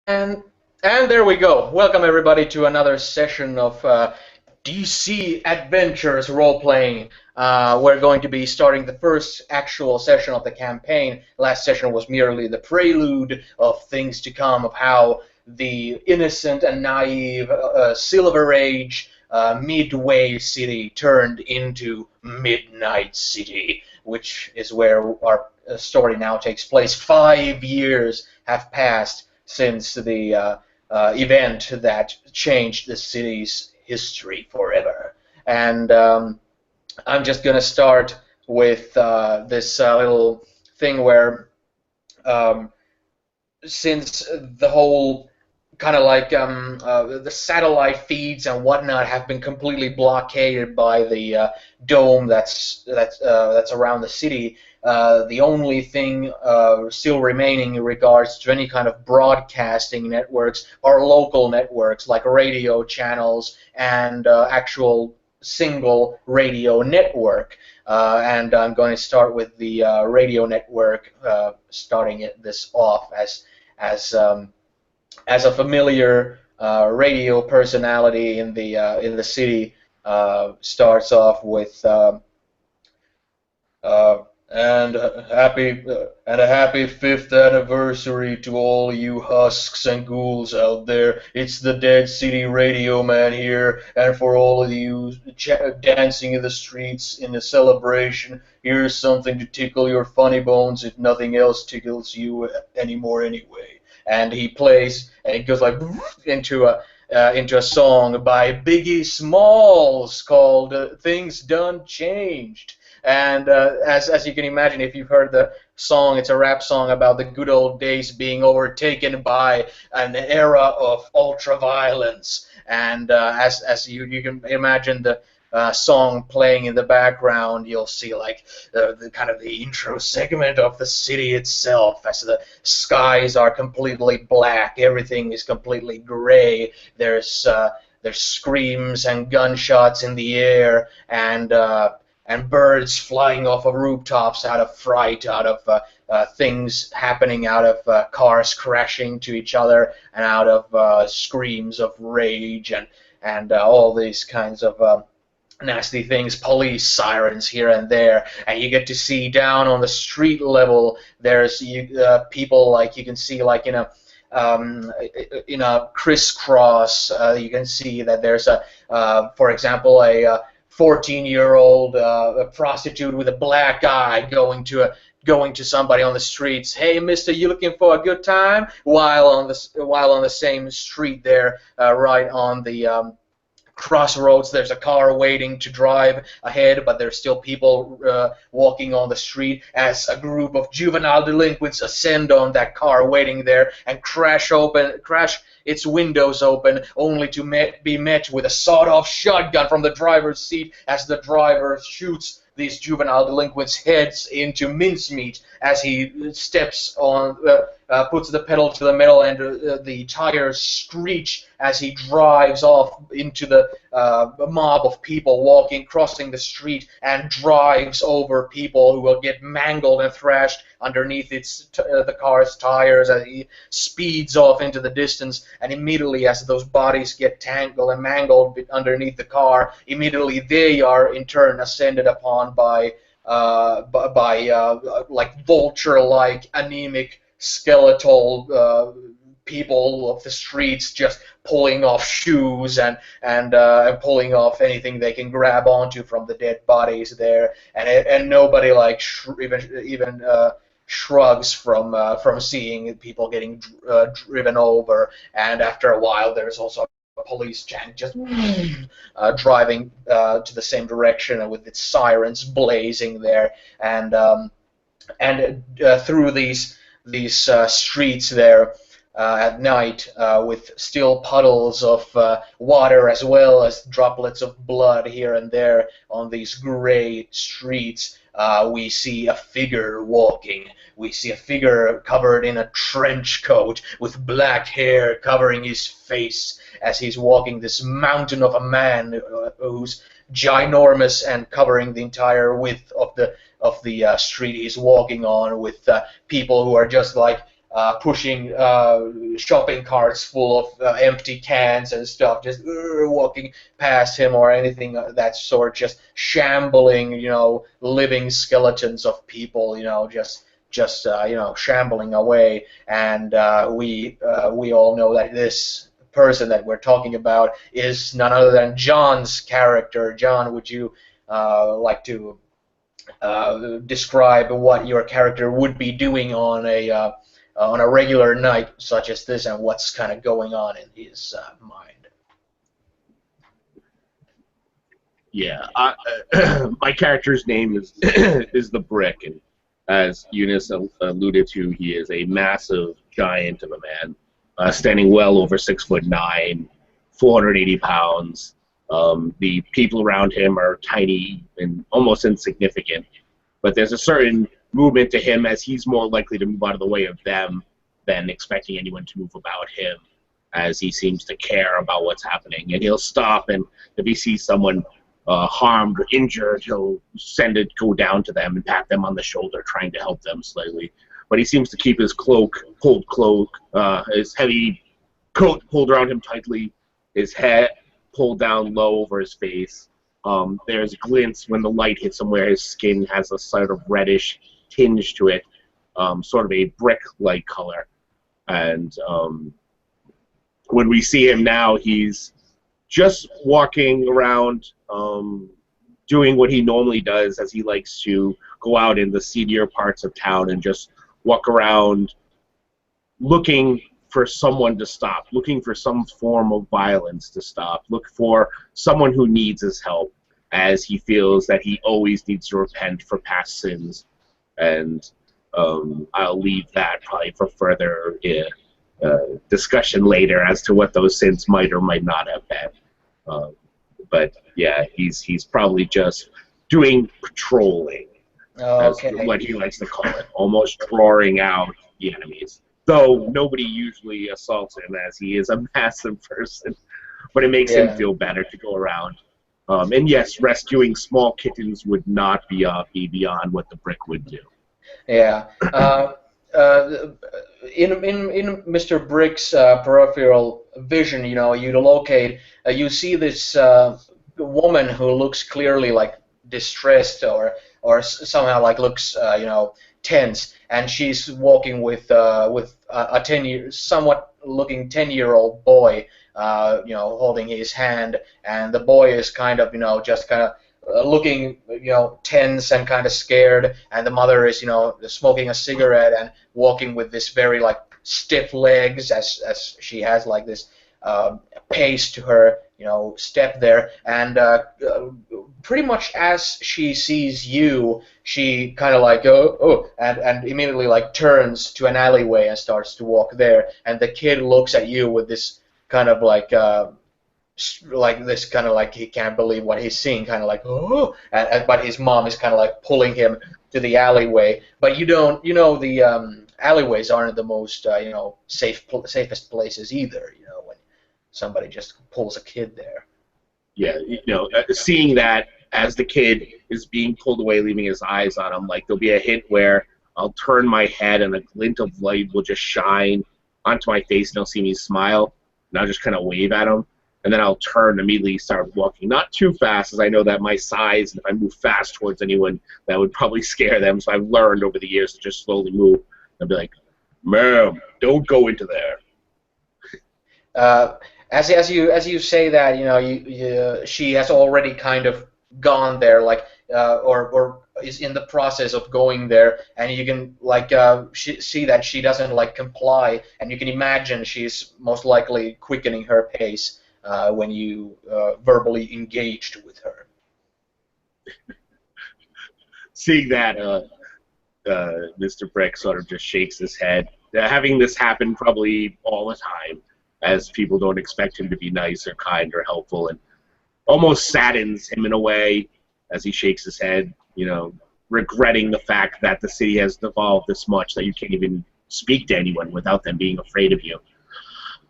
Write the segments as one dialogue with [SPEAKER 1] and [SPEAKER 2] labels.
[SPEAKER 1] And and there we go. Welcome everybody to another session of DC Adventures role playing. We're going to be starting the first actual session of the campaign. Last session was merely the prelude of things to come, of how the innocent and naive Silver Age Midway City turned into Midnight City, which is where our story now takes place. 5 years have passed since the event that changed the city's history forever. And I'm just going to start with this little thing where, um, since the whole kind of like the satellite feeds and whatnot have been completely blockaded by the dome that's around the city. The only thing still remaining in regards to any kind of broadcasting networks are local networks like radio channels and actual single radio network. And I'm going to start with the radio network, starting this off as as a familiar radio personality in the city. Starts off with and a happy fifth anniversary to all you husks and ghouls out there. It's the Dead City Radio Man here, and for all of you dancing in the streets in the celebration, here's something to tickle your funny bones if nothing else tickles you anymore anyway. And he plays, and it goes like into a song by Biggie Smalls called "Things Done Changed." And as you can imagine, if you've heard the song, it's a rap song about the good old days being overtaken by an era of ultra violence. And as you can imagine the song playing in the background, you'll see like the kind of the intro segment of the city itself, as the skies are completely black, everything is completely gray. There's screams and gunshots in the air, and birds flying off of rooftops out of fright, out of things happening, out of cars crashing to each other, and out of screams of rage and all these kinds of nasty things, police sirens here and there, and you get to see down on the street level. There's people, like you can see like in a crisscross. You can see that there's for example, a 14-year-old prostitute with a black eye going to somebody on the streets. Hey, mister, you looking for a good time? While on the same street there, right on the crossroads, there's a car waiting to drive ahead, but there's still people walking on the street as a group of juvenile delinquents ascend on that car waiting there and crash its windows open, only to be met with a sawed-off shotgun from the driver's seat as the driver shoots these juvenile delinquents' heads into mincemeat as he steps on, puts the pedal to the metal, and the tires screech as he drives off into the mob of people crossing the street, and drives over people who will get mangled and thrashed underneath the car's tires as he speeds off into the distance. And immediately, as those bodies get tangled and mangled underneath the car, immediately they are in turn ascended upon by like vulture-like anemic skeletal people of the streets, just pulling off shoes and pulling off anything they can grab onto from the dead bodies there, and nobody like even shrugs from seeing people getting driven over. And after a while, there's also a police tank just driving to the same direction with its sirens blazing there, and through these streets there at night, with still puddles of water as well as droplets of blood here and there on these gray streets. We see a figure walking. We see a figure covered in a trench coat with black hair covering his face as he's walking, this mountain of a man who's ginormous and covering the entire width of the street he's walking on, with people who are just like pushing shopping carts full of empty cans and stuff, just walking past him or anything of that sort, just shambling, living skeletons of people, just shambling away. And we all know that this person that we're talking about is none other than John's character. John, would you like to describe what your character would be doing on a regular night such as this, and what's kind of going on in his mind?
[SPEAKER 2] Yeah, my character's name is is the Brick, and as Eunice alluded to, he is a massive giant of a man, standing well over 6'9", 480 pounds. The people around him are tiny and almost insignificant, but there's a certain movement to him as he's more likely to move out of the way of them than expecting anyone to move about him, as he seems to care about what's happening. And he'll stop, and if he sees someone harmed or injured, he'll send it go down to them and pat them on the shoulder, trying to help them slightly. But he seems to keep his his heavy coat pulled around him tightly, his head pulled down low over his face. There's glints when the light hits him where his skin has a sort of reddish tinge to it, sort of a brick-like color. And when we see him now, he's just walking around, doing what he normally does, as he likes to go out in the seedier parts of town and just walk around looking for someone to stop, looking for some form of violence to stop, look for someone who needs his help, as he feels that he always needs to repent for past sins. And I'll leave that probably for further discussion later as to what those sins might or might not have been. But yeah, he's probably just doing patrolling,
[SPEAKER 1] Okay.
[SPEAKER 2] as what he likes to call it, almost drawing out the enemies. Though nobody usually assaults him, as he is a massive person, but it makes him feel better to go around. And yes, rescuing small kittens would not be beyond what the Brick would do.
[SPEAKER 1] Yeah. In Mr. Brick's peripheral vision, you see this woman who looks clearly like distressed or somehow like looks tense, and she's walking with a somewhat looking 10-year-old boy, holding his hand, and the boy is kind of just kind of looking tense and kind of scared, and the mother is smoking a cigarette and walking with this very like stiff legs, as she has like this pace to her step there, and pretty much as she sees you, she kind of like and immediately like turns to an alleyway and starts to walk there, and the kid looks at you with this kind of like this kind of like he can't believe what he's seeing, kind of like but his mom is kind of like pulling him to the alleyway. But the alleyways aren't the most safest places either, when somebody just pulls a kid there.
[SPEAKER 2] Yeah, seeing that as the kid is being pulled away, leaving his eyes on him, like there'll be a hint where I'll turn my head and a glint of light will just shine onto my face, and they'll see me smile, and I'll just kind of wave at them. And then I'll turn and immediately start walking. Not too fast, as I know that my size, and if I move fast towards anyone, that would probably scare them. So I've learned over the years to just slowly move and be like, "Ma'am, don't go into there."
[SPEAKER 1] As you say that, she has already kind of gone there, like or is in the process of going there, and you can like see that she doesn't like comply, and you can imagine she's most likely quickening her pace when you verbally engaged with her.
[SPEAKER 2] Seeing that, Mr. Brick sort of just shakes his head. Having this happen probably all the time, as people don't expect him to be nice or kind or helpful, and almost saddens him in a way as he shakes his head, regretting the fact that the city has devolved this much that you can't even speak to anyone without them being afraid of you.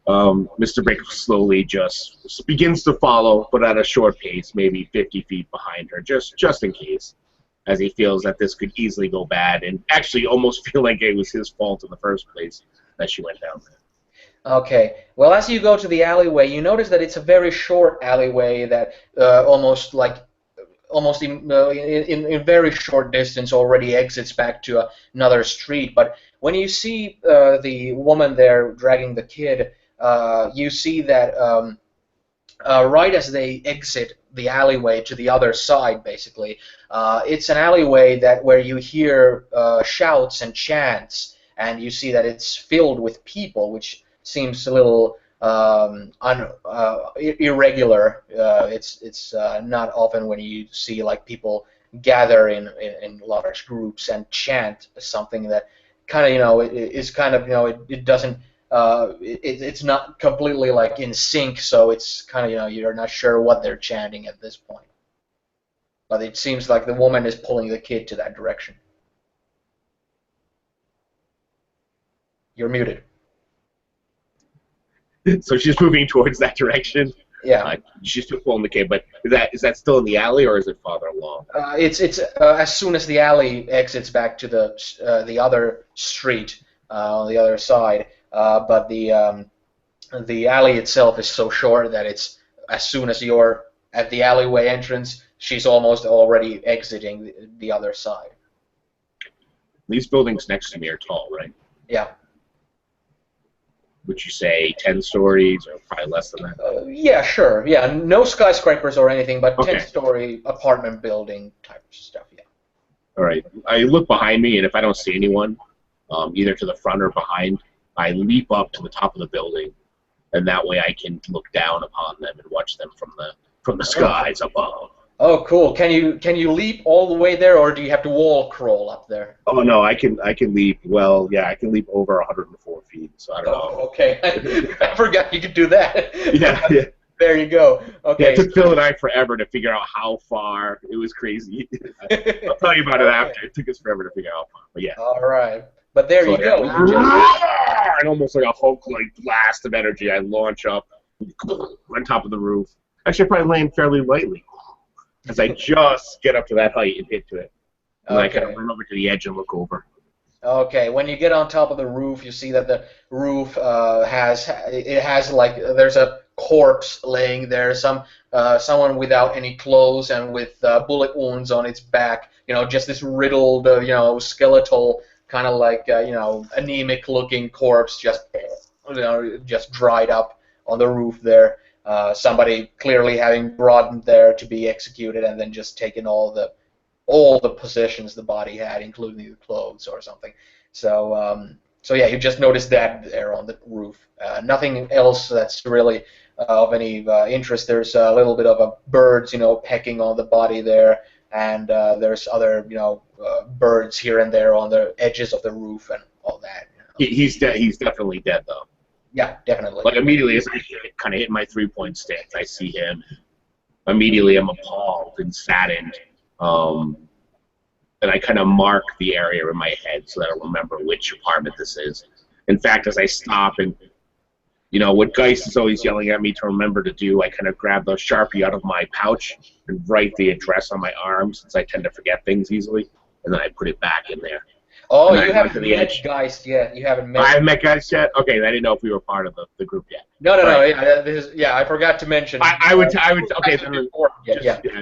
[SPEAKER 2] Mr. Brick slowly just begins to follow, but at a short pace, maybe 50 feet behind her, just in case. as he feels that this could easily go bad, and actually almost feel like it was his fault in the first place that she went down there.
[SPEAKER 1] Okay. Well, as you go to the alleyway, you notice that it's a very short alleyway that almost in very short distance already exits back to another street. But when you see the woman there dragging the kid, you see that right as they exit the alleyway to the other side, basically, it's an alleyway where you hear shouts and chants, and you see that it's filled with people, which seems a little irregular. It's not often when you see like people gather in large groups and chant something that kind of is kind of it doesn't it's not completely like in sync, so it's kind of you're not sure what they're chanting at this point. But it seems like the woman is pulling the kid to that direction. You're muted.
[SPEAKER 2] So she's moving towards that direction.
[SPEAKER 1] Yeah.
[SPEAKER 2] She's still pulling the kid, but is that still in the alley or is it farther along?
[SPEAKER 1] It's as soon as the alley exits back to the other street on the other side, but the alley itself is so short that it's as soon as you're at the alleyway entrance, she's almost already exiting the other side.
[SPEAKER 2] These buildings next to me are tall, right?
[SPEAKER 1] Yeah.
[SPEAKER 2] Would you say 10 stories or probably less than that?
[SPEAKER 1] Yeah, sure. Yeah, no skyscrapers or anything, but
[SPEAKER 2] Okay.
[SPEAKER 1] 10-story apartment building type stuff, yeah.
[SPEAKER 2] All right. I look behind me, and if I don't see anyone, either to the front or behind, I leap up to the top of the building, and that way I can look down upon them and watch them from the skies above.
[SPEAKER 1] Oh, cool. Can you leap all the way there, or do you have to wall crawl up there?
[SPEAKER 2] Oh no, I can leap. Well, yeah, I can leap over 104 feet. So I don't know.
[SPEAKER 1] Okay. I forgot you could do that.
[SPEAKER 2] Yeah.
[SPEAKER 1] There you go. Okay.
[SPEAKER 2] Yeah, it took Phil and I forever to figure out how far. It was crazy. I'll tell you about it after. It took us forever to figure out how far. But yeah.
[SPEAKER 1] All right. But there you go.
[SPEAKER 2] And almost like a Hulk-like blast of energy, I launch up on top of the roof. Actually, I probably land fairly lightly as I just get up to that height and hit to it. And I kind of run over to the edge and look over.
[SPEAKER 1] Okay, when you get on top of the roof, you see that the roof has like there's a corpse laying there, someone without any clothes and with bullet wounds on its back. Just this riddled, skeletal kind of like anemic-looking corpse, just dried up on the roof there. Somebody clearly having brought there to be executed and then just taken all the possessions the body had, including the clothes or something. So yeah, you just noticed that there on the roof. Nothing else that's really of any interest. There's a little bit of birds, pecking on the body there, and there's other, birds here and there on the edges of the roof and all that.
[SPEAKER 2] He's dead. He's definitely dead, though.
[SPEAKER 1] Yeah, definitely.
[SPEAKER 2] Like immediately as I kind of hit my 3-point stance, I see him. Immediately, I'm appalled and saddened. And I kind of mark the area in my head so that I remember which apartment this is. In fact, as I stop and, what Geist is always yelling at me to remember to do, I kind of grab the Sharpie out of my pouch and write the address on my arm since I tend to forget things easily, and then I put it back in there.
[SPEAKER 1] Oh, you haven't met Geist yet. You haven't met.
[SPEAKER 2] I haven't met Geist yet. Okay, I didn't know if we were part of the group yet.
[SPEAKER 1] No. Yeah, I forgot to mention.
[SPEAKER 2] I would. Okay, then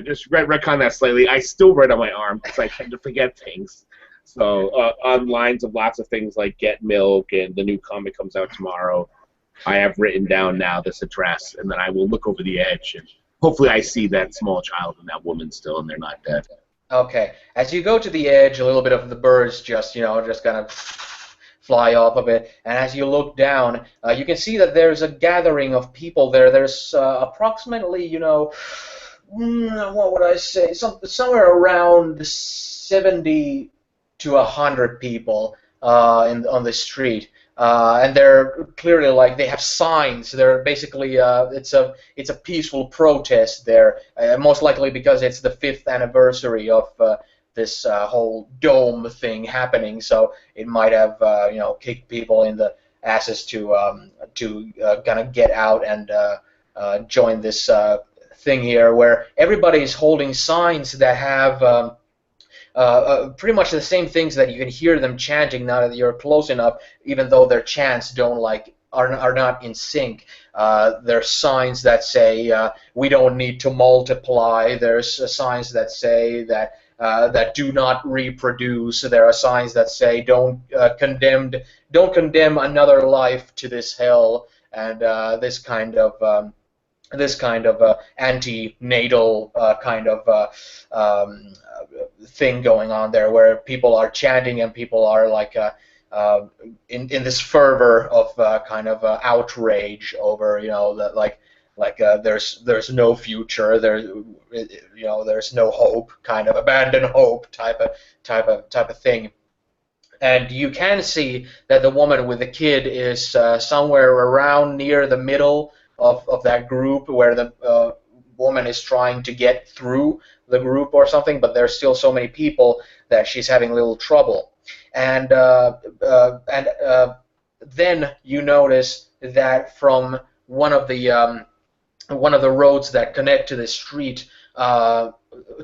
[SPEAKER 2] just retcon that slightly. I still write on my arm because I tend to forget things. So on lines of lots of things like Get Milk and the new comic comes out tomorrow, I have written down now this address, and then I will look over the edge and hopefully I see that small child and that woman still, and they're not dead.
[SPEAKER 1] Okay. As you go to the edge, a little bit of the birds just kind of fly off of it, and as you look down, you can see that there's a gathering of people there. There's approximately, what would I say, somewhere around 70 to 100 people on the street. And they're clearly like they have signs. They're basically it's a peaceful protest there, most likely because it's the 5th anniversary of this whole dome thing happening. So it might have kicked people in the asses to kind of get out and join this thing here, where everybody's holding signs that have
[SPEAKER 3] pretty much the same things that you can hear them chanting now that you're close enough, even though their chants don't like are not in sync. There's signs that say we don't need to multiply. There's signs that say that do not reproduce. There are signs that say don't condemn another life to this hell, and this kind of anti-natal kind of thing going on there, where people are chanting and people are like in this fervor of kind of outrage over, you know, that there's no future, there's no hope, kind of abandon hope type of thing. And you can see that the woman with the kid is somewhere around near the middle of that group, where the woman is trying to get through the group or something, but there's still so many people that she's having a little trouble. And then you notice that from one of the roads that connect to the street,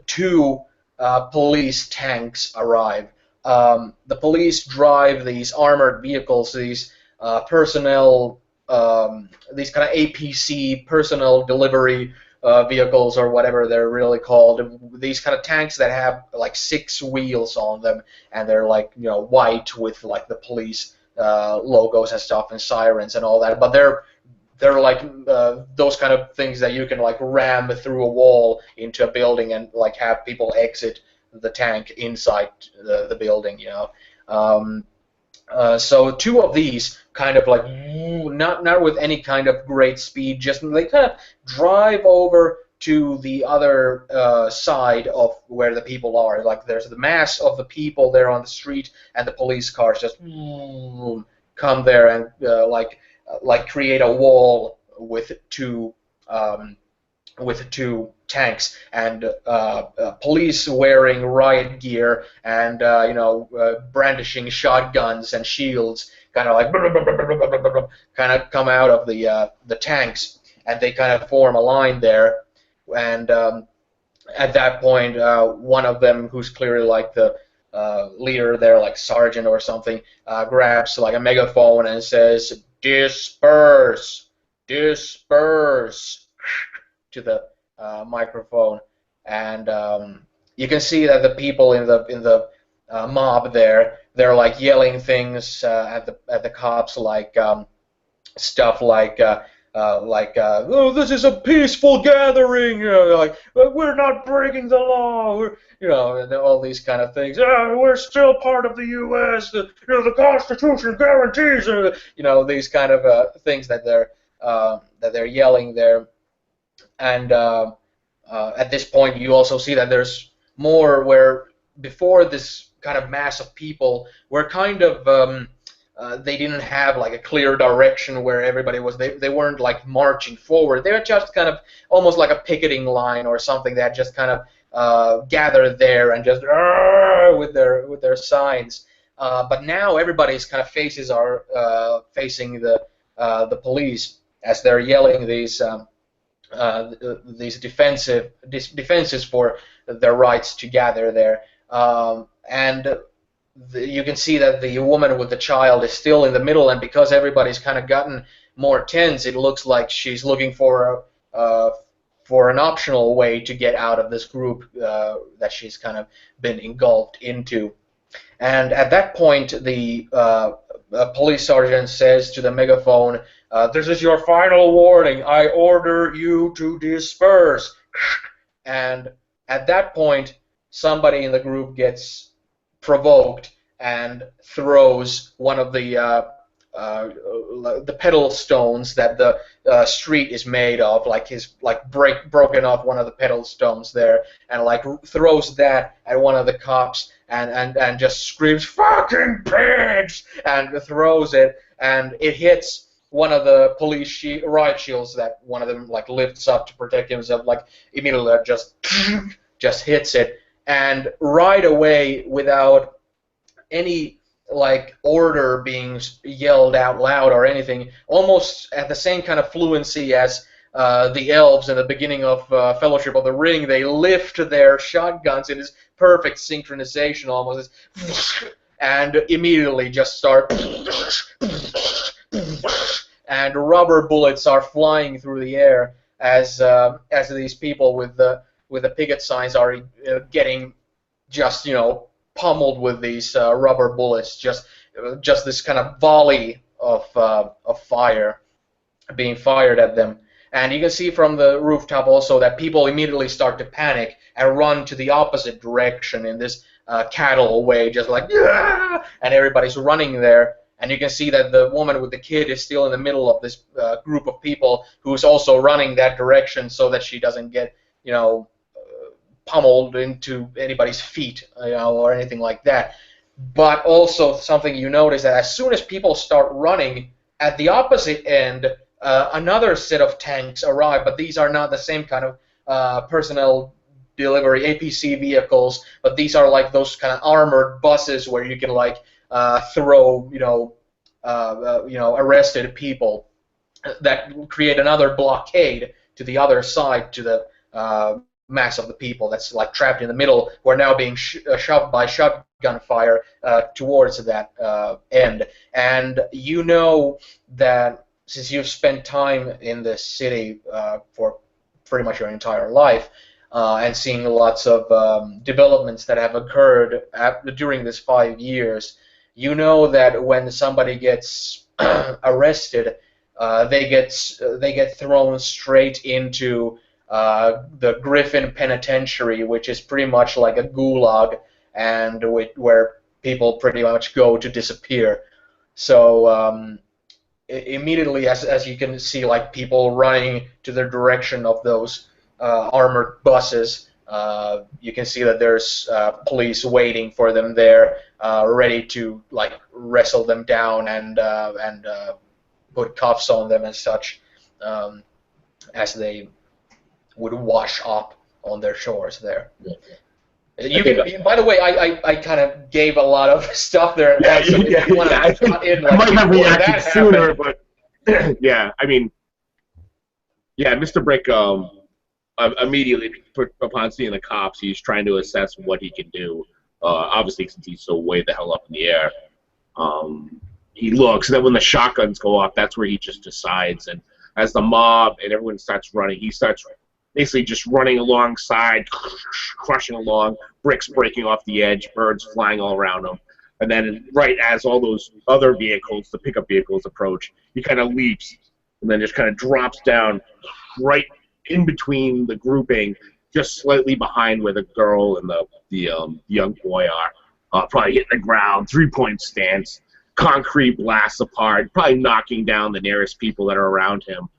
[SPEAKER 3] two police tanks arrive. The police drive these armored vehicles, these personnel, these kind of APC personnel delivery vehicles, or whatever they're really called. These kind of tanks that have like 6 wheels on them, and they're like, you know, white with like the police logos and stuff and sirens and all that. But they're like those kind of things that you can like ram through a wall into a building and like have people exit the tank inside the building, you know. So 2 of these kind of like not with any kind of great speed, just they kind of drive over to the other side of where the people are. Like there's the mass of the people there on the street, and the police cars just come there and like create a wall with two tanks, and police wearing riot gear and brandishing shotguns and shields, kind of like kind of come out of the tanks, and they kind of form a line there. And at that point, one of them, who's clearly like the leader there, like sergeant or something, grabs like a megaphone and says, "Disperse, disperse," to the microphone. And you can see that the people in the mob there, they're like yelling things at the cops, like stuff like "Oh, this is a peaceful gathering," like "We're not breaking the law," and all these kind of things. "We're still part of the U.S. The Constitution guarantees," these kind of things that they're yelling there. And at this point, you also see that there's more, where before this kind of mass of people were kind of they didn't have like a clear direction where everybody was. They weren't like marching forward. They were just kind of almost like a picketing line or something. That just kind of gathered there and just with their signs. But now everybody's kind of faces are facing the police as they're yelling these defenses for their rights to gather there. And you can see that the woman with the child is still in the middle, and because everybody's kind of gotten more tense, it looks like she's looking for an optional way to get out of this group that she's kind of been engulfed into. And at that point, the police sergeant says to the megaphone, "This is your final warning. I order you to disperse." And at that point, somebody in the group gets provoked and throws one of the pedal stones that the street is made of, broken off one of the pedal stones there, and like throws that at one of the cops, and just screams, "Fucking pigs!" and throws it, and it hits one of the police riot shields that one of them like lifts up to protect himself, like immediately just hits it. And right away, without any like order being yelled out loud or anything, almost at the same kind of fluency as the elves in the beginning of Fellowship of the Ring, they lift their shotguns in this perfect synchronization almost, and immediately just start, and rubber bullets are flying through the air as these people with the picket signs are getting just pummeled with these rubber bullets, just this kind of volley of fire being fired at them. And you can see from the rooftop also that people immediately start to panic and run to the opposite direction in this cattle way, just like, yeah! And everybody's running there. And you can see that the woman with the kid is still in the middle of this group of people who's also running that direction so that she doesn't get, pummeled into anybody's feet, or anything like that. But also something you notice that as soon as people start running, at the opposite end, another set of tanks arrive, but these are not the same kind of personnel delivery APC vehicles, but these are like those kind of armored buses where you can like throw arrested people that create another blockade to the other side, to the mass of the people that's like trapped in the middle, who are now being shoved by shotgun fire towards that end. And you know that since you've spent time in the city for pretty much your entire life, and seeing lots of developments that have occurred during this 5 years, you know that when somebody gets arrested, they get thrown straight into the Griffin Penitentiary, which is pretty much like a gulag, and where people pretty much go to disappear. So immediately, as you can see, like people running to the direction of those armored buses, you can see that there's police waiting for them there, ready to like wrestle them down and put cuffs on them and such, as they would wash up on their shores there. By the way, I kind of gave a lot of stuff there.
[SPEAKER 2] I might have reacted sooner, but yeah, I mean, yeah, Mr. Brick immediately, upon seeing the cops, he's trying to assess what he can do. Obviously, since he's so way the hell up in the air, he looks. And then when the shotguns go off, that's where he just decides. And as the mob and everyone starts running, he starts basically just running alongside, crushing along, bricks breaking off the edge, birds flying all around him. And then right as all those other vehicles, the pickup vehicles, approach, he kind of leaps and then just kind of drops down right in between the grouping, just slightly behind where the girl and the young boy are. Probably hitting the ground, three-point stance, concrete blasts apart, probably knocking down the nearest people that are around him.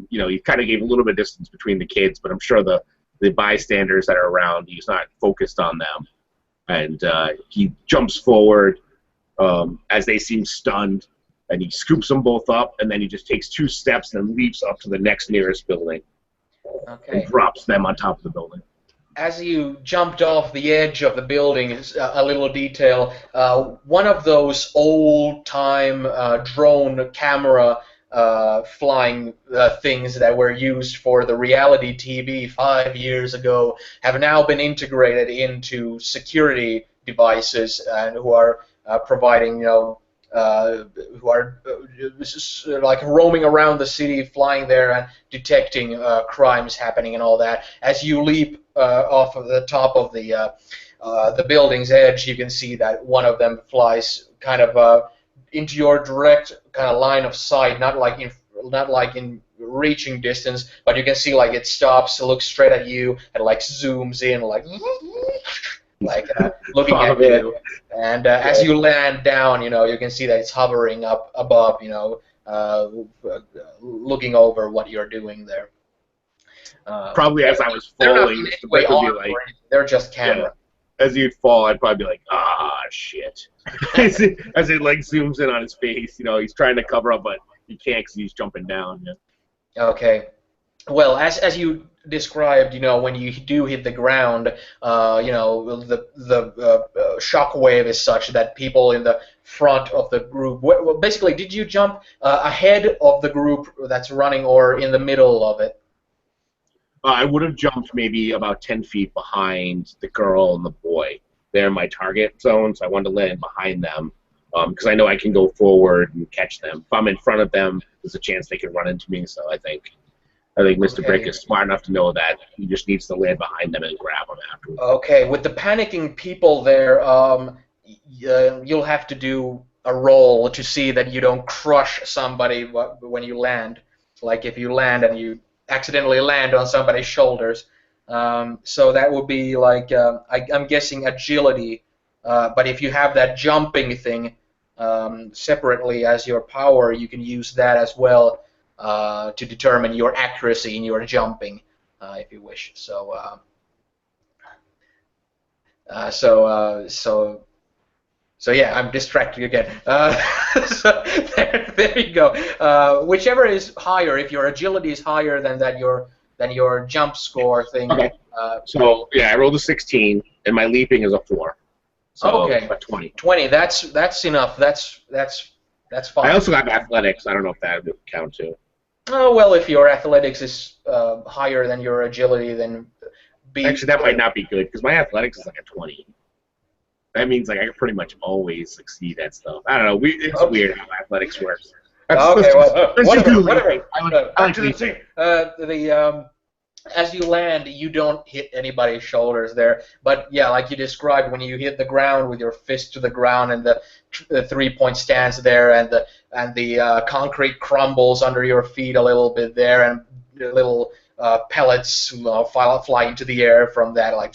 [SPEAKER 2] He kind of gave a little bit of distance between the kids, but I'm sure the bystanders that are around, he's not focused on them. And he jumps forward as they seem stunned, and he scoops them both up, and then he just takes 2 steps and leaps up to the next nearest building.
[SPEAKER 3] Okay.
[SPEAKER 2] And drops them on top of the building.
[SPEAKER 3] As you jumped off the edge of the building, a little detail, one of those old-time drone camera flying things that were used for the reality TV 5 years ago have now been integrated into security devices, and who are providing, who are like roaming around the city, flying there and detecting crimes happening and all that. As you leap off of the top of the building's edge, you can see that one of them flies kind of into your direct kind of line of sight, not like in reaching distance, but you can see like it stops, looks straight at you, and like zooms in, like looking at you. And as you land down, you can see that it's hovering up above, looking over what you're doing there.
[SPEAKER 2] Probably as I was falling,
[SPEAKER 3] they're just camera.
[SPEAKER 2] Yeah. As you'd fall, I'd probably be like, shit. as it like zooms in on his face, he's trying to cover up, but he can't because he's jumping down. Yeah.
[SPEAKER 3] Okay. Well, as you described, when you do hit the ground, the shock wave is such that people in the front of the group. Well, basically, did you jump ahead of the group that's running, or in the middle of it?
[SPEAKER 2] I would have jumped maybe about 10 feet behind the girl and the boy. They're in my target zone, so I wanted to land behind them because I know I can go forward and catch them. If I'm in front of them, there's a chance they could run into me. So I think Mr. Brick is smart enough to know that he just needs to land behind them and grab them afterwards.
[SPEAKER 3] Okay, with the panicking people there, you'll have to do a roll to see that you don't crush somebody when you land. Like if you land and you accidentally land on somebody's shoulders. So that would be like, I'm guessing agility, but if you have that jumping thing separately as your power, you can use that as well to determine your accuracy in your jumping, if you wish. So yeah, I'm distracted again. So there you go. Whichever is higher, if your agility is higher than your jump score thing.
[SPEAKER 2] Okay. So yeah, I rolled a 16, and my leaping is a 4. So
[SPEAKER 3] okay.
[SPEAKER 2] A 20.
[SPEAKER 3] 20. That's enough. That's fine.
[SPEAKER 2] I also got athletics. I don't know if that would count too.
[SPEAKER 3] Oh well, if your athletics is higher than your agility, then
[SPEAKER 2] actually that might not be good because my athletics is like a 20. That means like I can pretty much always succeed at stuff. I don't know. It's weird how athletics works.
[SPEAKER 3] Okay, well, whatever.
[SPEAKER 2] Back to the
[SPEAKER 3] thing. As you land, you don't hit anybody's shoulders there. But yeah, like you described, when you hit the ground with your fist to the ground and the 3-point stance there, and the concrete crumbles under your feet a little bit there, and little pellets fly into the air from that, like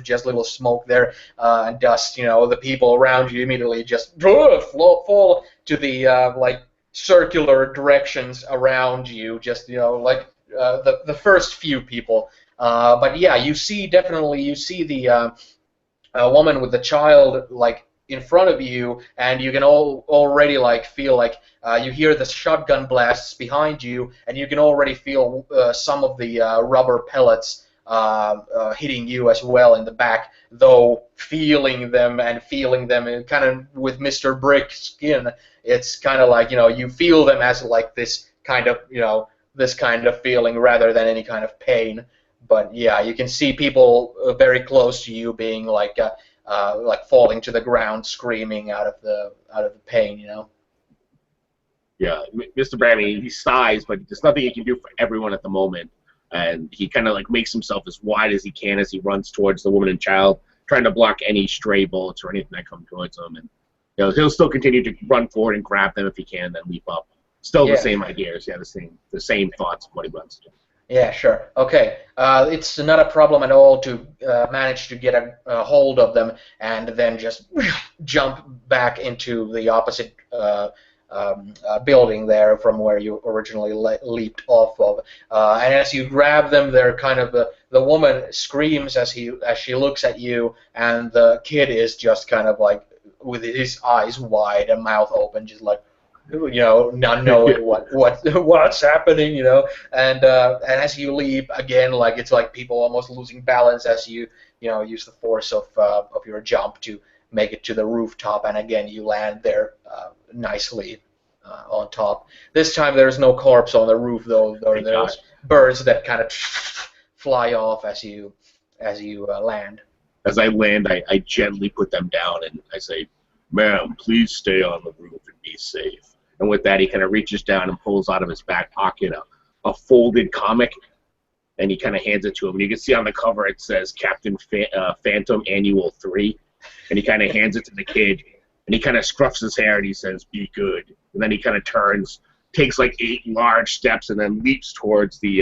[SPEAKER 3] just little smoke there and dust. The people around you immediately just fall to the like circular directions around you. Just like the first few people. But yeah, you see the woman with the child like in front of you, and you can already like feel like you hear the shotgun blasts behind you, and you can already feel some of the rubber pellets hitting you as well in the back. Though feeling them and kind of with Mr. Brick's skin, it's kind of like you feel them as like this kind of feeling rather than any kind of pain. But yeah, you can see people very close to you being like falling to the ground, screaming out of the pain.
[SPEAKER 2] Yeah, Mr. Brammy, he sighs, but there's nothing he can do for everyone at the moment, and he kind of like makes himself as wide as he can as he runs towards the woman and child, trying to block any stray bullets or anything that come towards him. And he'll still continue to run forward and grab them if he can, then leap up. Still the same ideas, yeah, the same thoughts of what he wants to do.
[SPEAKER 3] Yeah, sure. Okay, it's not a problem at all to manage to get a hold of them and then just jump back into the opposite building there from where you originally leaped off of. And as you grab them, they're kind of the woman screams as she looks at you, and the kid is just kind of like with his eyes wide and mouth open, just like, not knowing what's happening, and as you leap again, like it's like people almost losing balance as you use the force of your jump to make it to the rooftop, and again you land there nicely on top. This time there's no corpse on the roof though. There's birds that kind of fly off as you land.
[SPEAKER 2] As I land, I gently put them down and I say, "Ma'am, please stay on the roof and be safe." And with that, he kind of reaches down and pulls out of his back pocket a folded comic, and he kind of hands it to him. And you can see on the cover it says Captain Phantom Annual 3, and he kind of hands it to the kid, and he kind of scruffs his hair and he says, "Be good." And then he kind of turns, takes like 8 large steps, and then leaps towards the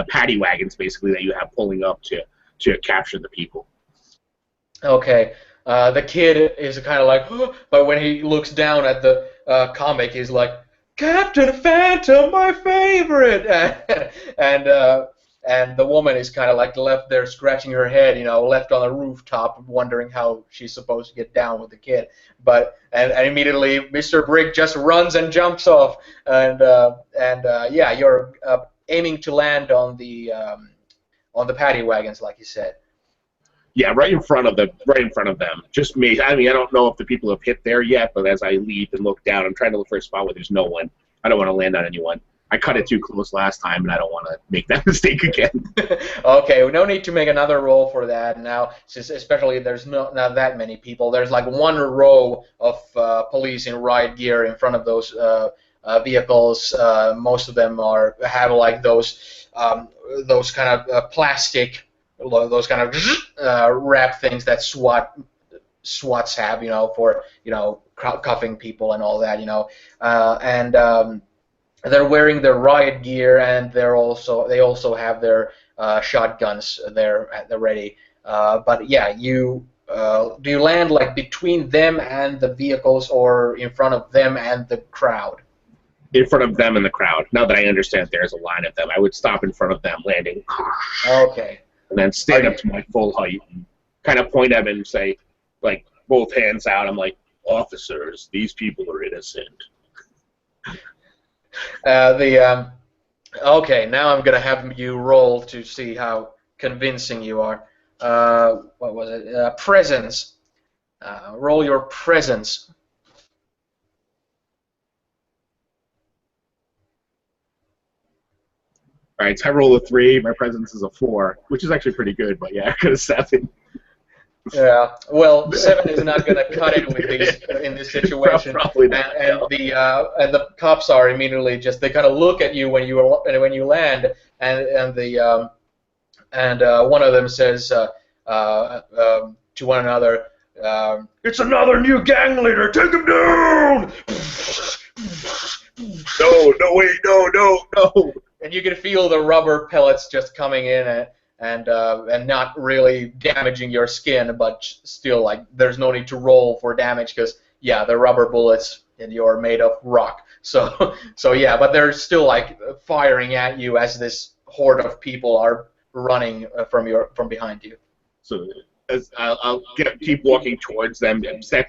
[SPEAKER 2] paddy wagons basically that you have pulling up to capture the people.
[SPEAKER 3] Okay. The kid is kind of like, oh, but when he looks down at the comic, he's like, "Captain Phantom, my favorite!" and and the woman is kind of like left there scratching her head, left on a rooftop, wondering how she's supposed to get down with the kid. But and immediately Mr. Brick just runs and jumps off, and yeah, you're aiming to land on the paddy wagons, like you said.
[SPEAKER 2] Yeah, right in front of them. Just me. I mean, I don't know if the people have hit there yet, but as I leap and look down, I'm trying to look for a spot where there's no one. I don't want to land on anyone. I cut it too close last time, and I don't want to make that mistake again.
[SPEAKER 3] Okay, no need to make another roll for that now, since especially there's not that many people. There's like one row of police in riot gear in front of those vehicles. Most of them have like those kind of plastic, those kind of wrap things that SWATs have, for cuffing people and all that, and they're wearing their riot gear, and they also have their shotguns there at the ready. But yeah, do you land like between them and the vehicles, or in front of them and the crowd?
[SPEAKER 2] In front of them and the crowd. Now that I understand there's a line of them, I would stop in front of them, landing.
[SPEAKER 3] Okay.
[SPEAKER 2] And then stand up to my full height and kind of point at him and say, like, both hands out, I'm like, officers, these people are innocent.
[SPEAKER 3] Okay, now I'm gonna have you roll to see how convincing you are. What was it? Presence. Roll your presence.
[SPEAKER 2] All right, so I roll a 3. My presence is a 4, which is actually pretty good. But yeah, I got a 7.
[SPEAKER 3] Yeah, well, 7 is not going to cut it with in this situation.
[SPEAKER 2] Probably not.
[SPEAKER 3] And the cops are immediately they kind of look at you when you land, and one of them says to one another, "It's another new gang leader. Take him down!"
[SPEAKER 2] No, wait, no.
[SPEAKER 3] And you can feel the rubber pellets just coming in and not really damaging your skin, but still, like, there's no need to roll for damage because, yeah, the rubber bullets and you're made of rock. So yeah, but they're still like firing at you as this horde of people are running from behind you.
[SPEAKER 2] So as I'll keep walking towards them,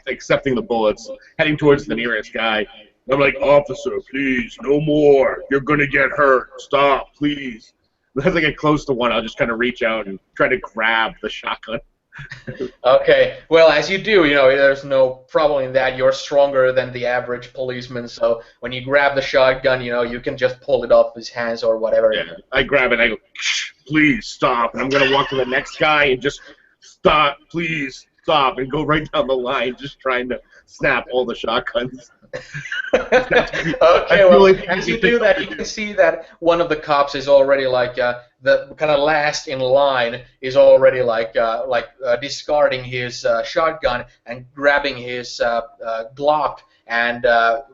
[SPEAKER 2] accepting the bullets, heading towards the nearest guy. I'm like, officer, please, no more. You're gonna get hurt. Stop, please. As I get close to one, I'll just kind of reach out and try to grab the shotgun.
[SPEAKER 3] Okay. Well, as you do, there's no problem in that. You're stronger than the average policeman, so when you grab the shotgun, you can just pull it off his hands or whatever.
[SPEAKER 2] Yeah, I grab it and I go, please stop. And I'm going to walk to the next guy and just stop, please stop, and go right down the line, just trying to snap all the shotguns.
[SPEAKER 3] Okay, well, as you do that, you can see that one of the cops is already like the kind of last in line is already like discarding his shotgun and grabbing his Glock and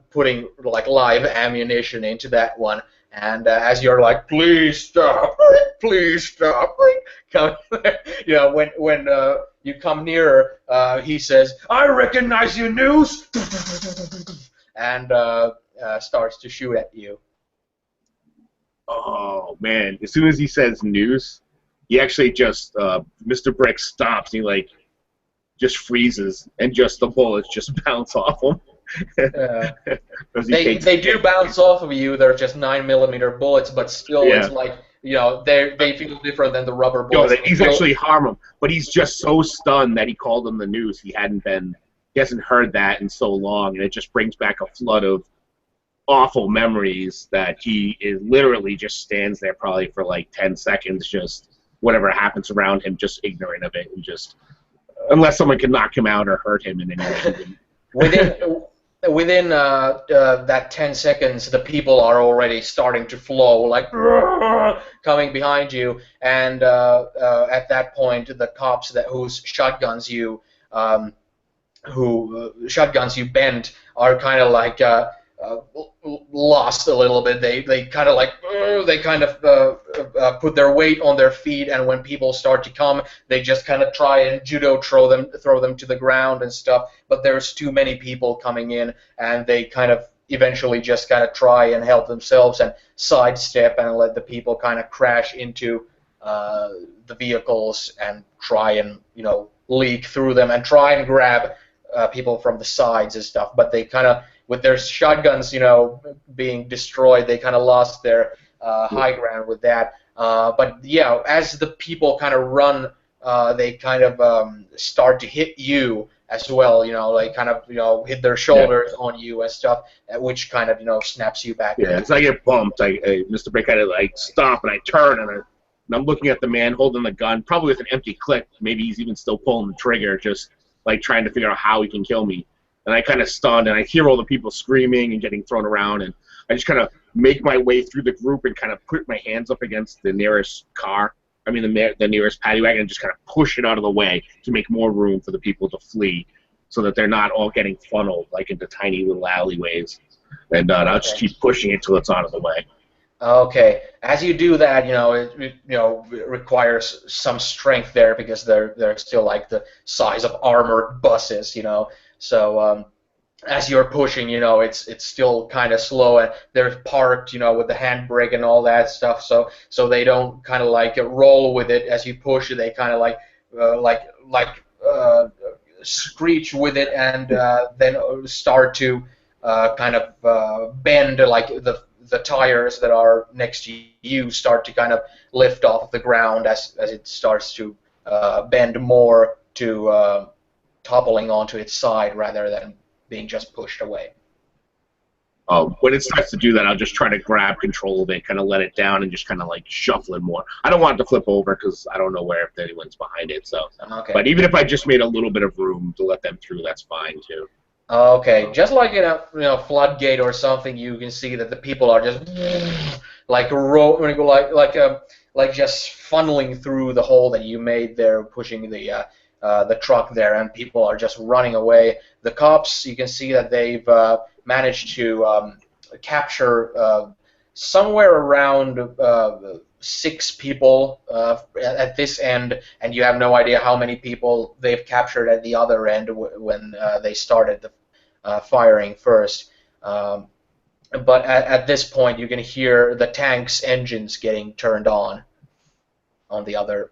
[SPEAKER 3] putting like live ammunition into that one. And as you're like, please stop, come there. When you come nearer, he says, I recognize you, News, and starts to shoot at you.
[SPEAKER 2] Oh man! As soon as he says News, he actually just Mr. Brick stops. And he just freezes, and just the bullets just bounce off him.
[SPEAKER 3] They do bounce off of you. They're just 9mm bullets, but still, it's like they feel different than the rubber bullets.
[SPEAKER 2] He's actually harmed him, but he's just so stunned that he called them the News. He hasn't heard that in so long, and it just brings back a flood of awful memories that he is literally just stands there probably for like 10 seconds, just whatever happens around him, just ignorant of it, and just unless someone can knock him out or hurt him in any way.
[SPEAKER 3] Within that 10 seconds, the people are already starting to flow, like coming behind you, and at that point, the cops whose shotguns you bent are kind of like lost a little bit. They kind of put their weight on their feet, and when people start to come, they just kind of try and judo throw them to the ground and stuff. But there's too many people coming in, and they kind of eventually just kind of try and help themselves and sidestep and let the people kind of crash into the vehicles and try and leak through them and try and grab people from the sides and stuff. But they kind of, with their shotguns, being destroyed, they kind of lost their high ground with that. But yeah, as the people kind of run, they kind of start to hit you as well. Like kind of hit their shoulders on you and stuff, which kind of snaps you back.
[SPEAKER 2] Yeah, as I get bumped, Mr. Brick kind of stop and I turn and I'm looking at the man holding the gun, probably with an empty clip. Maybe he's even still pulling the trigger, just trying to figure out how he can kill me. And I kind of stunned, and I hear all the people screaming and getting thrown around, and I just kind of make my way through the group and kind of put my hands up against the nearest car. I mean, the nearest paddy wagon, and just kind of push it out of the way to make more room for the people to flee, so that they're not all getting funneled into tiny little alleyways. And I'll just keep pushing it till it's out of the way.
[SPEAKER 3] Okay. As you do that, it requires some strength there because they're still like the size of armored buses, So as you're pushing, it's still kind of slow, and they're parked, with the handbrake and all that stuff. So they don't kind of roll with it as you push it. They kind of screech with it, and then start to kind of bend, like the tires that are next to you start to kind of lift off of the ground as it starts to bend more to toppling onto its side rather than being just pushed away.
[SPEAKER 2] When it starts to do that, I'll just try to grab control of it, kind of let it down, and just kind of shuffle it more. I don't want it to flip over because I don't know if anyone's behind it. So, But even if I just made a little bit of room to let them through, that's fine too.
[SPEAKER 3] Okay, just like in a floodgate or something, you can see that the people are just like just funneling through the hole that you made there, pushing the truck there, and people are just running away. The cops, you can see that they've managed to capture somewhere around 6 people at this end, and you have no idea how many people they've captured at the other end when they started the firing first. But at this point, you can hear the tank's engines getting turned on the other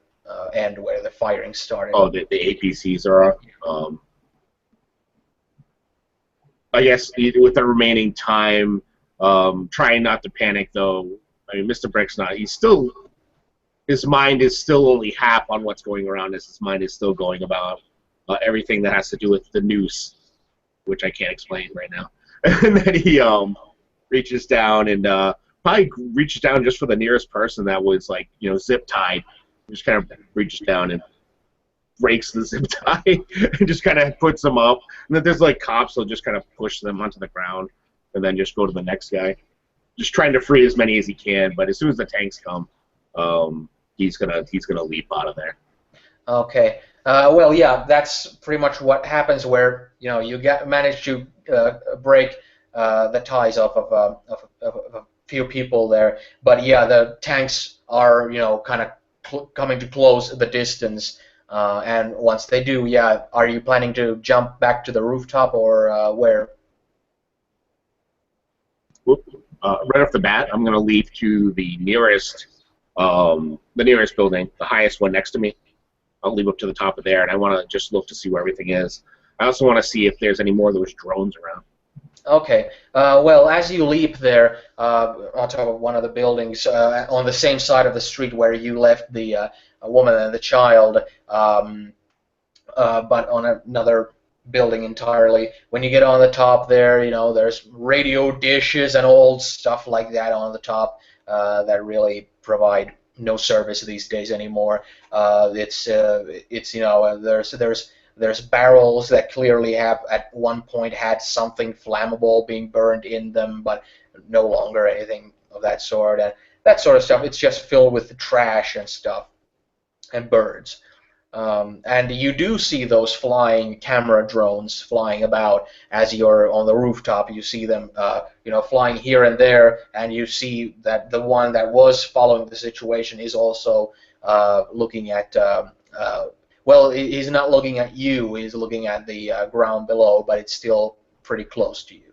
[SPEAKER 3] end where the firing started.
[SPEAKER 2] Oh, the APCs are on. I guess with the remaining time, trying not to panic, though. I mean, Mr. Brick's not. His mind is still only half on what's going around. His mind is still going about everything that has to do with the noose, which I can't explain right now. And then he reaches down and probably reaches down just for the nearest person that was zip tied. Just kind of reaches down and breaks the zip tie and just kind of puts them up. And then there's cops, so just kind of push them onto the ground and then just go to the next guy. Just trying to free as many as he can, but as soon as the tanks come, he's gonna leap out of there.
[SPEAKER 3] Okay. Well, yeah, that's pretty much what happens. Where you manage to break the ties off of a few people there, but yeah, the tanks are kind of coming to close the distance, and once they do, yeah, are you planning to jump back to the rooftop or where?
[SPEAKER 2] Right off the bat, I'm gonna leap to the nearest building, the highest one next to me. I'll leave up to the top of there, and I want to just look to see where everything is. I also want to see if there's any more of those drones around.
[SPEAKER 3] Okay. Well, as you leap there on top of one of the buildings, on the same side of the street where you left the woman and the child, but on another building entirely, when you get on the top there, there's radio dishes and old stuff like that on the top that really provide no service these days anymore. There's barrels that clearly have at one point had something flammable being burned in them, but no longer anything of that sort, and that sort of stuff. It's just filled with trash and stuff and birds. And you do see those flying camera drones flying about as you're on the rooftop. You see them, flying here and there, and you see that the one that was following the situation is also looking at. Well, he's not looking at you. He's looking at the ground below, but it's still pretty close to you.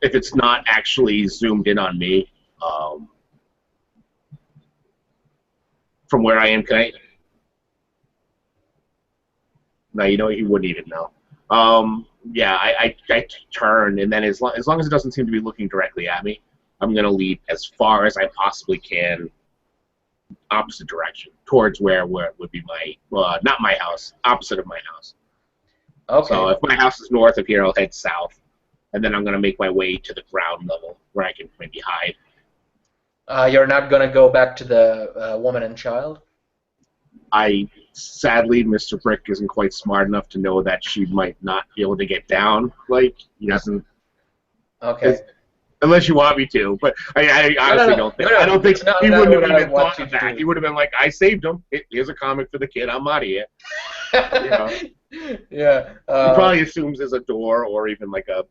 [SPEAKER 2] If it's not actually zoomed in on me, from where I am, can I? No, you know what? He wouldn't even know. Yeah, I turn, and then as long as it doesn't seem to be looking directly at me, I'm going to leap as far as I possibly can, opposite direction, towards where it would be my, not my house, opposite of my house.
[SPEAKER 3] Okay.
[SPEAKER 2] So if my house is north of here, I'll head south, and then I'm going to make my way to the ground level where I can maybe hide.
[SPEAKER 3] You're not going to go back to the woman and child?
[SPEAKER 2] Sadly, Mr. Brick isn't quite smart enough to know that she might not be able to get down. Like, he doesn't.
[SPEAKER 3] Okay.
[SPEAKER 2] Unless you want me to, but I honestly don't think. I don't think he wouldn't have even thought of that. He would have been like, "I saved him. Here's a comic for the kid. I'm out of here." You know?
[SPEAKER 3] Yeah.
[SPEAKER 2] He probably assumes there's a door or even like a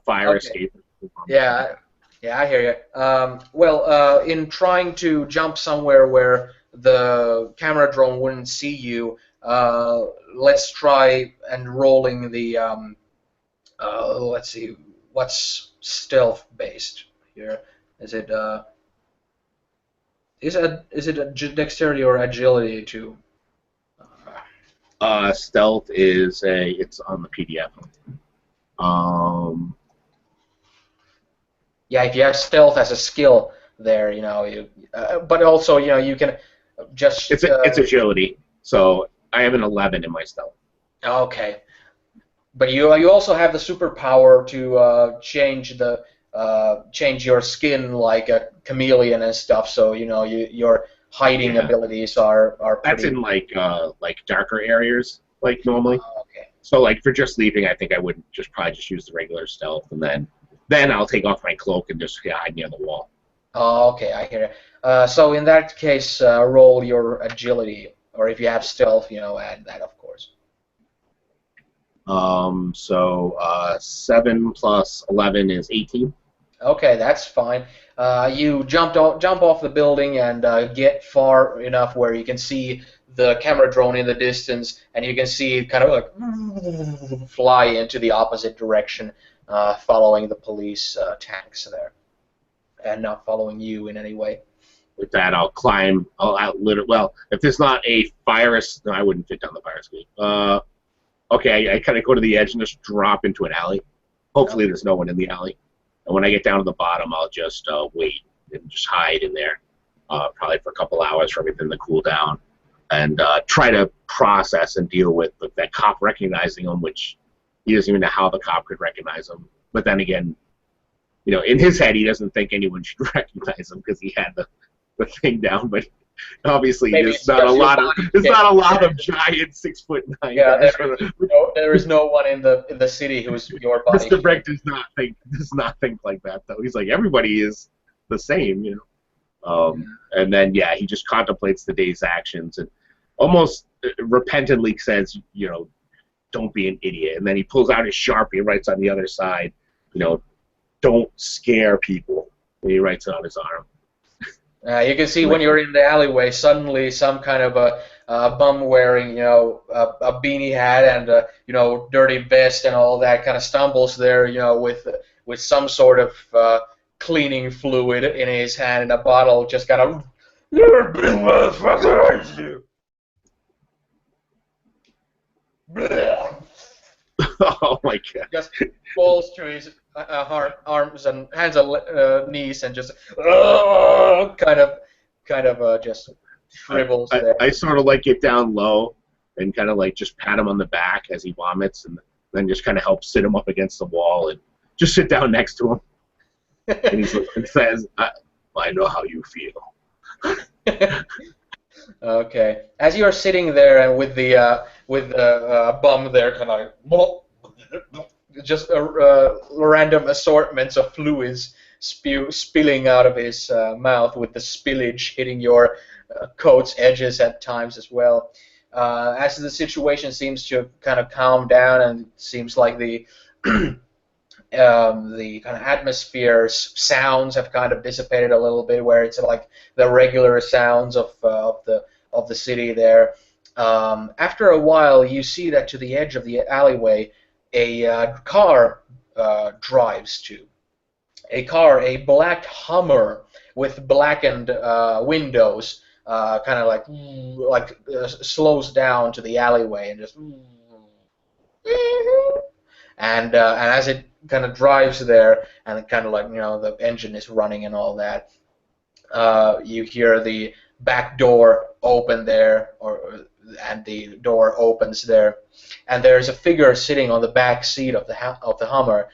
[SPEAKER 2] fire escape.
[SPEAKER 3] Yeah. Yeah, I hear you. Well, in trying to jump somewhere where the camera drone wouldn't see you, let's try and rolling the. Let's see, what's stealth based here? Is it is it a dexterity or agility too?
[SPEAKER 2] Stealth is it's on the PDF.
[SPEAKER 3] Yeah, if you have stealth as a skill there, but also, you can just...
[SPEAKER 2] It's agility, so I have an 11 in my stealth.
[SPEAKER 3] Okay. But you also have the superpower to change your skin like a chameleon and stuff, so, your hiding abilities are pretty...
[SPEAKER 2] That's in, like darker areas, like, normally.
[SPEAKER 3] Okay.
[SPEAKER 2] So, like, for just leaving, I think I would probably just use the regular stealth, and then I'll take off my cloak and just hide near the wall.
[SPEAKER 3] Oh, okay, I hear it. So in that case, roll your agility, or if you have stealth, add that, of course.
[SPEAKER 2] So 7 plus 11 is 18.
[SPEAKER 3] Okay, that's fine. You jump off the building and get far enough where you can see the camera drone in the distance, and you can see it kind of like fly into the opposite direction, following the police tanks there, and not following you in any way.
[SPEAKER 2] With that, I'll climb. Well, if there's not a fire, no, I wouldn't fit down the fire escape. Okay, I kind of go to the edge and just drop into an alley. Hopefully, there's no one in the alley. And when I get down to the bottom, I'll just wait and just hide in there, probably for a couple hours for everything to cool down, and try to process and deal with that cop recognizing him, which he doesn't even know how the cop could recognize him. But then again, in his head, he doesn't think anyone should recognize him because he had the thing down. But obviously, there's not a lot of giant 6'9".
[SPEAKER 3] Yeah, there is no one in the city who is your body.
[SPEAKER 2] Mr. Breck does not think like that, though. He's like, everybody is the same, And then he just contemplates the day's actions and almost repentantly says, don't be an idiot. And then he pulls out his Sharpie and writes on the other side, don't scare people. And he writes it on his arm.
[SPEAKER 3] You can see when you're in the alleyway, suddenly some kind of a bum wearing, a beanie hat and dirty vest and all that kind of stumbles there, with some sort of cleaning fluid in his hand and a bottle, just kind of, "You're a big motherfucker, aren't you?"
[SPEAKER 2] Oh my god!
[SPEAKER 3] Just falls to his arms and hands and knees and just kind of just shrivels there.
[SPEAKER 2] I sort of get down low and kind of just pat him on the back as he vomits, and then just kind of help sit him up against the wall and just sit down next to him. And he says, "I know how you feel."
[SPEAKER 3] Okay. As you are sitting there and with the bum there, kind of just random assortments of fluids spilling out of his mouth, with the spillage hitting your coat's edges at times as well. As the situation seems to kind of calm down, and it seems like the kind of atmosphere's sounds have kind of dissipated a little bit, where it's like the regular sounds of the city there. After a while, you see that to the edge of the alleyway, a car drives to. A black Hummer with blackened windows, kind of slows down to the alleyway and just and as it kind of drives there and it kind of the engine is running and all that, you hear the back door open there, and the door opens there, and there's a figure sitting on the back seat of the Hummer,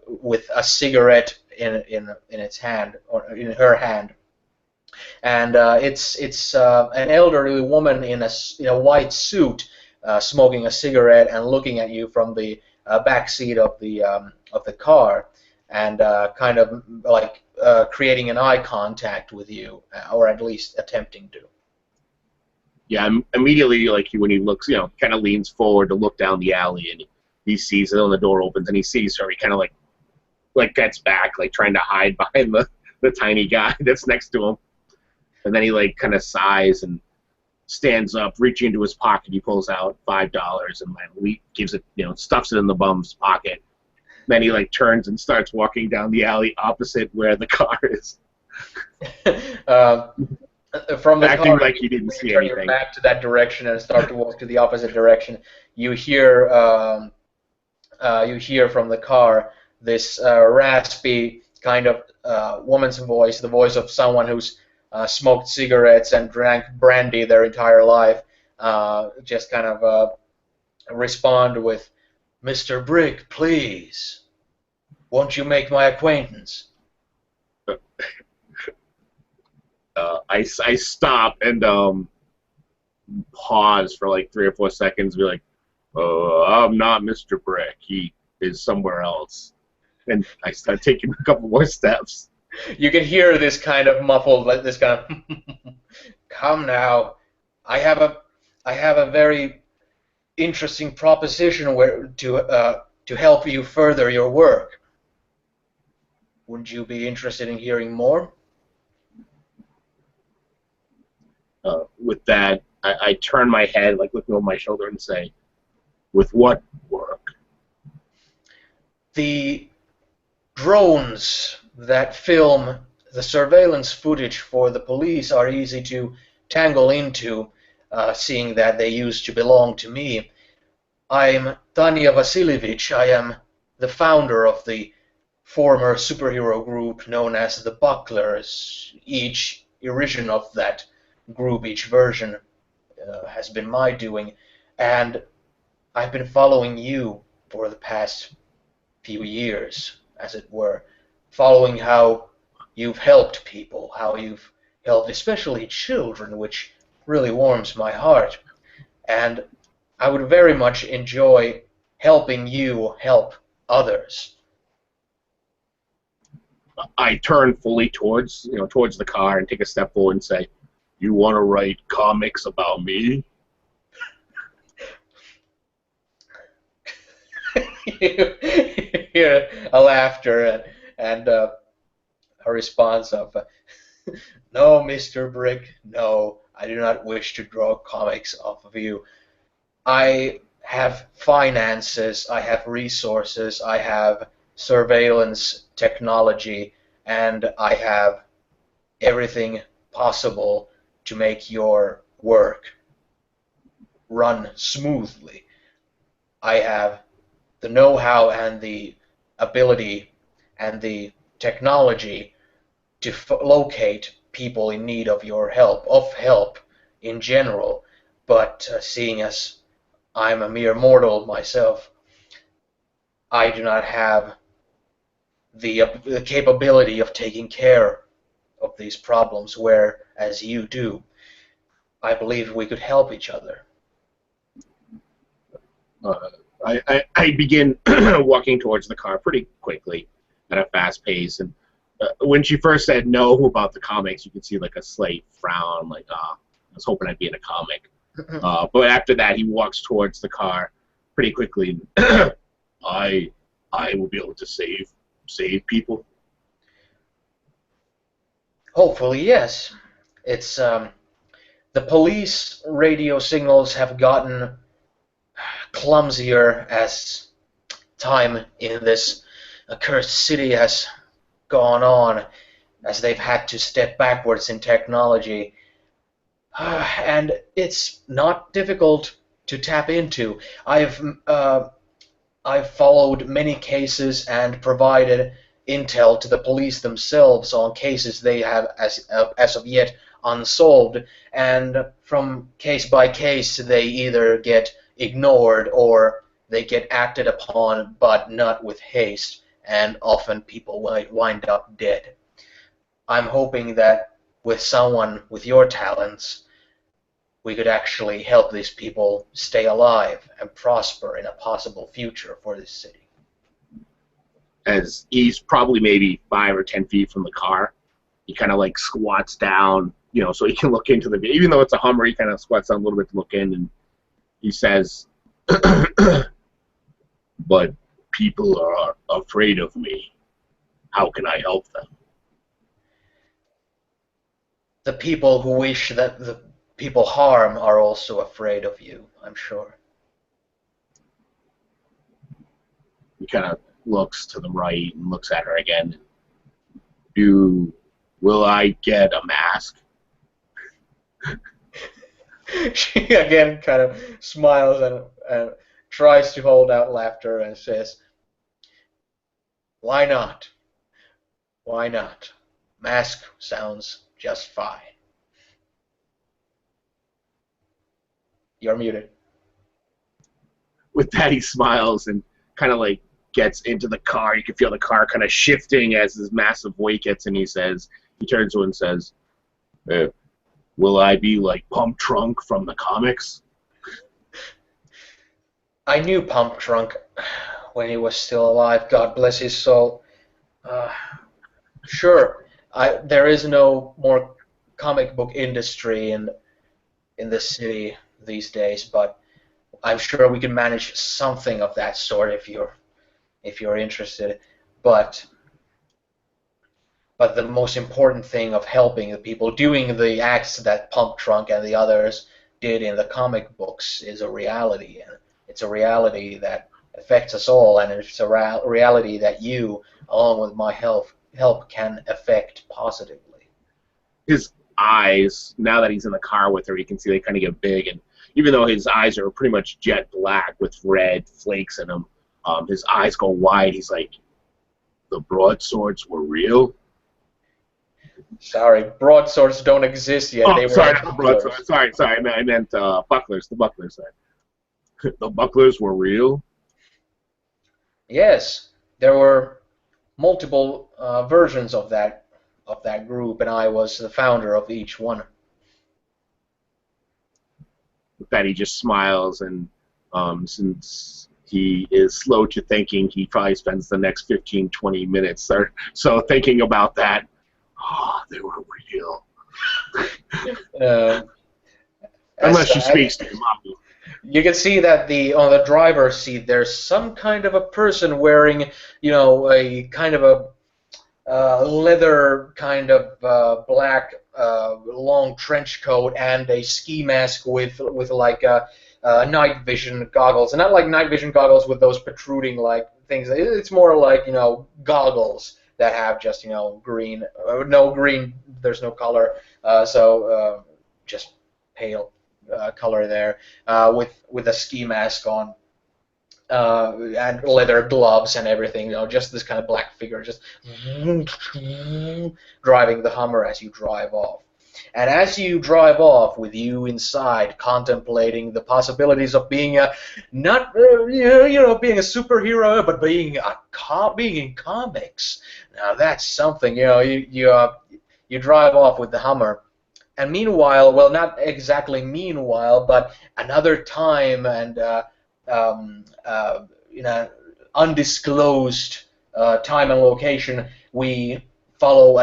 [SPEAKER 3] with a cigarette in its hand, or in her hand, and it's an elderly woman in a white suit, smoking a cigarette and looking at you from the back seat of the car, and kind of creating an eye contact with you, or at least attempting to.
[SPEAKER 2] Yeah, immediately, when he looks, kind of leans forward to look down the alley, and he sees it, and the door opens, and he sees her. He kind of gets back, trying to hide behind the tiny guy that's next to him, and then he kind of sighs and stands up, reaching into his pocket. He pulls out $5 and gives it, stuffs it in the bum's pocket. Then he turns and starts walking down the alley opposite where the car is.
[SPEAKER 3] From the
[SPEAKER 2] acting
[SPEAKER 3] car,
[SPEAKER 2] like he didn't see
[SPEAKER 3] turn
[SPEAKER 2] anything.
[SPEAKER 3] your back to that direction and start to walk to the opposite direction. You hear from the car this raspy kind of woman's voice, the voice of someone who's smoked cigarettes and drank brandy their entire life, just kind of respond with, "Mr. Brick, please, won't you make my acquaintance?"
[SPEAKER 2] I stop and pause for 3 or 4 seconds, and be like, I'm not Mr. Brick. He is somewhere else. And I start taking a couple more steps.
[SPEAKER 3] You can hear this kind of muffled, this kind of, "Come now, I have a very interesting proposition to help you further your work. Wouldn't you be interested in hearing more?"
[SPEAKER 2] With that, I turn my head, looking over my shoulder, and say, "With what work?"
[SPEAKER 3] The drones that film the surveillance footage for the police are easy to tangle into, seeing that they used to belong to me. I'm Tanya Vasilievich. I am the founder of the former superhero group known as the Bucklers. Each iteration of that group, each version, has been my doing, and I've been following you for the past few years, as it were, following how you've helped people, how you've helped especially children, which really warms my heart, and I would very much enjoy helping you help others.
[SPEAKER 2] I turn fully towards the car and take a step forward and say, "You want to write comics about me?"
[SPEAKER 3] You hear a laughter and a response of, "No, Mr. Brick, no, I do not wish to draw comics off of you. I have finances, I have resources, I have surveillance technology, and I have everything possible to make your work run smoothly. I have the know-how and the ability and the technology to locate people in need of your help, of help in general, but seeing as I'm a mere mortal myself, I do not have the capability of taking care of these problems, whereas you do. I believe we could help each other."
[SPEAKER 2] I begin walking towards the car pretty quickly at a fast pace, and when she first said no about the comics, you could see a slight frown, I was hoping I'd be in a comic. But after that, he walks towards the car pretty quickly. I will be able to save people.
[SPEAKER 3] Hopefully, yes. It's the police radio signals have gotten clumsier as time in this accursed city has gone on, as they've had to step backwards in technology. and it's not difficult to tap into. I've followed many cases and provided intel to the police themselves on cases they have as of yet unsolved, and from case by case they either get ignored or they get acted upon, but not with haste, and often people wind up dead. I'm hoping that with someone with your talents, we could actually help these people stay alive and prosper in a possible future for this city.
[SPEAKER 2] As he's probably maybe 5 or 10 feet from the car, he kind of like squats down, so he can look into the. Even though it's a Hummer, he kind of squats down a little bit to look in, and he says, "But people are afraid of me. How can I help them?"
[SPEAKER 3] The people who wish that the people harm are also afraid of you, I'm sure.
[SPEAKER 2] He kind of looks to the right and looks at her again. Will I get a mask?
[SPEAKER 3] She again kind of smiles and tries to hold out laughter and says, "Why not? Why not? Mask sounds just fine." You're muted.
[SPEAKER 2] With that, he smiles and kind of like gets into the car. You can feel the car kind of shifting as his massive weight gets in. He turns to her and says, "Will I be like Pump Trunk from the comics?"
[SPEAKER 3] I knew Pump Trunk when he was still alive. God bless his soul. Sure, there is no more comic book industry in the city these days, but I'm sure we can manage something of that sort if you're interested. But the most important thing of helping the people, doing the acts that Pump Trunk and the others did in the comic books, is a reality, and it's a reality that affects us all, and it's a reality that you, along with my help can affect positively.
[SPEAKER 2] His eyes, now that he's in the car with her, you can see they kind of get big, and even though his eyes are pretty much jet black with red flakes in them, his eyes go wide. He's like, "The broadswords were real?"
[SPEAKER 3] Sorry, broadswords don't exist yet.
[SPEAKER 2] Oh, sorry, not broadswords. Sorry, I meant bucklers. The bucklers. The bucklers were real?
[SPEAKER 3] Yes, there were multiple versions of that group, and I was the founder of each one.
[SPEAKER 2] With that, he just smiles, and since he is slow to thinking, he probably spends the next 15, 20 minutes or so thinking about that. Oh, they were real. Unless she speaks to him.
[SPEAKER 3] You can see that on the driver's seat there's some kind of a person wearing, a kind of a leather kind of black long trench coat and a ski mask with like night vision goggles, and not like night vision goggles with those protruding like things. It's more like goggles that have just green, no green. There's no color, so just pale color there, with a ski mask on, and leather gloves and everything. Just this kind of black figure, just driving the Hummer as you drive off. And as you drive off, with you inside, contemplating the possibilities of being not being a superhero, but being in comics. Now that's something. You drive off with the Hummer, and meanwhile, well, not exactly meanwhile, but another time and undisclosed time and location, we follow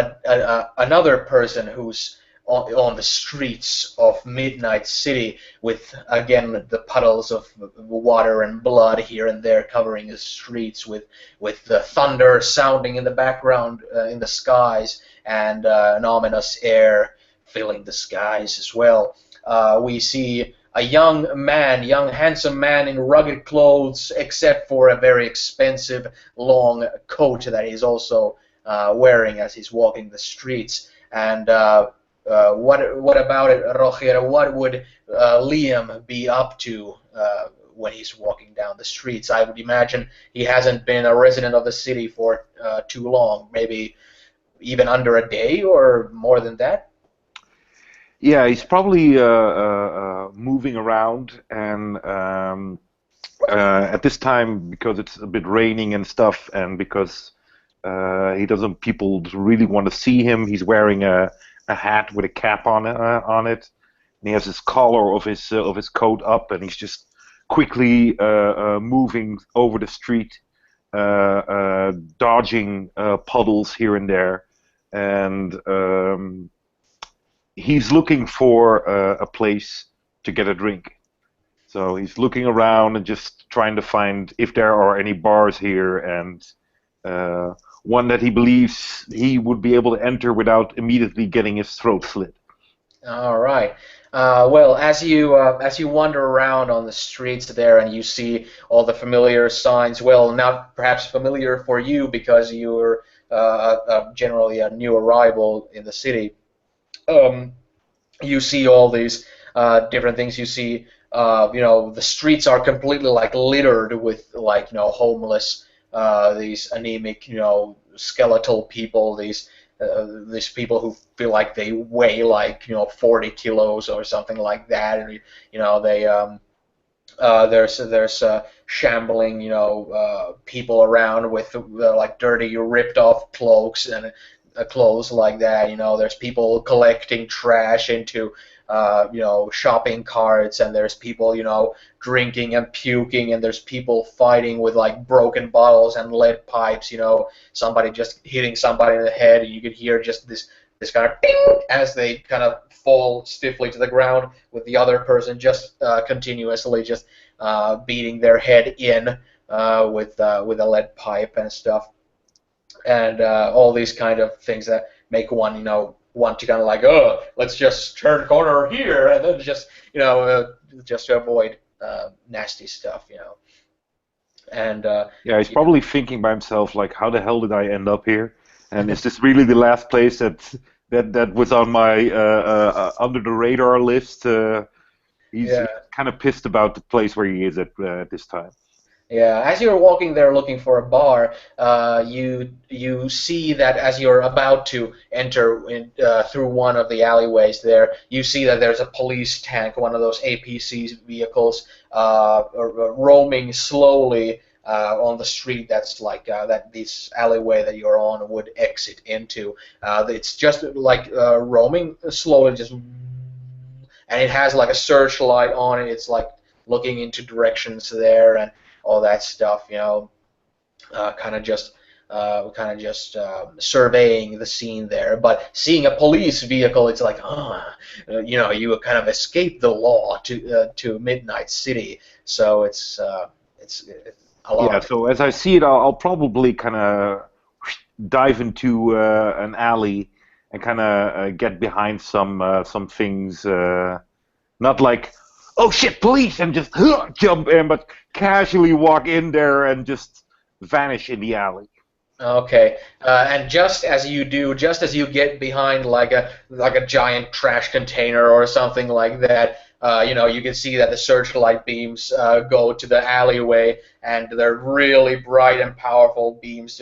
[SPEAKER 3] another person who's on the streets of Midnight City, with again the puddles of water and blood here and there covering the streets, with the thunder sounding in the background in the skies, and an ominous air filling the skies as well. We see a young handsome man in rugged clothes, except for a very expensive long coat that he's also wearing as he's walking the streets. And what about it, Roger? What would Liam be up to when he's walking down the streets? I would imagine he hasn't been a resident of the city for too long, maybe even under a day or more than that.
[SPEAKER 4] Yeah, he's probably moving around, and at this time, because it's a bit raining and stuff, and because he doesn't, people really want to see him. He's wearing a hat with a cap on it, and he has his collar of his coat up, and he's just quickly moving over the street, dodging puddles here and there, and he's looking for a place to get a drink. So he's looking around and just trying to find if there are any bars here, and one that he believes he would be able to enter without immediately getting his throat slit.
[SPEAKER 3] All right. Well, as you wander around on the streets there and you see all the familiar signs, well, not perhaps familiar for you because you're generally a new arrival in the city. You see all these different things. You see, the streets are completely like littered with like homeless, these anemic, skeletal people, these people who feel like they weigh like 40 kilos or something like that, and they there's shambling people around with like dirty ripped off cloaks and clothes like that. There's people collecting trash into shopping carts, and there's people drinking and puking, and there's people fighting with like broken bottles and lead pipes. Somebody just hitting somebody in the head, and you could hear just this kind of ping as they kind of fall stiffly to the ground, with the other person just continuously just beating their head in with a lead pipe and stuff. And all these kind of things that make one, want to kind of like, oh, let's just turn a corner here, and then just, just to avoid nasty stuff, And
[SPEAKER 4] Yeah, he's probably thinking by himself, like, how the hell did I end up here? And is this really the last place that was on my under the radar list? He's kind of pissed about the place where he is at this time.
[SPEAKER 3] Yeah, as you're walking there looking for a bar, you see that as you're about to enter through one of the alleyways there, you see that there's a police tank, one of those APC vehicles, roaming slowly on the street that's like that this alleyway that you're on would exit into. It's just like roaming slowly, just, and it has like a searchlight on it. It's like looking into directions there and all that stuff, kind of just surveying the scene there. But seeing a police vehicle, it's like, you kind of escaped the law to Midnight City. So it's a lot.
[SPEAKER 4] Yeah. So as I see it, I'll probably kind of dive into an alley and kind of get behind some things, not like, oh shit, police, and just jump in, but casually walk in there and just vanish in the alley.
[SPEAKER 3] Okay, and just as you get behind like a giant trash container or something like that, you can see that the searchlight beams go to the alleyway, and they're really bright and powerful beams.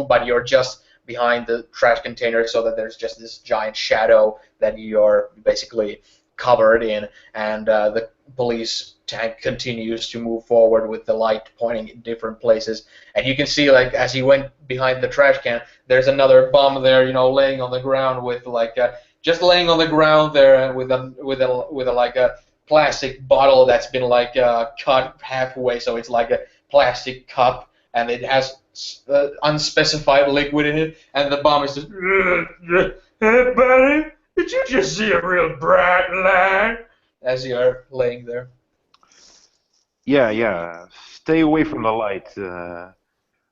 [SPEAKER 3] But you're just behind the trash container, so that there's just this giant shadow that you're basically covered in, and the police tank continues to move forward with the light pointing in different places. And you can see, like, as he went behind the trash can, there's another bum there, laying on the ground with like just laying on the ground there with a like a plastic bottle that's been like cut halfway, so it's like a plastic cup, and it has unspecified liquid in it, and the bum is just, hey buddy, did you just see a real bright light? As you're laying there.
[SPEAKER 4] Yeah. Stay away from the light.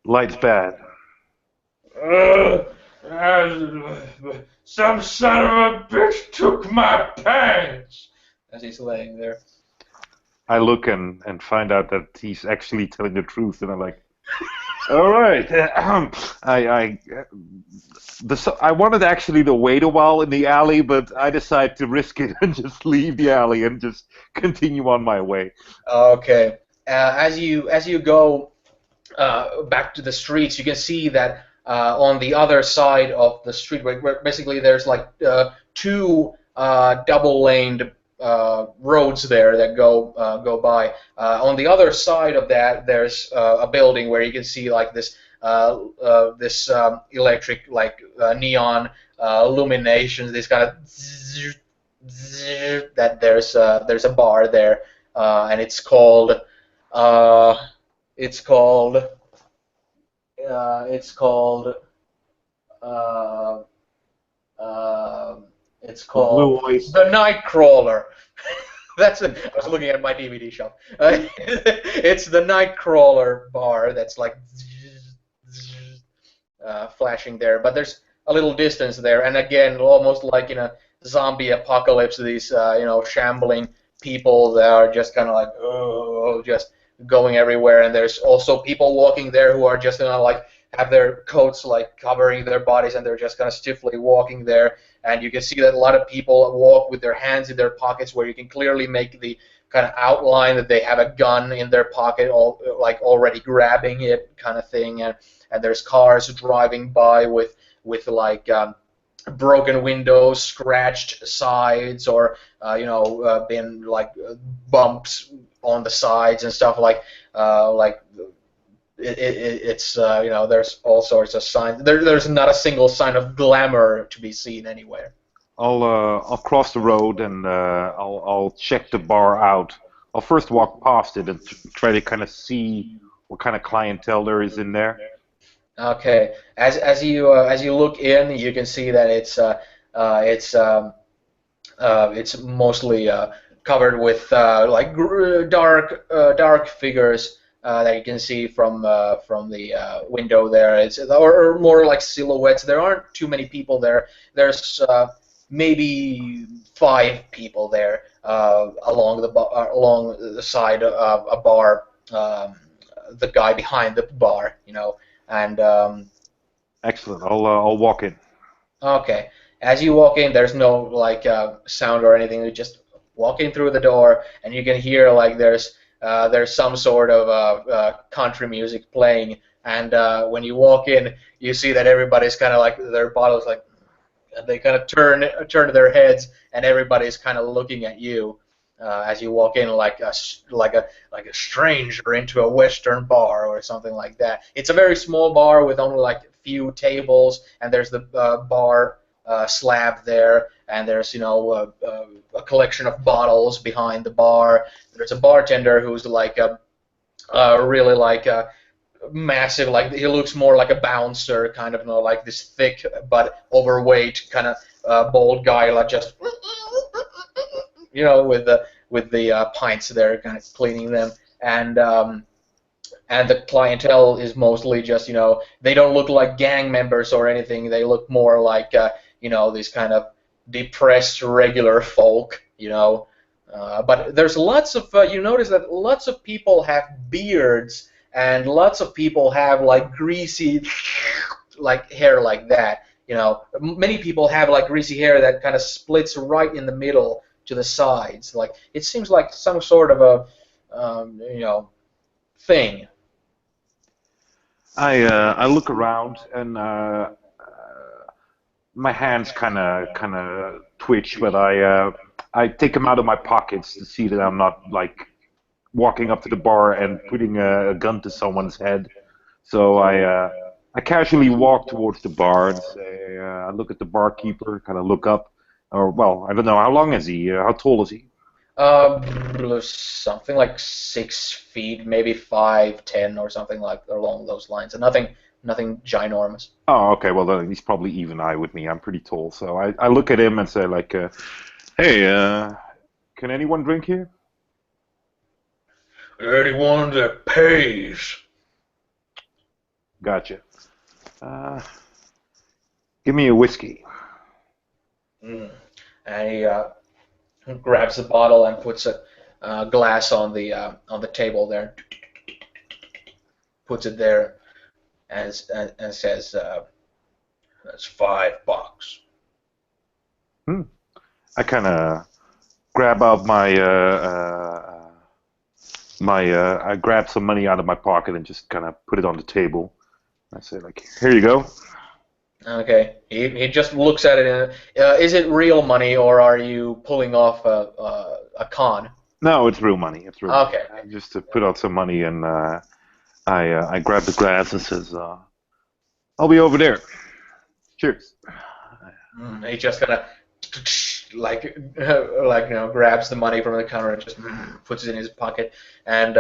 [SPEAKER 4] Light's bad.
[SPEAKER 3] Some son of a bitch took my pants. As he's laying there.
[SPEAKER 4] I look and find out that he's actually telling the truth, and I'm like, All right. I wanted actually to wait a while in the alley, but I decided to risk it and just leave the alley and just continue on my way.
[SPEAKER 3] Okay. As you go back to the streets, you can see that on the other side of the street, where basically there's like two double-laned roads there that go by. On the other side of that, there's a building where you can see like this electric like neon illuminations. This kind of that there's a bar there, and uh, it's called it's called uh, uh, it's called
[SPEAKER 2] Blue Oyster.
[SPEAKER 3] The Nightcrawler. I was looking at my DVD shop. It's the Nightcrawler bar that's like flashing there, but there's a little distance there, and again, almost like in a zombie apocalypse, these shambling people that are just kind of like just going everywhere, and there's also people walking there who are just like have their coats like covering their bodies, and they're just kind of stiffly walking there, and you can see that a lot of people walk with their hands in their pockets, where you can clearly make the kind of outline that they have a gun in their pocket, like already grabbing it, kind of thing, and there's cars driving by with like broken windows, scratched sides, or been like bumps on the sides and stuff like it's there's all sorts of signs. There's not a single sign of glamour to be seen anywhere.
[SPEAKER 4] I'll cross the road and I'll check the bar out. I'll first walk past it and try to kind of see what kind of clientele there is in there.
[SPEAKER 3] Okay, as you look in, you can see that it's mostly covered with like dark figures that you can see from the window there. Or more like silhouettes. There aren't too many people there. There's maybe 5 people there along the side of a bar. The guy behind the bar, and
[SPEAKER 4] Excellent. I'll walk in.
[SPEAKER 3] okay. As you walk in, there's no like sound or anything. You just walk in through the door, and you can hear like there's some sort of country music playing. And when you walk in, you see that everybody's kind of like their bottles like they kind of turn their heads, and everybody's kind of looking at you as you walk in like a stranger into a Western bar or something like that. It's a very small bar with only like a few tables, and there's the bar slab there, and there's a collection of bottles behind the bar. There's a bartender who's like really like a massive, like he looks more like a bouncer, kind of like this thick but overweight kind of bald guy, like just with the pints there, kind of cleaning them, and the clientele is mostly just they don't look like gang members or anything. They look more like these kind of depressed regular folk, but there's lots of you notice that lots of people have beards, and lots of people have like greasy like hair like that. Many people have like greasy hair that kind of splits right in the middle to the sides. Like it seems like some sort of a thing.
[SPEAKER 4] I look around and my hands kind of twitch, but I take them out of my pockets to see that I'm not like walking up to the bar and putting a gun to someone's head. So I casually walk towards the bar and say, I look at the barkeeper, kind of look up, or well, I don't know, how long is he? How tall is he?
[SPEAKER 3] Something like 6 feet, maybe 5'10" or something like along those lines. And nothing ginormous.
[SPEAKER 4] Oh, okay. Well, then he's probably even eye with me. I'm pretty tall, so I look at him and say like, "Hey, can anyone drink here?"
[SPEAKER 1] Anyone that pays.
[SPEAKER 4] Gotcha. Give me a whiskey.
[SPEAKER 3] Mm. And he grabs the bottle and puts a glass on the table there. Puts it there. and says, "That's $5."
[SPEAKER 4] Hmm. I kind of grab out I grab some money out of my pocket and just kind of put it on the table. I say like, here you go.
[SPEAKER 3] Okay. He just looks at it and is it real money or are you pulling off a con?
[SPEAKER 4] No, it's real money. It's real money.
[SPEAKER 3] Okay.
[SPEAKER 4] Just to put out some money, and I grab the glass and says, "I'll be over there. Cheers."
[SPEAKER 3] He just kind of like grabs the money from the counter and just puts it in his pocket, and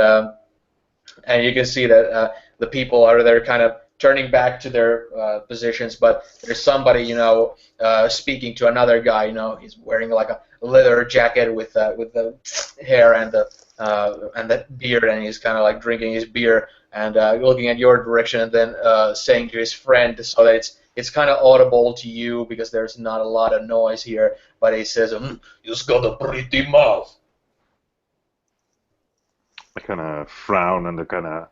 [SPEAKER 3] you can see that the people are there kind of turning back to their positions, but there's somebody speaking to another guy. He's wearing like a leather jacket with the hair and the beard, and he's kind of like drinking his beer and looking at your direction, and then saying to his friend, so that it's kind of audible to you because there's not a lot of noise here, but he says, "You've got a pretty mouth."
[SPEAKER 4] I kind of frown and I kind of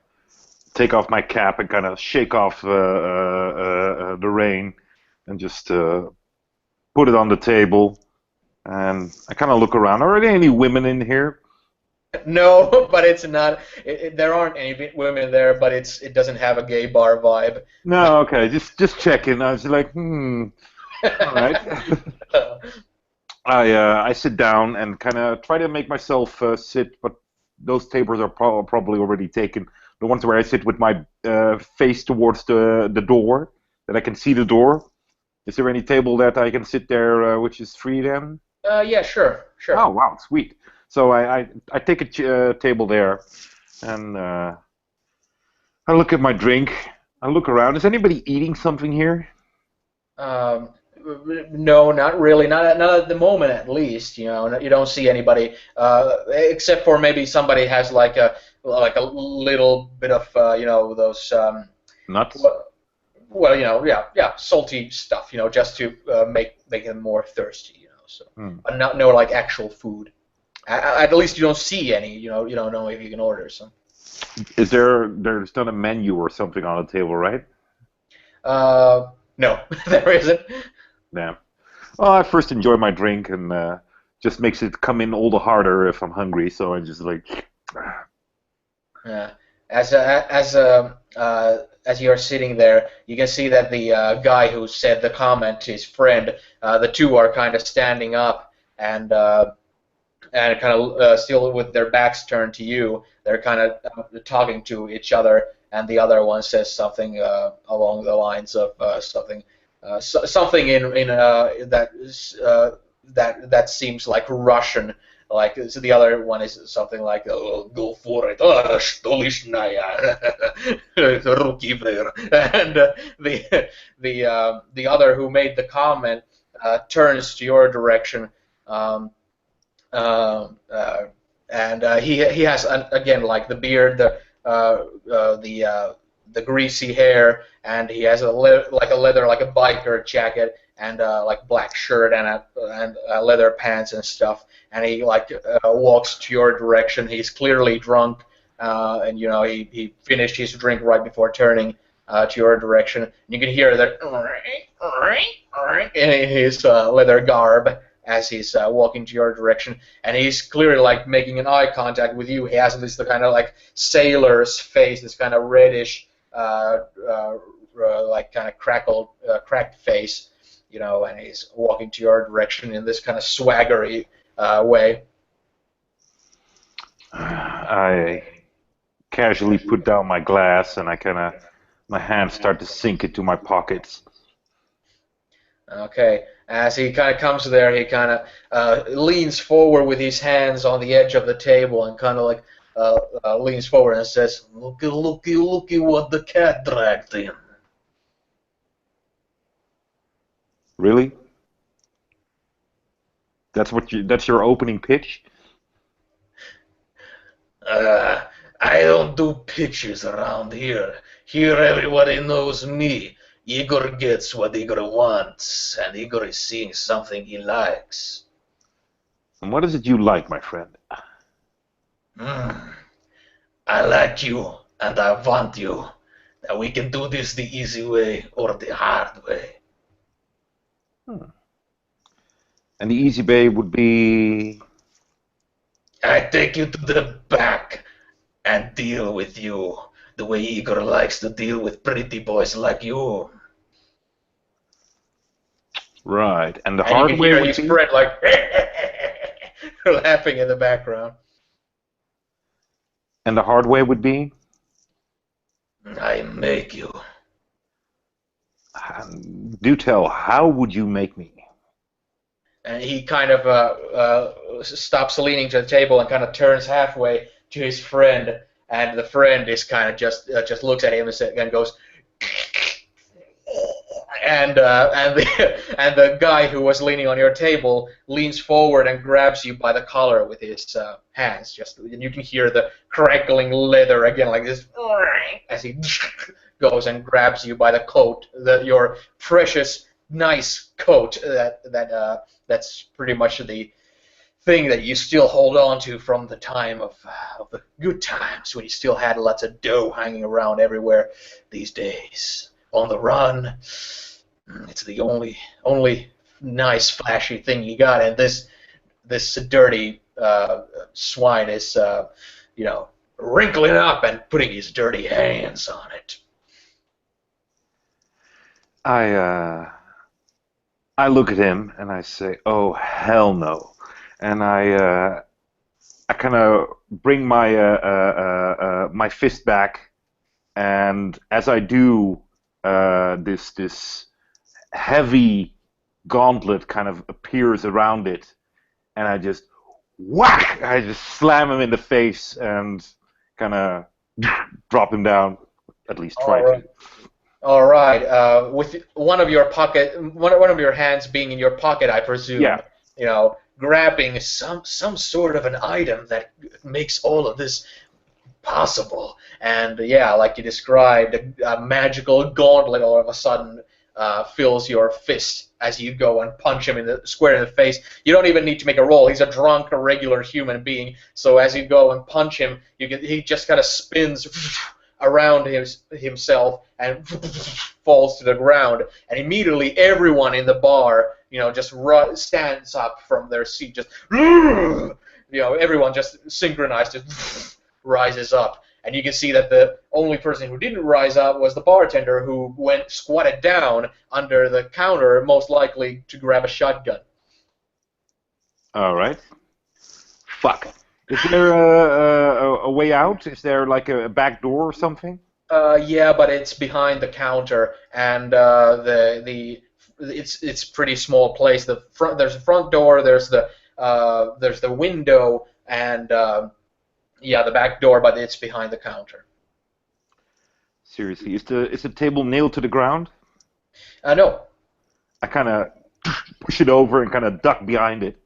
[SPEAKER 4] take off my cap and kind of shake off the rain and just put it on the table. And I kind of look around. Are there any women in here?
[SPEAKER 3] No, but it's not. There aren't any women there, but it doesn't have a gay bar vibe.
[SPEAKER 4] No, okay, just checking. I was like, all right. I sit down and kind of try to make myself sit, but those tables are probably already taken. The ones where I sit with my face towards the door, that I can see the door. Is there any table that I can sit there which is free then?
[SPEAKER 3] Yeah, sure.
[SPEAKER 4] Oh, wow, sweet. So I take a table there, and I look at my drink. I look around. Is anybody eating something here?
[SPEAKER 3] No, not really. Not at the moment, at least. You don't see anybody except for maybe somebody has like a little bit of those
[SPEAKER 4] Nuts?
[SPEAKER 3] well, yeah, salty stuff. Just to make them more thirsty. So, but no like actual food. At least you don't see any. You don't know if you can order some.
[SPEAKER 4] Is there's not a menu or something on the table, right?
[SPEAKER 3] No, there isn't.
[SPEAKER 4] Damn. Well, I first enjoy my drink, and just makes it come in all the harder if I'm hungry. So I just like.
[SPEAKER 3] Yeah. As you're sitting there, you can see that the guy who said the comment to his friend, the two are kind of standing up and kind of still with their backs turned to you. They're kind of talking to each other, and the other one says something along the lines of something in that seems like Russian. Like so the other one is something like "Go for it, stolishная, ruki ver," and the other who made the comment turns to your direction. And he has again like the beard, the greasy hair, and he has like a leather like a biker jacket and like black shirt and leather pants and stuff. And he like walks to your direction. He's clearly drunk, and he finished his drink right before turning to your direction. And you can hear that in his leather garb as he's walking to your direction, and he's clearly like making an eye contact with you. He has this kind of like sailor's face, this kind of reddish, like kind of cracked face, and he's walking to your direction in this kind of swaggery way.
[SPEAKER 4] I casually put down my glass, and my hands start to sink into my pockets.
[SPEAKER 3] Okay. As he kind of comes there, he kind of leans forward with his hands on the edge of the table and kind of like leans forward and says, "Looky, looky, looky what the cat dragged in."
[SPEAKER 4] Really? That's your opening pitch?
[SPEAKER 3] I don't do pitches around here. Here everybody knows me. Igor gets what Igor wants, and Igor is seeing something he likes.
[SPEAKER 4] And what is it you like, my friend?
[SPEAKER 3] I like you, and I want you.
[SPEAKER 1] We can do this the easy way or the hard way.
[SPEAKER 4] And the easy way would be...
[SPEAKER 1] I take you to the back and deal with you the way Igor likes to deal with pretty boys like you.
[SPEAKER 4] Right. And the
[SPEAKER 3] And you
[SPEAKER 4] hard
[SPEAKER 3] can
[SPEAKER 4] way
[SPEAKER 3] hear
[SPEAKER 4] would
[SPEAKER 3] his
[SPEAKER 4] be...
[SPEAKER 3] friend like laughing in the background.
[SPEAKER 4] And the hard way would be...
[SPEAKER 1] I make you.
[SPEAKER 4] Do tell, how would you make me?
[SPEAKER 3] And he kind of stops leaning to the table and kind of turns halfway to his friend, and the friend is kind of just looks at him and goes, and the guy who was leaning on your table leans forward and grabs you by the collar with his hands. And you can hear the crackling leather again, like this, as he goes and grabs you by the coat, your precious, nice coat that's pretty much the thing that you still hold on to from the time of the good times when you still had lots of dough hanging around everywhere. These days, on the run, it's the only nice, flashy thing you got. And this dirty swine is, wrinkling up and putting his dirty hands on it.
[SPEAKER 4] I look at him and I say, "Oh hell no!" And I kind of bring my my fist back, and as I do, this heavy gauntlet kind of appears around it, and I just whack! I just slam him in the face and kind of drop him down. At least try to.
[SPEAKER 3] All right. With one of your hands being in your pocket, I presume.
[SPEAKER 4] Yeah.
[SPEAKER 3] Grabbing some sort of an item that makes all of this possible. And yeah, like you described, a magical gauntlet all of a sudden fills your fist as you go and punch him square in the face. You don't even need to make a roll. He's a drunk, regular human being. So as you go and punch him, he just kind of spins around himself and falls to the ground, and immediately everyone in the bar, just stands up from their seat, just everyone just synchronized, just rises up, and you can see that the only person who didn't rise up was the bartender, who went squatted down under the counter, most likely to grab a shotgun.
[SPEAKER 4] All right. Fuck. Is there a way out? Is there like a back door or something?
[SPEAKER 3] Yeah, but it's behind the counter, and it's pretty small place. There's a front door. There's the window, and the back door, but it's behind the counter.
[SPEAKER 4] Seriously, is the table nailed to the ground?
[SPEAKER 3] No.
[SPEAKER 4] I kind of push it over and kind of duck behind it.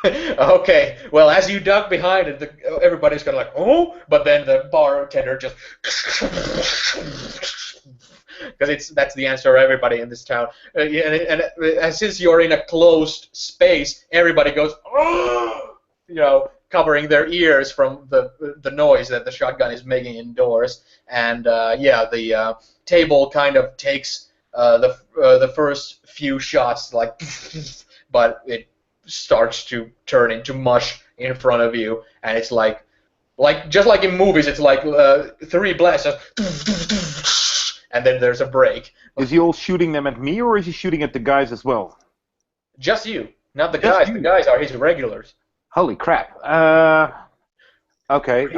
[SPEAKER 3] Okay, well, as you duck behind it, everybody's kind of like, oh, but then the bartender just, because that's the answer of everybody in this town. And since you're in a closed space, everybody goes, oh, covering their ears from the noise that the shotgun is making indoors. And the table kind of takes the first few shots, like, but it starts to turn into mush in front of you, and it's like just like in movies, it's like 3 blasts, and then there's a break.
[SPEAKER 4] Is he all shooting them at me, or is he shooting at the guys as well?
[SPEAKER 3] Just you, not the
[SPEAKER 4] Just
[SPEAKER 3] guys.
[SPEAKER 4] you.
[SPEAKER 3] The guys are his regulars.
[SPEAKER 4] Holy crap. Okay.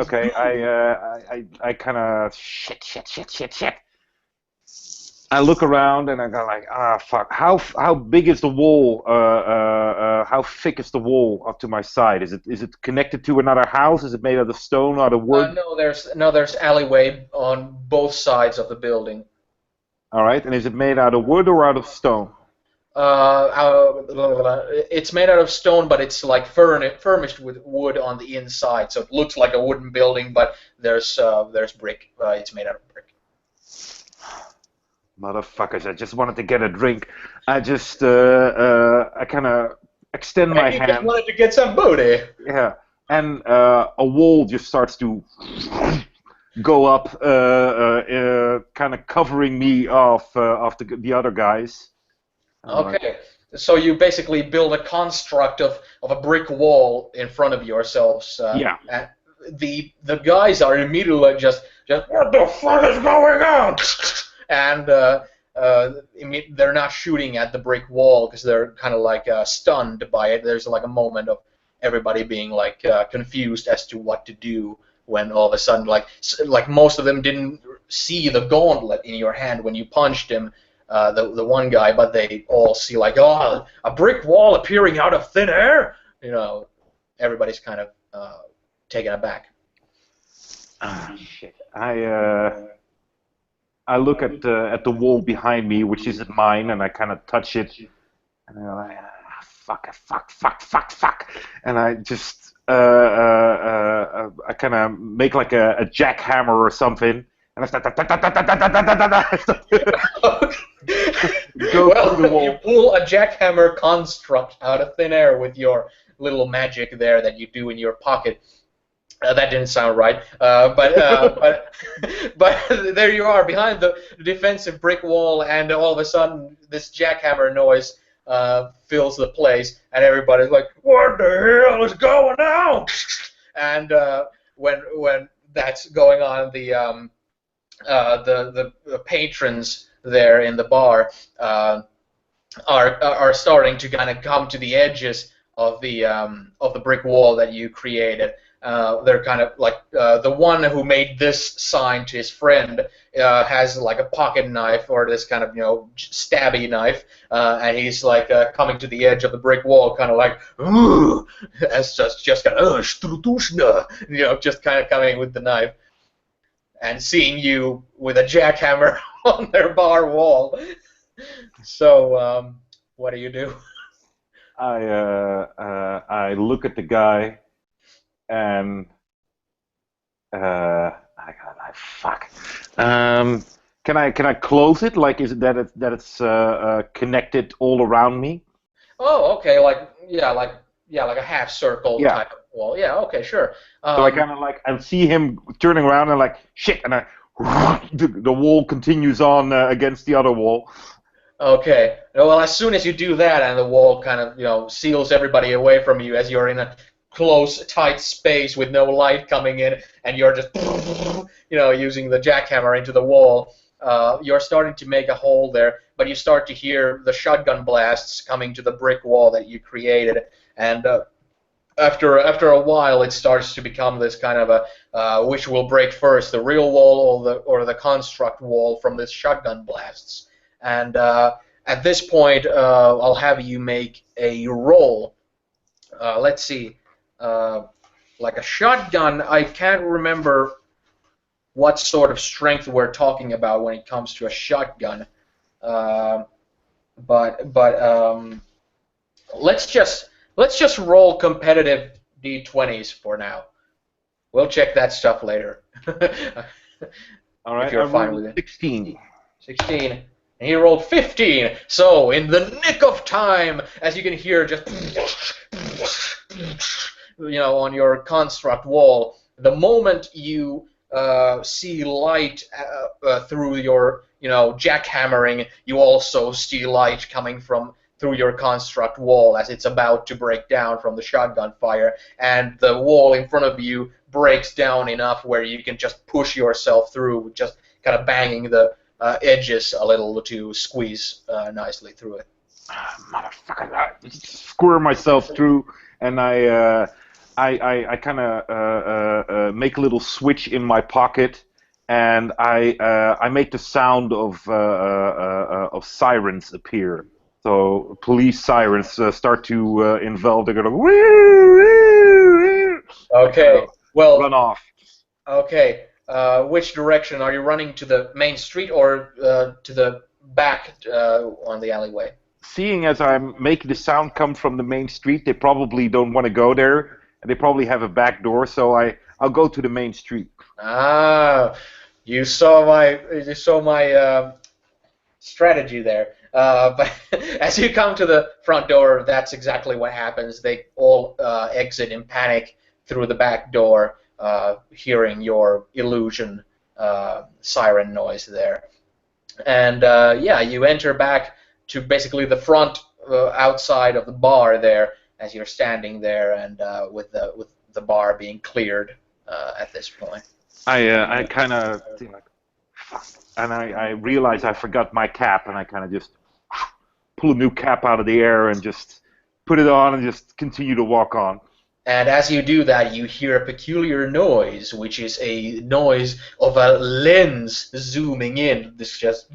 [SPEAKER 4] I kind of shit. I look around and I go like, fuck. How big is the wall? How thick is the wall up to my side? Is it connected to another house? Is it made out of stone, out of wood?
[SPEAKER 3] No, there's alleyway on both sides of the building.
[SPEAKER 4] All right, and is it made out of wood or out of stone?
[SPEAKER 3] It's made out of stone, but it's like furnished with wood on the inside, so it looks like a wooden building, but there's brick. It's made out of brick.
[SPEAKER 4] Motherfuckers, I just wanted to get a drink. I just, I kind of extend my hand.
[SPEAKER 3] You just wanted to get some booty.
[SPEAKER 4] Yeah, and a wall just starts to go up, kind of covering me off the other guys.
[SPEAKER 3] Okay. So you basically build a construct of a brick wall in front of yourselves.
[SPEAKER 4] Yeah.
[SPEAKER 3] And the guys are immediately just what the fuck is going on? And they're not shooting at the brick wall because they're kind of like stunned by it. There's like a moment of everybody being like confused as to what to do when all of a sudden like most of them didn't see the gauntlet in your hand when you punched him. The one guy, but they all see like, oh, a brick wall appearing out of thin air. You know, everybody's kind of taken aback.
[SPEAKER 4] Shit. I look at the wall behind me, which isn't mine, and I kind of touch it, and I'm like, fuck, and I just I kind of make like a jackhammer or something. And I start go through the wall.
[SPEAKER 3] You pull a jackhammer construct out of thin air with your little magic there that you do in your pocket. That didn't sound right, but there you are behind the defensive brick wall, and all of a sudden this jackhammer noise fills the place, and everybody's like, "What the hell is going on?" And when that's going on, the patrons there in the bar are starting to kind of come to the edges of the brick wall that you created. They're kind of like the one who made this sign to his friend has like a pocket knife or this kind of stabby knife, and he's like coming to the edge of the brick wall, kind of like as just kind of just kind of coming with the knife. And seeing you with a jackhammer on their bar wall. So, what do you do?
[SPEAKER 4] I look at the guy, and fuck. Can I close it? Like, is it that it's connected all around me?
[SPEAKER 3] Oh, okay. Like a half circle type of wall. Yeah. Okay. Sure.
[SPEAKER 4] So I kind of I see him turning around and like shit, and the wall continues on against the other wall.
[SPEAKER 3] Okay. Well, as soon as you do that, and the wall kind of seals everybody away from you, as you're in a close, tight space with no light coming in, and you're just using the jackhammer into the wall. You're starting to make a hole there, but you start to hear the shotgun blasts coming to the brick wall that you created, and after a while, it starts to become this kind of a which will break first, the real wall or the construct wall from this shotgun blasts. And at this point, I'll have you make a roll. Let's see, like a shotgun. I can't remember what sort of strength we're talking about when it comes to a shotgun, but let's just roll competitive D20s for now. We'll check that stuff later.
[SPEAKER 4] All right,
[SPEAKER 3] if you're fine with it.
[SPEAKER 4] 16.
[SPEAKER 3] 16. And he rolled 15. So, in the nick of time, as you can hear, just on your construct wall, the moment you see light through your jackhammering, you also see light coming through your construct wall as it's about to break down from the shotgun fire, and the wall in front of you breaks down enough where you can just push yourself through, just kind of banging the edges a little to squeeze nicely through it.
[SPEAKER 4] Motherfucker! I squirm myself through, and I kind of make a little switch in my pocket, and I make the sound of sirens appear. So police sirens start to involve. They're gonna
[SPEAKER 3] okay. Well,
[SPEAKER 4] run off.
[SPEAKER 3] Okay. Which direction are you running? To the main street or to the back on the alleyway?
[SPEAKER 4] Seeing as I'm making the sound come from the main street, they probably don't want to go there, and they probably have a back door. So I'll go to the main street.
[SPEAKER 3] Ah, you saw my strategy there. But as you come to the front door, that's exactly what happens. They all exit in panic through the back door, hearing your illusion siren noise there. And yeah, you enter back to basically the front outside of the bar there, as you're standing there, and with the bar being cleared at this point.
[SPEAKER 4] I kind of think like, fuck, and I realize I forgot my cap, and I kind of just pull a new cap out of the air and just put it on and just continue to walk on.
[SPEAKER 3] And as you do that, you hear a peculiar noise, which is a noise of a lens zooming in. This just,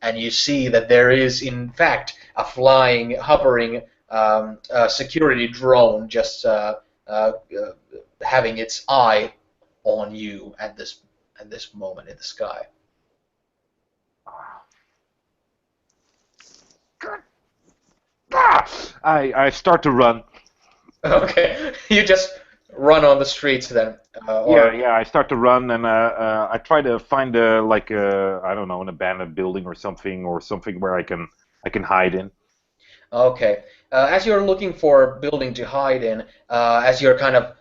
[SPEAKER 3] and you see that there is, in fact, a flying, hovering security drone just having its eye on you at this moment in the sky.
[SPEAKER 4] I start to run.
[SPEAKER 3] Okay, you just run on the streets then.
[SPEAKER 4] Yeah, I start to run, and I try to find I don't know, an abandoned building or something where I can hide in.
[SPEAKER 3] Okay, as you're looking for a building to hide in, as you're kind of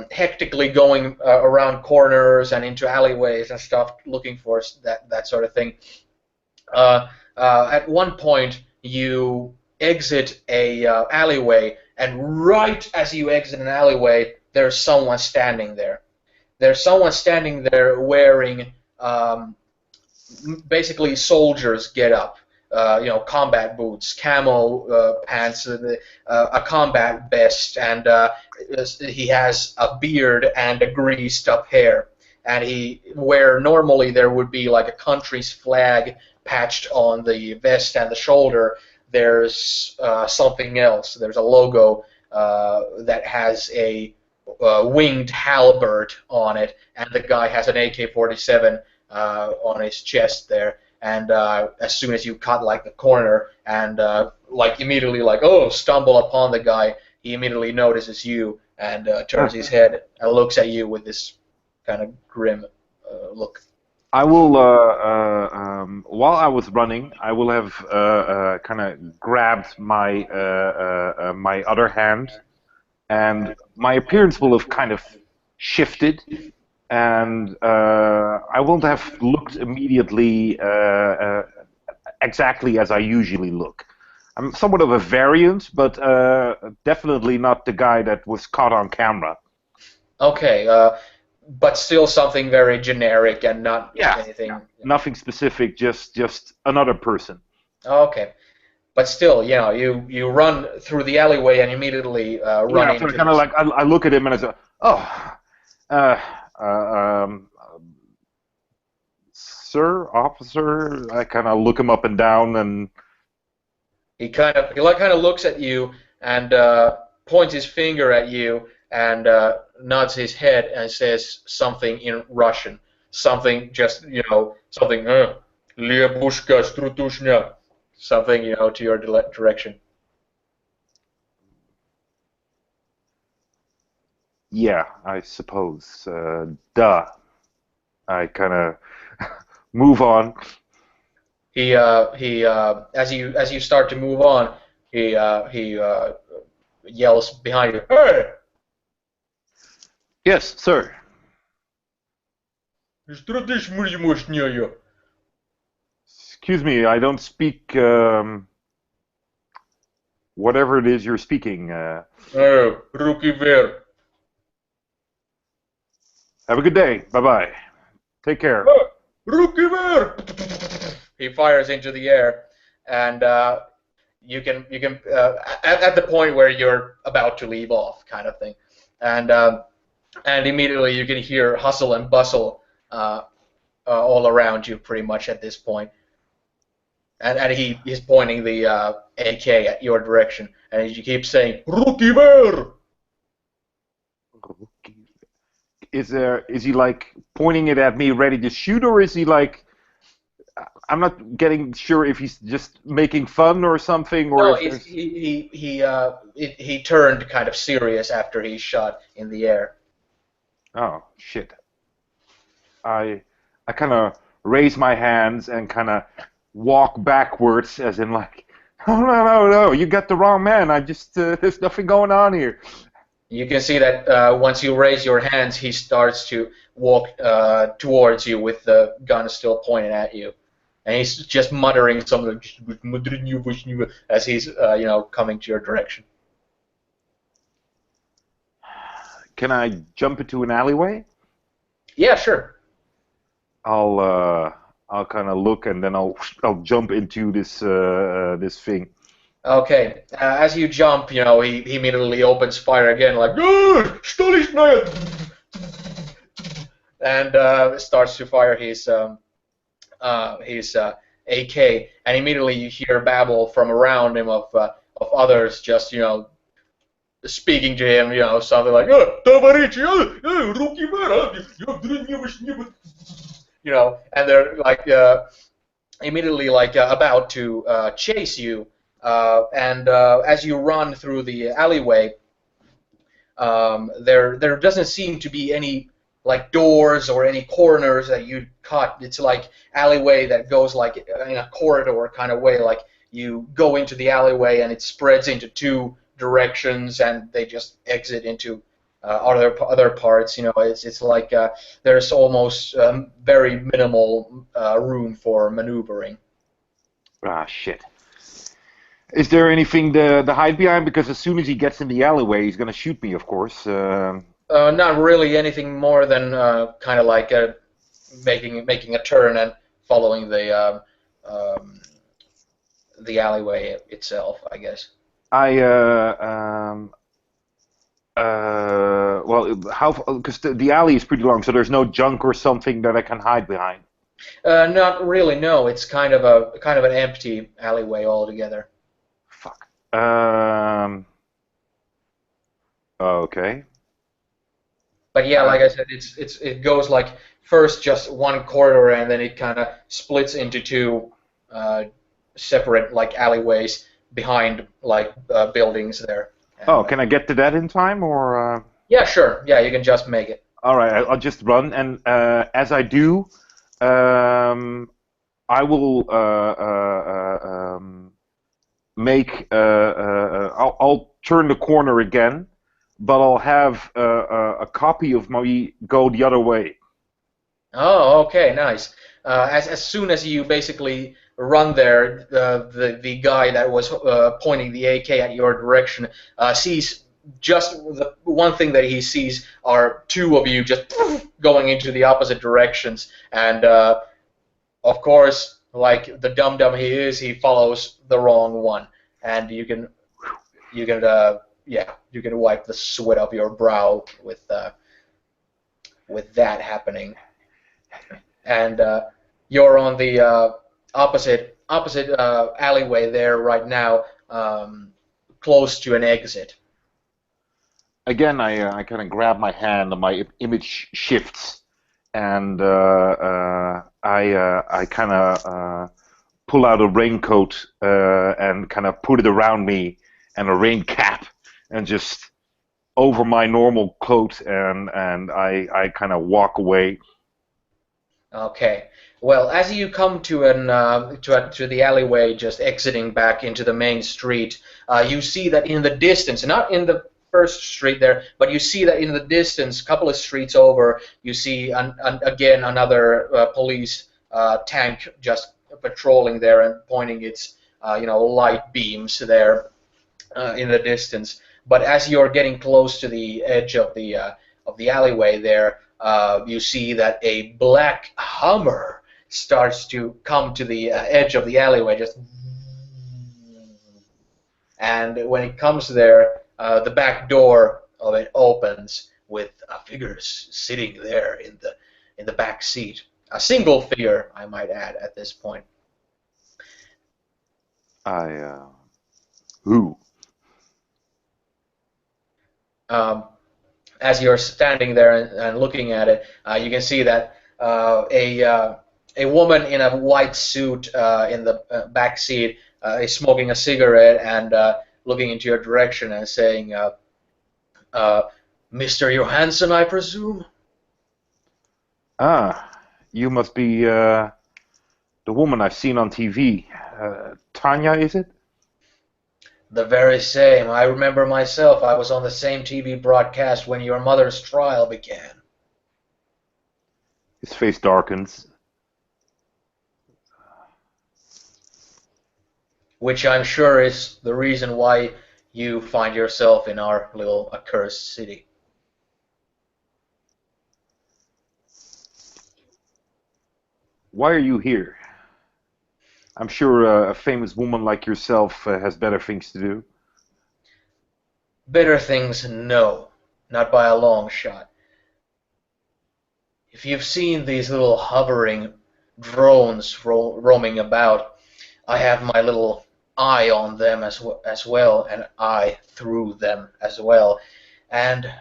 [SPEAKER 3] hectically going around corners and into alleyways and stuff, looking for that sort of thing. At one point, you exit a alleyway. And right as you exit an alleyway, there's someone standing there. There's someone standing there wearing basically soldier's getup, combat boots, camo pants, a combat vest, and he has a beard and a greased up hair. And where normally there would be like a country's flag patched on the vest and the shoulder, there's something else. There's a logo that has a winged halberd on it, and the guy has an AK-47 on his chest there. And as soon as you cut like the corner and immediately stumble upon the guy, he immediately notices you and turns his head and looks at you with this kind of grim look.
[SPEAKER 4] I will, while I was running, I will have kind of grabbed my my other hand, and my appearance will have kind of shifted, and I won't have looked immediately exactly as I usually look. I'm somewhat of a variant, but definitely not the guy that was caught on camera.
[SPEAKER 3] Okay. But still something very generic and not anything.
[SPEAKER 4] Nothing specific, just another person.
[SPEAKER 3] Okay, but still, you run through the alleyway and immediately run into.
[SPEAKER 4] Kind of like I look at him and I say, sir, officer. I kind of look him up and down, and
[SPEAKER 3] he kind of looks at you and points his finger at you and nods his head and says something in Russian. Something just, something, Lebushka strutushnya. Something, to your direction.
[SPEAKER 4] Yeah, I suppose. Duh. I kind of move on.
[SPEAKER 3] He as you start to move on, he yells behind you, "Hey!
[SPEAKER 4] Yes, sir. Excuse me, I don't speak whatever it is you're speaking.
[SPEAKER 1] Ruki ver.
[SPEAKER 4] Have a good day. Bye-bye. Take care.
[SPEAKER 1] Ruki ver.
[SPEAKER 3] He fires into the air, and you can at the point where you're about to leave off, kind of thing, and immediately you can hear hustle and bustle all around you, pretty much at this point. And he's pointing the AK at your direction, and you keep saying "Ruki ver."
[SPEAKER 4] Is he like pointing it at me, ready to shoot, or is he like? I'm not getting sure if he's just making fun or something, or
[SPEAKER 3] no,
[SPEAKER 4] if
[SPEAKER 3] he turned kind of serious after he shot in the air.
[SPEAKER 4] Oh shit! I kind of raise my hands and kind of walk backwards, as in like, no, you got the wrong man. I just there's nothing going on here.
[SPEAKER 3] You can see that once you raise your hands, he starts to walk towards you with the gun still pointed at you. And he's just muttering something as he's, coming to your direction.
[SPEAKER 4] Can I jump into an alleyway?
[SPEAKER 3] Yeah, sure.
[SPEAKER 4] I'll kind of look and then I'll jump into this thing.
[SPEAKER 3] Okay. As you jump, he immediately opens fire again, like, "Stolishna!" and starts to fire his AK, and immediately you hear babble from around him of others just speaking to him, something like, "Товарищи, руки вверх, and they're like immediately like about to chase you, and as you run through the alleyway, there doesn't seem to be any like doors or any corners that you cut. It's like alleyway that goes like in a corridor kind of way, like you go into the alleyway and it spreads into two directions and they just exit into other parts. It's like there's almost very minimal room for maneuvering.
[SPEAKER 4] Ah, shit. Is there anything to hide behind? Because as soon as he gets in the alleyway, he's gonna shoot me, of course.
[SPEAKER 3] Not really anything more than kind of like making a turn and following the alleyway itself, I guess.
[SPEAKER 4] Because the alley is pretty long, so there's no junk or something that I can hide behind.
[SPEAKER 3] Not really, no. It's kind of an empty alleyway altogether.
[SPEAKER 4] Fuck. Okay.
[SPEAKER 3] But yeah, like I said, it goes like first just one corridor and then it kind of splits into two separate like alleyways behind like buildings there.
[SPEAKER 4] And, can I get to that in time or?
[SPEAKER 3] Yeah, sure. Yeah, you can just make it.
[SPEAKER 4] All right, I'll just run, and as I do, I will make. I'll turn the corner again, but I'll have a copy of me go the other way.
[SPEAKER 3] Oh, okay, nice. As soon as you basically run there, the guy that was pointing the AK at your direction sees just the one thing that he sees are two of you just going into the opposite directions, and of course, like the dum-dum he is, he follows the wrong one, and you can wipe the sweat off your brow with that happening, and you're on the opposite alleyway there right now, close to an exit.
[SPEAKER 4] Again, I kind of grab my hand and my image shifts, and I kind of pull out a raincoat and kind of put it around me, and a rain cap, and just over my normal coat, and I kind of walk away.
[SPEAKER 3] Okay. Well, as you come to to the alleyway, just exiting back into the main street, you see that in the distance, not in the first street there, but you see that in the distance, a couple of streets over, you see again another police tank just patrolling there and pointing its light beams there in the distance. But as you're getting close to the edge of the alleyway there, you see that a black Hummer starts to come to the edge of the alleyway, just, and when it comes there, the back door of it opens with a figure sitting there in the back seat. A single figure, I might add, at this point.
[SPEAKER 4] Who?
[SPEAKER 3] As you're standing there and looking at it, you can see that a woman in a white suit in the back seat is smoking a cigarette and looking into your direction and saying, "Mr. Johansson, I presume?"
[SPEAKER 4] Ah, you must be the woman I've seen on TV. Tanya, is it?
[SPEAKER 3] The very same. I remember myself. I was on the same TV broadcast when your mother's trial began.
[SPEAKER 4] His face darkens.
[SPEAKER 3] Which I'm sure is the reason why you find yourself in our little accursed city.
[SPEAKER 4] Why are you here? I'm sure a famous woman like yourself has better things to do.
[SPEAKER 3] Better things, no. Not by a long shot. If you've seen these little hovering drones roaming about, I have my little eye on them as well, and eye through them as well. And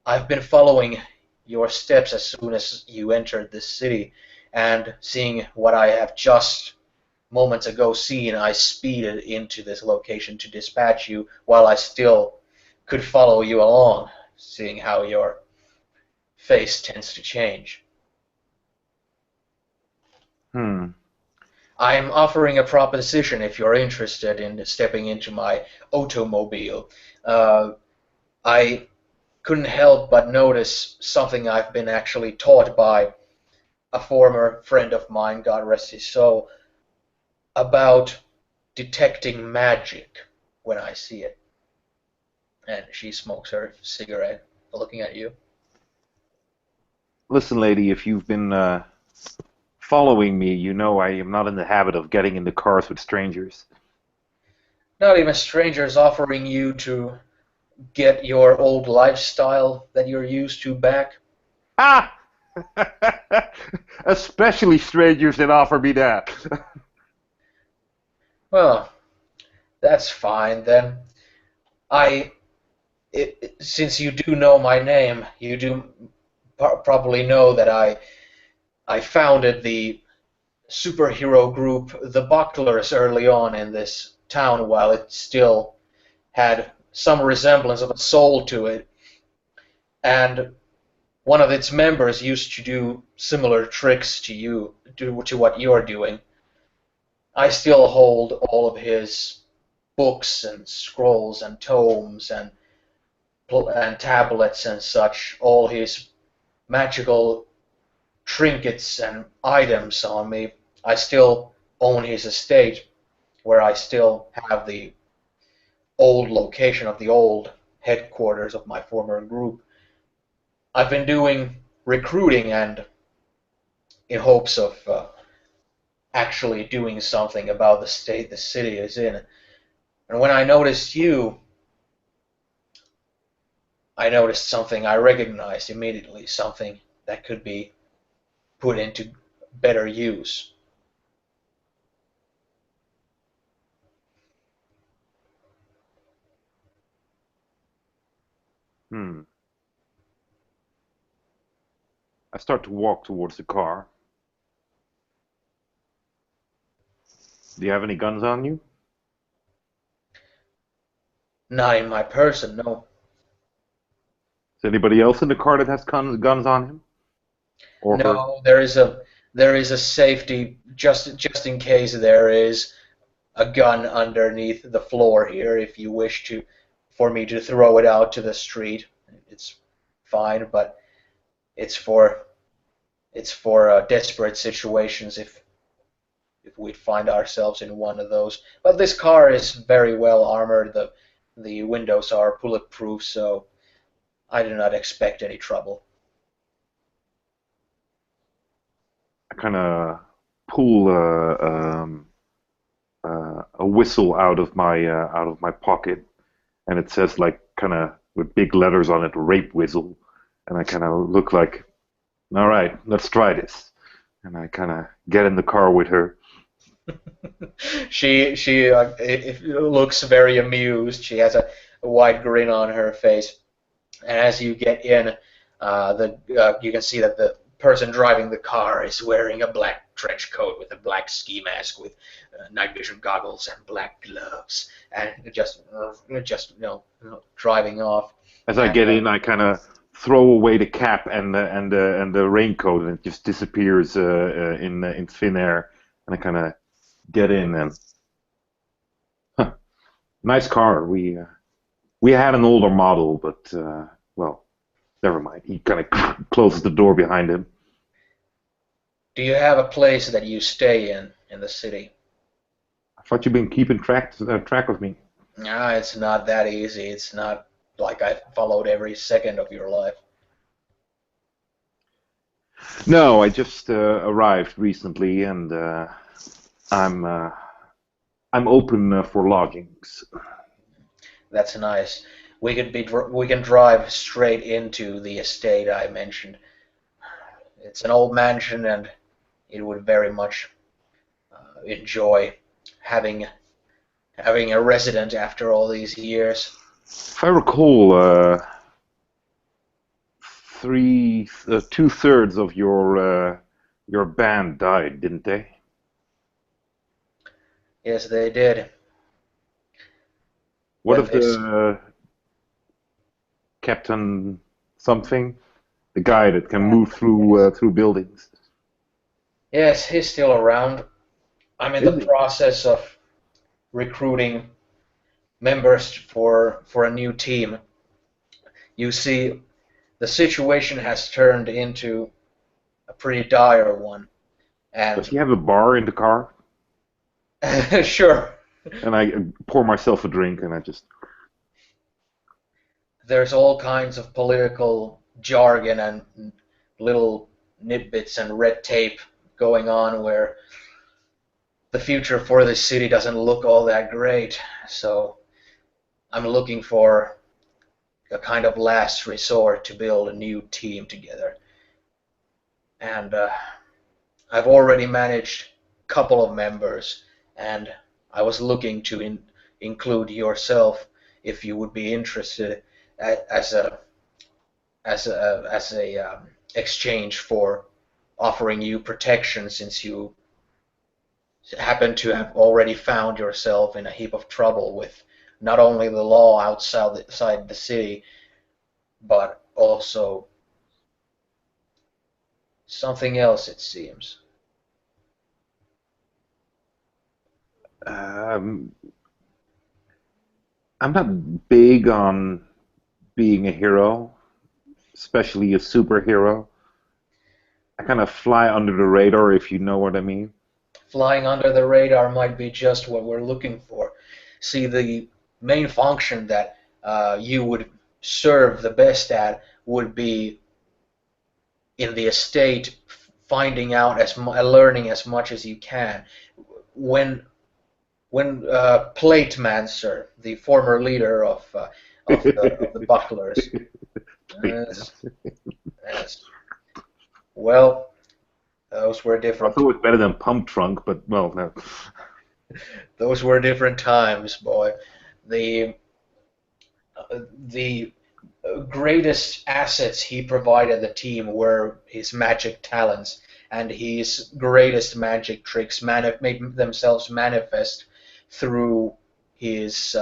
[SPEAKER 3] I've been following your steps as soon as you entered this city, and seeing what I have just moments ago seen, I speeded into this location to dispatch you while I still could follow you along, seeing how your face tends to change.
[SPEAKER 4] Hmm.
[SPEAKER 3] I'm offering a proposition if you're interested in stepping into my automobile. I couldn't help but notice something I've been actually taught by a former friend of mine, God rest his soul, about detecting magic when I see it. And she smokes her cigarette, looking at you.
[SPEAKER 4] Listen, lady, if you've been following me, you know I am not in the habit of getting into cars with strangers.
[SPEAKER 3] Not even strangers offering you to get your old lifestyle that you're used to back.
[SPEAKER 4] Ah! Especially strangers that offer me that.
[SPEAKER 3] Well, that's fine then. I, since you do know my name, you do probably know that I founded the superhero group, the Bucklers, early on in this town while it still had some resemblance of a soul to it. And one of its members used to do similar tricks to you, to what you're doing. I still hold all of his books and scrolls and tomes and tablets and such, all his magical trinkets and items on me. I still own his estate, where I still have the old location of the old headquarters of my former group. I've been doing recruiting and in hopes of actually doing something about the state the city is in. And when I noticed you, I noticed something I recognized immediately, something that could be put into better use.
[SPEAKER 4] Hmm. I start to walk towards the car. Do you have any guns on you?
[SPEAKER 3] Not in my person, no.
[SPEAKER 4] Is anybody else in the car that has guns on him? Or her?
[SPEAKER 3] No, there is a safety just in case there is a gun underneath the floor here if you wish to for me to throw it out to the street. It's fine, but it's for desperate situations if we find ourselves in one of those. But this car is very well armored. The windows are bulletproof, so I do not expect any trouble.
[SPEAKER 4] I kind of pull a whistle out of my pocket, and it says like kind of with big letters on it, rape whistle, and I kind of look like, all right, let's try this, and I kind of get in the car with her.
[SPEAKER 3] She it looks very amused. She has a wide grin on her face. And as you get in, you can see that the person driving the car is wearing a black trench coat with a black ski mask with night vision goggles and black gloves, and just driving off.
[SPEAKER 4] As I
[SPEAKER 3] And
[SPEAKER 4] get in, I kind of throw away the cap and the raincoat, and it just disappears in thin air, and I kind of get in and nice car. We had an older model, but well, never mind. He kind of closes the door behind him.
[SPEAKER 3] Do you have a place that you stay in the city?
[SPEAKER 4] I thought you've been keeping track of me.
[SPEAKER 3] Ah, it's not that easy. It's not like I followed every second of your life.
[SPEAKER 4] No, I just arrived recently, and I'm uh, I'm open for lodgings.
[SPEAKER 3] That's nice. We can drive straight into the estate I mentioned. It's an old mansion, and it would very much enjoy having having a resident after all these years.
[SPEAKER 4] If I recall, two-thirds of your band died, didn't they?
[SPEAKER 3] Yes, they did.
[SPEAKER 4] What
[SPEAKER 3] When
[SPEAKER 4] of
[SPEAKER 3] this,
[SPEAKER 4] the Captain something? The guy that can move through buildings.
[SPEAKER 3] yes, he's still around. I'm in
[SPEAKER 4] Is
[SPEAKER 3] the
[SPEAKER 4] he?
[SPEAKER 3] process of recruiting members for a new team. You see, the situation has turned into a pretty dire one,
[SPEAKER 4] Does
[SPEAKER 3] and
[SPEAKER 4] he have a bar in the car?
[SPEAKER 3] sure,
[SPEAKER 4] And I pour myself a drink, and I just.
[SPEAKER 3] there's all kinds of political jargon and little nitbits and red tape going on where the future for this city doesn't look all that great. So I'm looking for a kind of last resort to build a new team together. And I've already managed a couple of members, and I was looking to include yourself if you would be interested as a exchange for offering you protection since you happen to have already found yourself in a heap of trouble with not only the law outside the city, but also something else, it seems.
[SPEAKER 4] Um, I'm not big on being a hero, especially a superhero. I kind of fly under the radar, if you know what I mean.
[SPEAKER 3] Flying under the radar might be just what we're looking for. See, the main function that you would serve the best at would be in the estate, finding out learning as much as you can. When Platemancer, the former leader of the butlers, yes, yes, well, those were
[SPEAKER 4] I
[SPEAKER 3] different
[SPEAKER 4] thought it was better than Pump Trunk, but well, no.
[SPEAKER 3] those were different times, boy. The the greatest assets he provided the team were his magic talents, and his greatest magic tricks made themselves manifest through his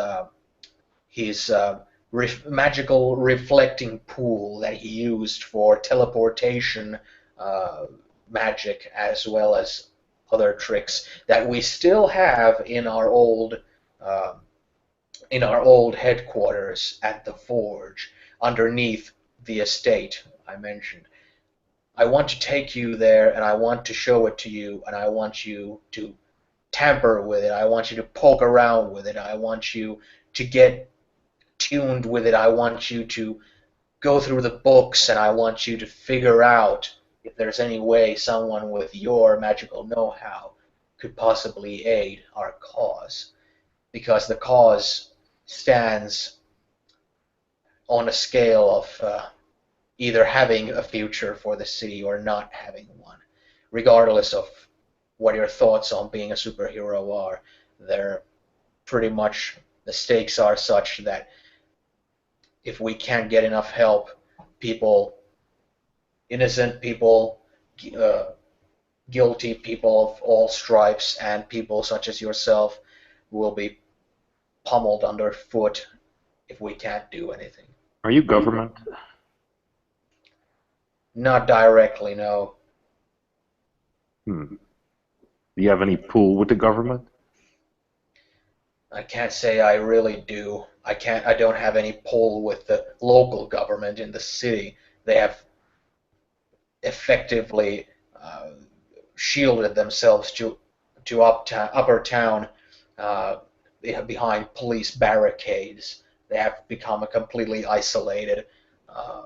[SPEAKER 3] magical reflecting pool that he used for teleportation uh, magic, as well as other tricks that we still have uh, in our old headquarters at the forge underneath the estate I mentioned. I want to take you there and I want to show it to you and I want you to tamper with it. I want you to poke around with it. I want you to get tuned with it. I want you to go through the books and I want you to figure out if there's any way someone with your magical know-how could possibly aid our cause. Because the cause stands on a scale of either having a future for the city or not having one. Regardless of what your thoughts on being a superhero are, they're pretty much the stakes are such that if we can't get enough help, people, innocent people, uh, guilty people of all stripes, and people such as yourself will be pummeled underfoot if we can't do anything.
[SPEAKER 4] Are you government?
[SPEAKER 3] Not directly, no.
[SPEAKER 4] Hmm. Do you have any pull with the government?
[SPEAKER 3] I can't say I really do. I don't have any pull with the local government in the city. They have effectively shielded themselves to upper town behind police barricades. They have become a completely isolated uh,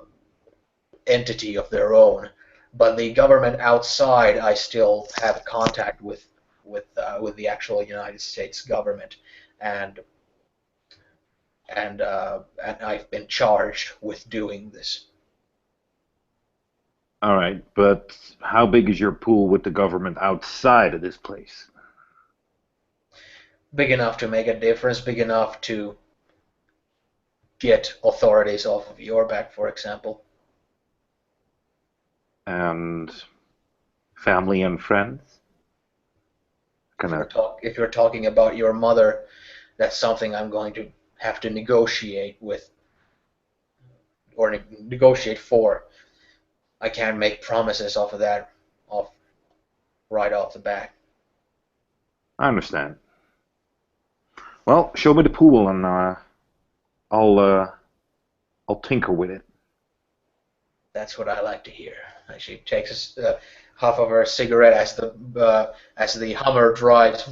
[SPEAKER 3] entity of their own. But the government outside, I still have contact with the actual United States government, and and I've been charged with doing this.
[SPEAKER 4] All right, but how big is your pool with the government outside of this place?
[SPEAKER 3] Big enough to make a difference, big enough to get authorities off of your back, for example.
[SPEAKER 4] And family and friends?
[SPEAKER 3] If
[SPEAKER 4] Kind
[SPEAKER 3] you're
[SPEAKER 4] of.
[SPEAKER 3] if you're talking about your mother, that's something I'm going to have to negotiate with or negotiate for. I can't make promises off of that off right off the bat.
[SPEAKER 4] I understand. Well, show me the pool and I'll uh, I'll tinker with it.
[SPEAKER 3] That's what I like to hear. She takes half of her cigarette as the Hummer drives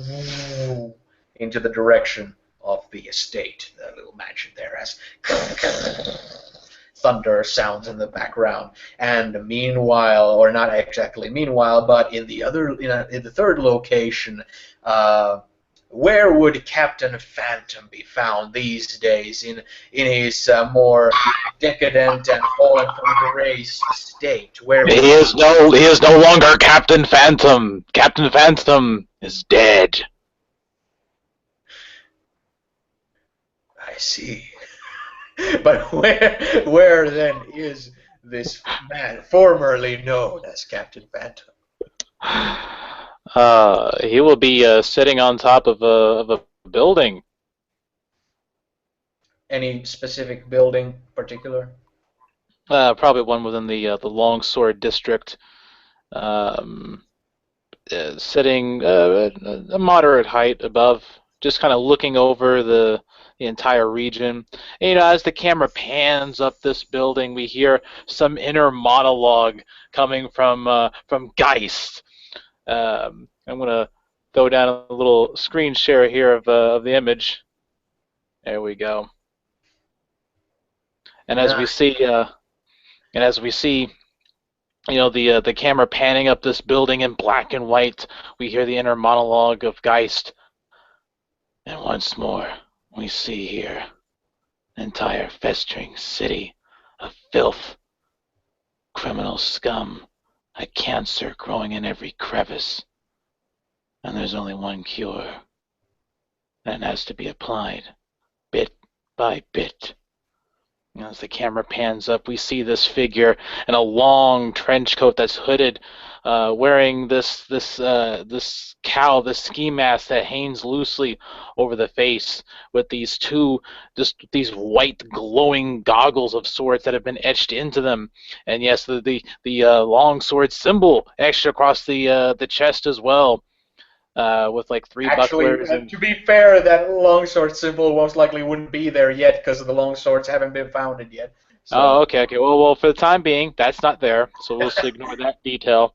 [SPEAKER 3] into the direction of the estate, the little mansion there, as thunder sounds in the background. And meanwhile, or not exactly meanwhile, but in the third location, uh, where would Captain Phantom be found these days in his more decadent and fallen from grace state? Where would
[SPEAKER 5] He is no longer Captain Phantom. Captain Phantom is dead.
[SPEAKER 3] I see? But where then is this man formerly known as Captain Phantom?
[SPEAKER 5] He will be sitting on top of a building.
[SPEAKER 3] Any specific building particular?
[SPEAKER 5] Probably one within the Longsword district. Um, Sitting a moderate height above, just kind of looking over the entire region. And, as the camera pans up this building, we hear some inner monologue coming from Geist. I'm gonna throw down a little screen share here of the image. There we go. And as we see, the camera panning up this building in black and white, we hear the inner monologue of Geist. And once more, we see here an entire festering city of filth, criminal scum, a cancer growing in every crevice. And there's only one cure, and it has to be applied bit by bit. As the camera pans up, we see this figure in a long trench coat that's hooded, wearing this cowl, this ski mask that hangs loosely over the face, with these these white glowing goggles of sorts that have been etched into them, and yes, the long sword symbol etched across the chest as well. With like three bucklers.
[SPEAKER 3] Actually, to be fair, that longsword symbol most likely wouldn't be there yet because the longswords haven't been founded yet. So.
[SPEAKER 5] Oh, okay. Well, for the time being, that's not there, so we'll ignore that detail.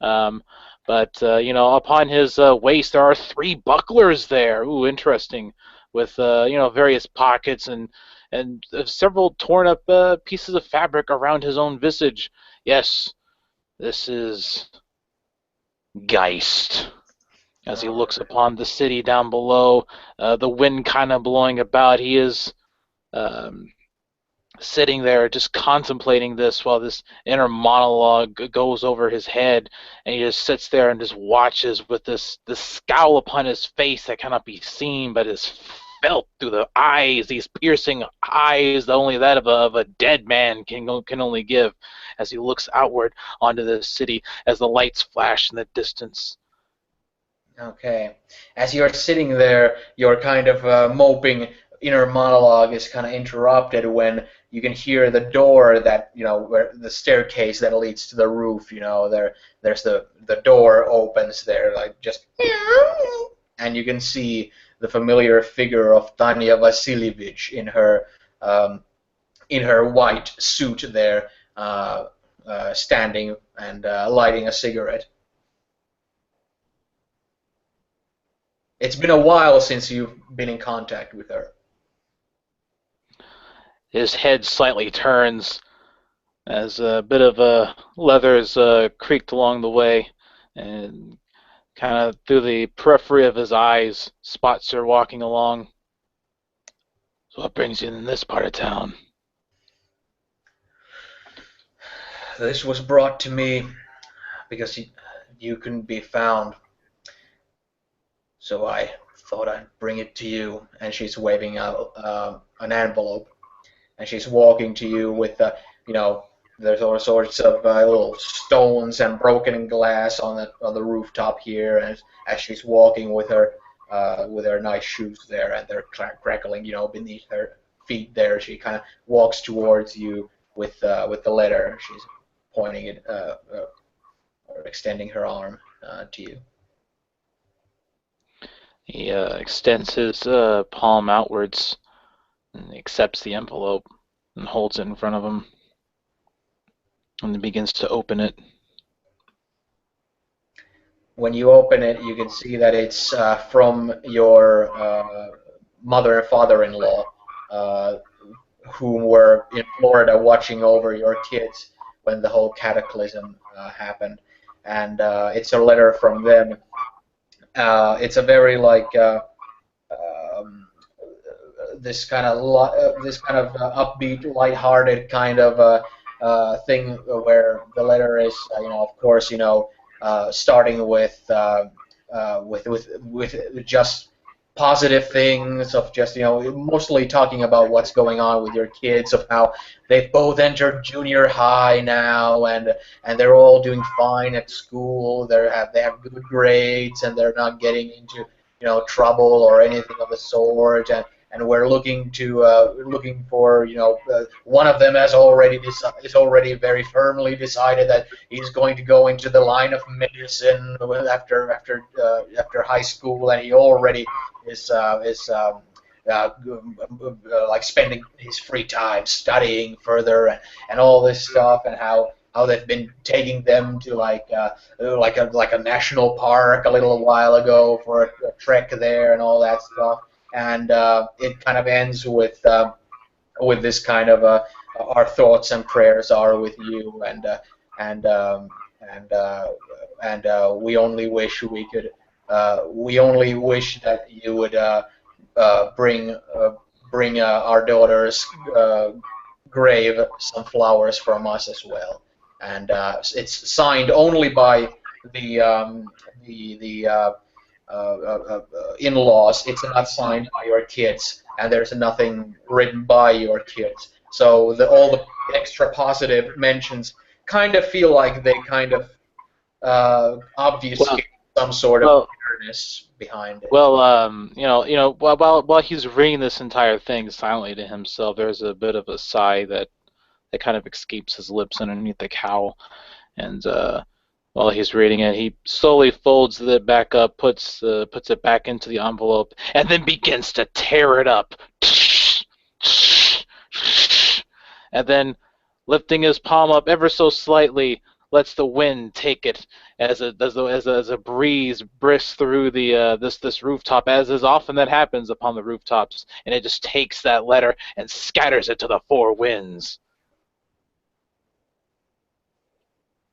[SPEAKER 5] But upon his waist, there are three bucklers there. Ooh, interesting. With various pockets and several torn up pieces of fabric around his own visage. Yes, this is Geist. As he looks upon the city down below, the wind kind of blowing about, he is sitting there just contemplating this while this inner monologue goes over his head, and he just sits there and just watches with this scowl upon his face that cannot be seen but is felt through the eyes, these piercing eyes that only that of a dead man can only give, as he looks outward onto the city as the lights flash in the distance.
[SPEAKER 3] Okay. As you're sitting there, your kind of moping inner monologue is kind of interrupted when you can hear the door that, where the staircase that leads to the roof, there's the door opens there, like just, and you can see the familiar figure of Tanya Vasilievich in her white suit there, standing and lighting a cigarette. It's been a while since you've been in contact with her.
[SPEAKER 5] His head slightly turns as a bit of leather is creaked along the way, and kind of through the periphery of his eyes, spots her walking along. So what brings you in this part of town?
[SPEAKER 3] This was brought to me because you couldn't be found. So I thought I'd bring it to you. And she's waving out an envelope. And she's walking to you with, there's all sorts of little stones and broken glass on the rooftop here. And as she's walking with her nice shoes there, and they're crackling, beneath her feet there, she kind of walks towards you with the letter. She's pointing it, or extending her arm to you.
[SPEAKER 5] He extends his palm outwards and accepts the envelope and holds it in front of him and then begins to open it.
[SPEAKER 3] When you open it, you can see that it's from your mother and father-in-law, whom were in Florida watching over your kids when the whole cataclysm happened. And it's a letter from them. It's a very this kind of upbeat, lighthearted kind of thing where the letter is, of course, starting with just positive things, of just mostly talking about what's going on with your kids, of how they've both entered junior high now, and they're all doing fine at school. They have good grades, and they're not getting into trouble or anything of the sort. And we're looking for one of them is already very firmly decided that he's going to go into the line of medicine after high school, and he already is spending his free time studying further and all this stuff, and how they've been taking them to like a national park a little while ago for a trek there and all that stuff. And it kind of ends with this kind of our thoughts and prayers are with you, and we only wish that you would bring our daughter's grave some flowers from us as well. And it's signed only by the in-laws. It's not signed by your kids, and there's nothing written by your kids. So all the extra positive mentions kind of feel like they kind of obfuscate some sort of awareness behind it.
[SPEAKER 5] Well, while he's reading this entire thing silently to himself, there's a bit of a sigh that kind of escapes his lips underneath the cowl, and while he's reading it, he slowly folds it back up, puts it back into the envelope, and then begins to tear it up. And then, lifting his palm up ever so slightly, lets the wind take it as a breeze brisks through this rooftop, as is often that happens upon the rooftops, and it just takes that letter and scatters it to the four winds.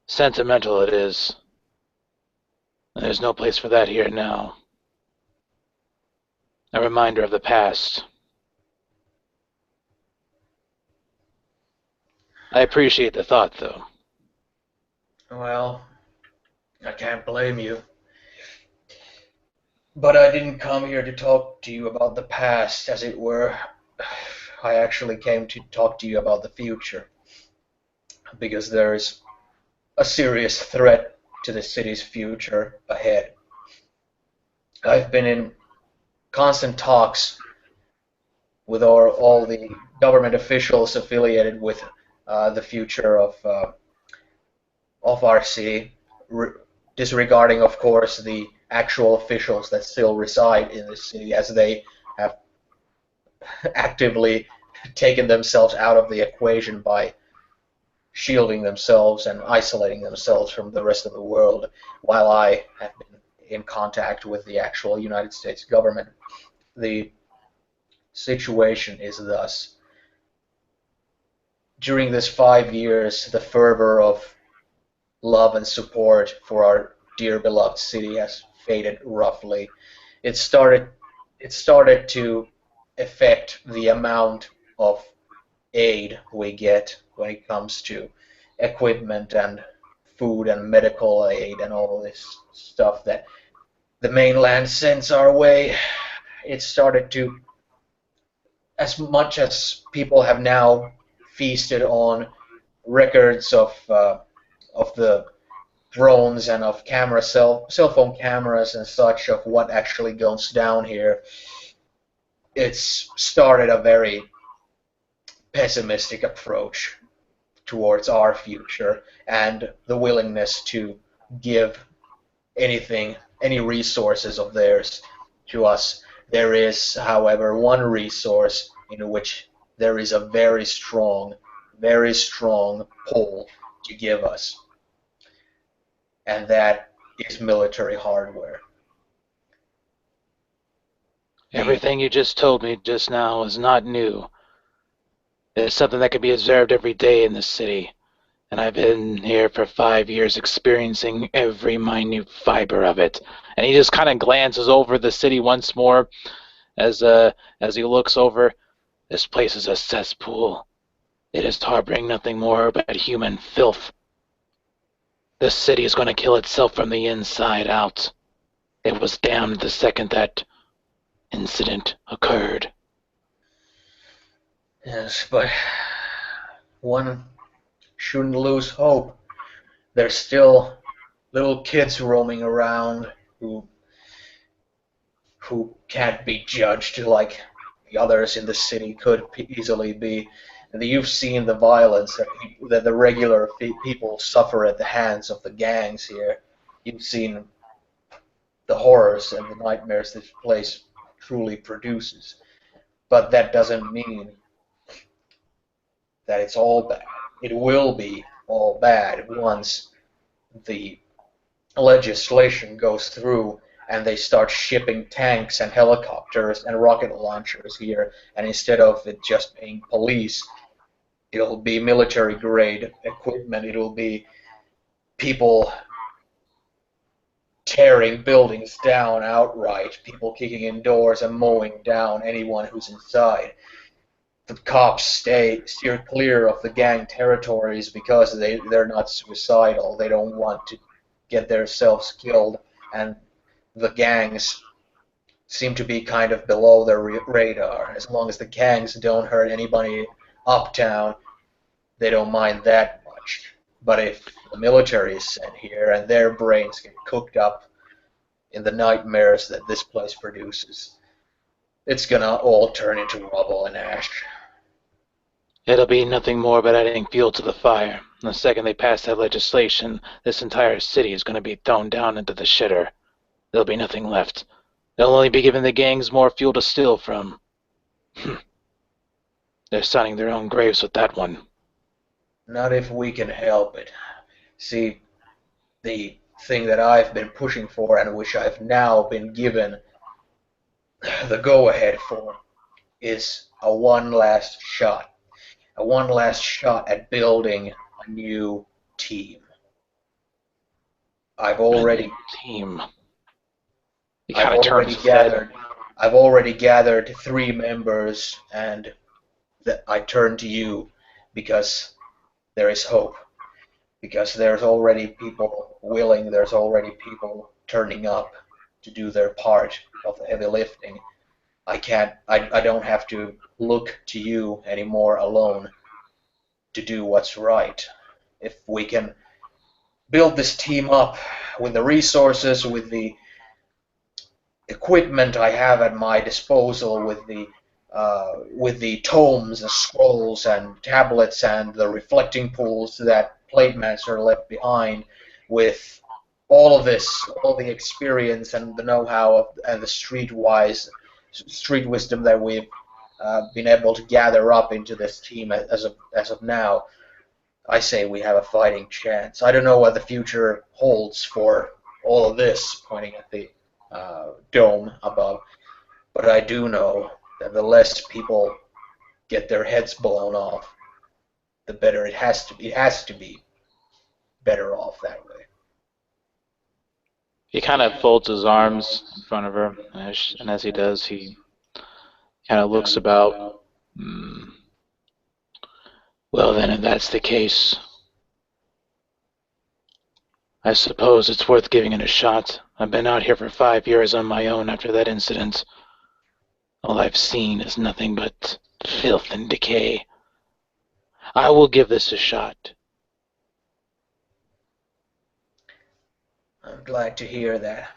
[SPEAKER 5] Sentimental it is. There's no place for that here now. A reminder of the past. I appreciate the thought, though.
[SPEAKER 3] Well, I can't blame you. But I didn't come here to talk to you about the past, as it were. I actually came to talk to you about the future. Because there is a serious threat to the city's future ahead. I've been in constant talks with all the government officials affiliated with the future of our city, disregarding, of course, the actual officials that still reside in the city, as they have actively taken themselves out of the equation by shielding themselves and isolating themselves from the rest of the world, while I have been in contact with the actual United States government. The situation is thus. During this 5 years, the fervor of love and support for our dear beloved city has faded roughly. It started to affect the amount of aid we get when it comes to equipment and food and medical aid and all this stuff that the mainland sends our way. It started to, as much as people have now feasted on records of the drones and of cell phone cameras and such of what actually goes down here, it's started a very pessimistic approach towards our future and the willingness to give anything, any resources of theirs to us. There is, however, one resource in which there is a very strong pull to give us, and that is military hardware.
[SPEAKER 5] Everything you just told me just now is not new. It's something that can be observed every day in this city, and I've been here for 5 years experiencing every minute fiber of it. And he just kind of glances over the city once more as he looks over. This place is a cesspool. It is harboring nothing more but human filth. This city is going to kill itself from the inside out. It was damned the second that incident occurred.
[SPEAKER 3] Yes, but one shouldn't lose hope. There's still little kids roaming around who can't be judged like the others in the city could easily be. And you've seen the violence that the regular people suffer at the hands of the gangs here. You've seen the horrors and the nightmares this place truly produces. But that doesn't mean that it's all bad. It will be all bad once the legislation goes through and they start shipping tanks and helicopters and rocket launchers here, and instead of it just being police, it'll be military grade equipment. It'll be people tearing buildings down outright, people kicking in doors and mowing down anyone who's inside. The cops steer clear of the gang territories because they're not suicidal. They don't want to get themselves killed, and the gangs seem to be kind of below their radar. As long as the gangs don't hurt anybody uptown, they don't mind that much. But if the military is sent here and their brains get cooked up in the nightmares that this place produces, it's gonna all turn into rubble and ash.
[SPEAKER 5] It'll be nothing more but adding fuel to the fire. The second they pass that legislation, this entire city is going to be thrown down into the shitter. There'll be nothing left. They'll only be giving the gangs more fuel to steal from. They're signing their own graves with that one.
[SPEAKER 3] Not if we can help it. See, the thing that I've been pushing for and which I've now been given the go-ahead for is a one last shot. A one last shot at building a new team. I've already gathered 3 members, and I turn to you because there is hope. Because there's already people willing, there's already people turning up to do their part of the heavy lifting. I don't have to look to you anymore alone to do what's right. If we can build this team up with the resources, with the equipment I have at my disposal, with the tomes and scrolls and tablets and the reflecting pools that Plaguemaster left behind, with all of this, all the experience and the know-how and the street wisdom that we've been able to gather up into this team as of now, I say we have a fighting chance. I don't know what the future holds for all of this, pointing at the dome above. But I do know that the less people get their heads blown off, the better it has to be. It has to be better off that way.
[SPEAKER 5] He kind of folds his arms in front of her, and as he does, he kind of looks about. Well, then, if that's the case, I suppose it's worth giving it a shot. I've been out here for 5 years on my own after that incident. All I've seen is nothing but filth and decay. I will give this a shot.
[SPEAKER 3] I'm glad to hear that.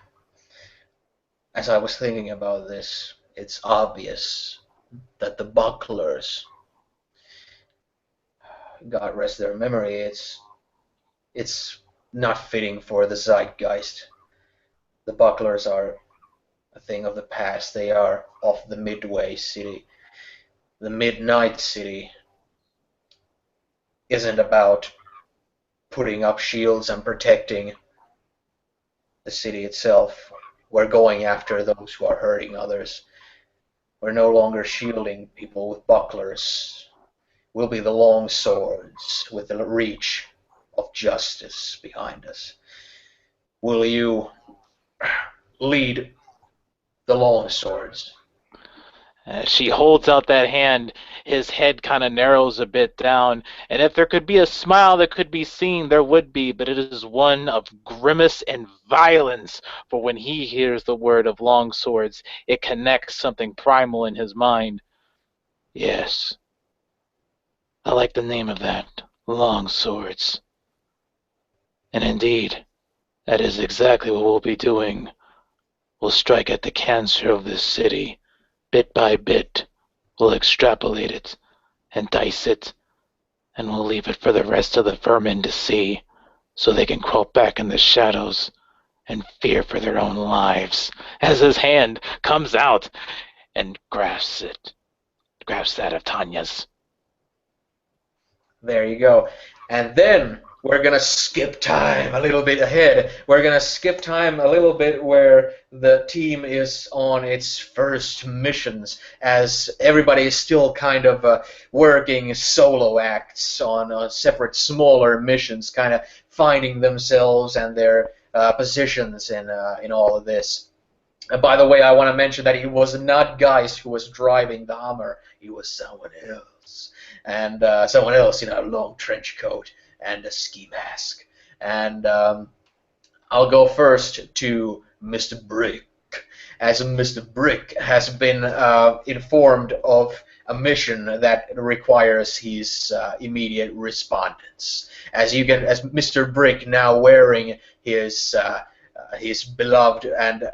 [SPEAKER 3] As I was thinking about this, it's obvious that the bucklers, God rest their memory, it's not fitting for the zeitgeist. The bucklers are a thing of the past. They are of the Midway City. The Midnight City isn't about putting up shields and protecting the city itself. We're going after those who are hurting others. We're no longer shielding people with bucklers. We'll be the long swords with the reach of justice behind us. Will you lead the long swords?
[SPEAKER 5] As she holds out that hand, his head kind of narrows a bit down, and if there could be a smile that could be seen, there would be, but it is one of grimace and violence, for when he hears the word of long swords, it connects something primal in his mind. Yes, I like the name of that, long swords. And indeed, that is exactly what we'll be doing. We'll strike at the cancer of this city. Bit by bit, we'll extrapolate it and dice it, and we'll leave it for the rest of the vermin to see, so they can crawl back in the shadows and fear for their own lives, as his hand comes out and grasps that of Tanya's.
[SPEAKER 3] There you go. And then we're going to skip time a little bit ahead. We're going to skip time a little bit where the team is on its first missions, as everybody is still kind of working solo acts on separate smaller missions, kind of finding themselves and their positions in all of this. By the way, I want to mention that it was not Geist who was driving the Hummer. It was someone else. And someone else in a long trench coat and a ski mask. And I'll go first to Mr. Brick, as Mr. Brick has been informed of a mission that requires his immediate respondence. As Mr. Brick, now wearing his beloved and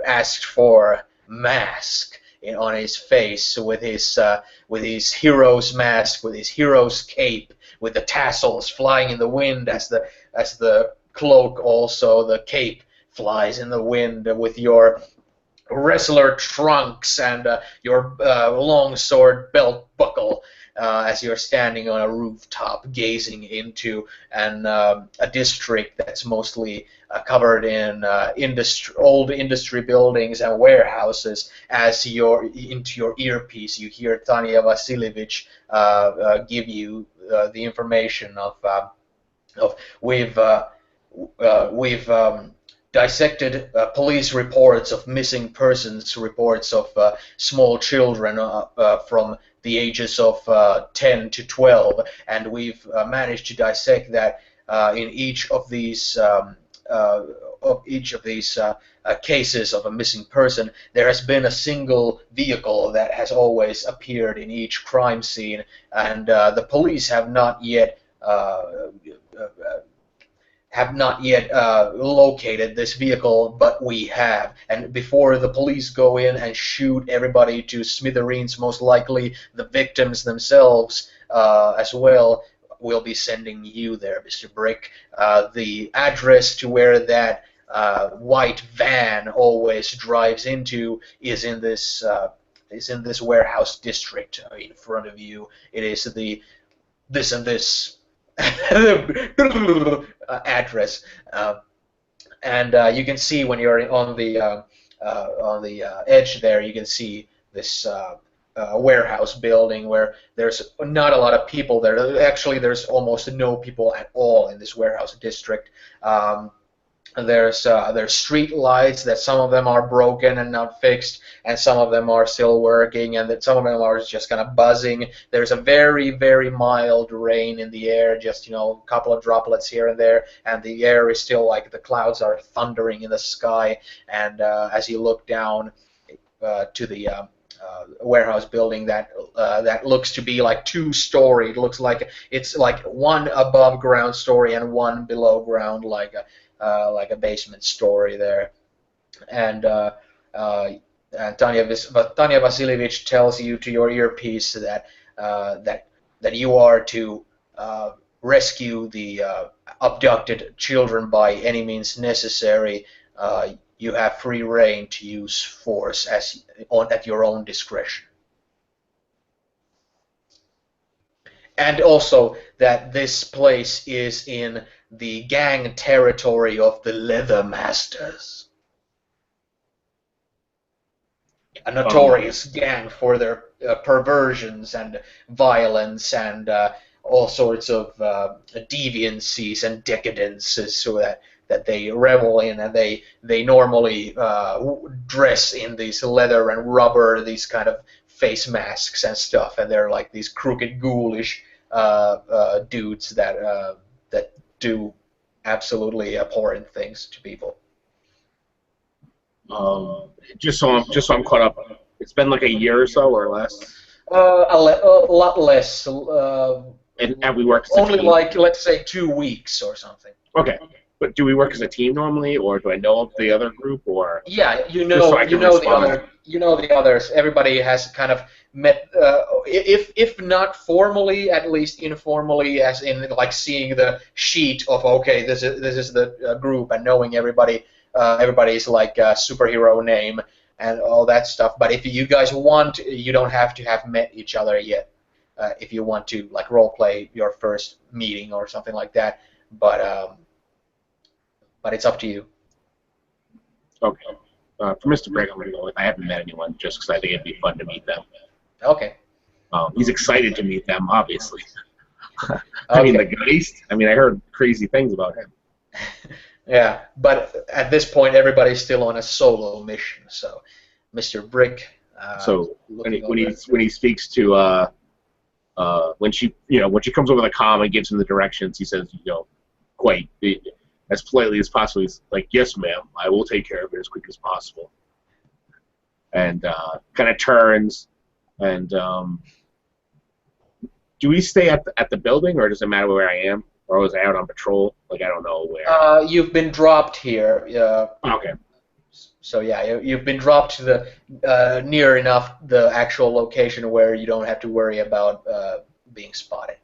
[SPEAKER 3] asked for mask on his face, with his hero's mask, with his hero's cape, with the tassels flying in the wind as the cloak, also the cape flies in the wind, with your wrestler trunks and your long sword belt buckle, as you're standing on a rooftop gazing into a district that's mostly covered in old industry buildings and warehouses. As you're into your earpiece, you hear Tanya Vasilievich give you the information of we've dissected police reports of missing persons, reports of small children from the ages of 10 to 12, and we've managed to dissect that in each of these cases of a missing person, there has been a single vehicle that has always appeared in each crime scene, and the police have not yet located this vehicle, but we have. And before the police go in and shoot everybody to smithereens, most likely the victims themselves as well, we'll be sending you there, Mr. Brick. The address to where that white van always drives into is in this warehouse district in front of you. It is this and this address, and you can see when you're on the edge there, you can see this warehouse building where there's not a lot of people there. Actually, there's almost no people at all in this warehouse district. There's street lights that some of them are broken and not fixed, and some of them are still working, and that some of them are just kind of buzzing. There's a very, very mild rain in the air, just a couple of droplets here and there, and the air is still like the clouds are thundering in the sky. And as you look down to the warehouse building that looks to be like two-story, it looks like it's like one above ground story and one below ground, like a basement story there. And Tanya Vasilievich tells you to your earpiece that you are to rescue the abducted children by any means necessary. You have free reign to use force at your own discretion. And also that this place is in the gang territory of the Leather Masters, a notorious gang for their perversions and violence and all sorts of deviancies and decadences, so that they revel in, and they normally dress in these leather and rubber, these kind of face masks and stuff, and they're like these crooked, ghoulish dudes that do absolutely abhorrent things to people.
[SPEAKER 2] Just so I'm caught up, it's been like a year or so or less.
[SPEAKER 3] A lot less.
[SPEAKER 2] And we work as a
[SPEAKER 3] only
[SPEAKER 2] team?
[SPEAKER 3] like, let's say, 2 weeks or something.
[SPEAKER 2] Okay, but do we work as a team normally, or do I know of the other group, or?
[SPEAKER 3] Yeah,
[SPEAKER 2] Just so I can respond.
[SPEAKER 3] the others. Everybody has kind of met, if not formally, at least informally, as in like seeing the sheet of, okay, this is the group, and knowing everybody's like superhero name and all that stuff. But if you guys want, you don't have to have met each other yet. If you want to like role play your first meeting or something like that, but it's up to you.
[SPEAKER 2] Okay. For Mr. Brigg, I'm going to go with I haven't met anyone, just because I think it'd be fun to meet them.
[SPEAKER 3] Okay.
[SPEAKER 2] He's excited to meet them, obviously. I mean, the Geist. I mean, I heard crazy things about him.
[SPEAKER 3] Yeah, but at this point, everybody's still on a solo mission. So, Mr. Brick.
[SPEAKER 2] So when he speaks to when she comes over the comm and gives him the directions, he says, quite as politely as possible. He's like, "Yes, ma'am, I will take care of it as quick as possible." And kind of turns and do we stay at the building, or does it matter where I am, or was I out on patrol? Like, I don't know where.
[SPEAKER 3] You've been dropped here.
[SPEAKER 2] Okay.
[SPEAKER 3] So yeah, you've been dropped to the near enough the actual location where you don't have to worry about being spotted.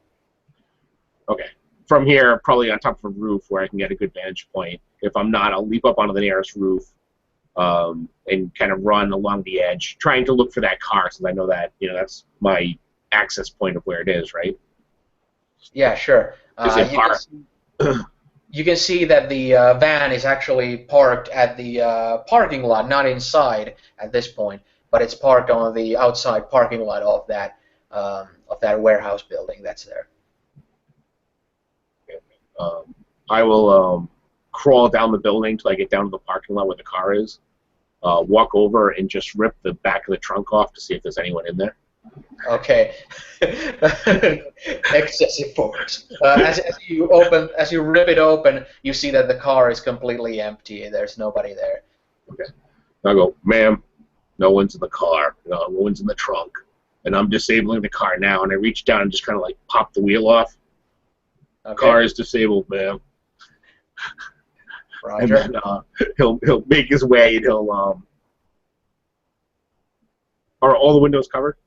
[SPEAKER 2] Okay. From here, probably on top of a roof where I can get a good vantage point. If I'm not, I'll leap up onto the nearest roof and kind of run along the edge, trying to look for that car, since I know that that's my access point of where it is, right?
[SPEAKER 3] Yeah, sure.
[SPEAKER 2] Is it parked?
[SPEAKER 3] You can see that the van is actually parked at the parking lot, not inside at this point, but it's parked on the outside parking lot of that warehouse building that's there.
[SPEAKER 2] I will crawl down the building till I get down to the parking lot where the car is, walk over and just rip the back of the trunk off to see if there's anyone in there.
[SPEAKER 3] Okay. Excessive force. As you rip it open, you see that the car is completely empty. There's nobody there.
[SPEAKER 2] Okay. I go, "Ma'am, no one's in the car. No one's in the trunk, and I'm disabling the car now." And I reach down and just kind of like pop the wheel off.
[SPEAKER 3] Okay.
[SPEAKER 2] Car is disabled, ma'am.
[SPEAKER 3] Roger.
[SPEAKER 2] And then he'll make his way and he'll Are all the windows covered?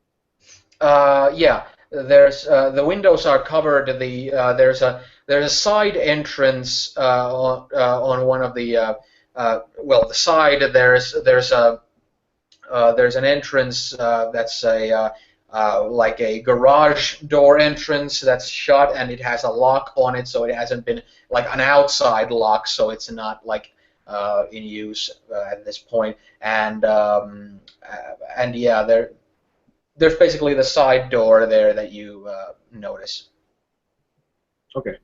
[SPEAKER 3] Yeah. There's the windows are covered. There's a side entrance on one of the the side. There's an entrance that's like a garage door entrance that's shut, and it has a lock on it, so it hasn't been like an outside lock, so it's not like in use at this point, and yeah, there's basically the side door there that you notice.
[SPEAKER 2] Okay.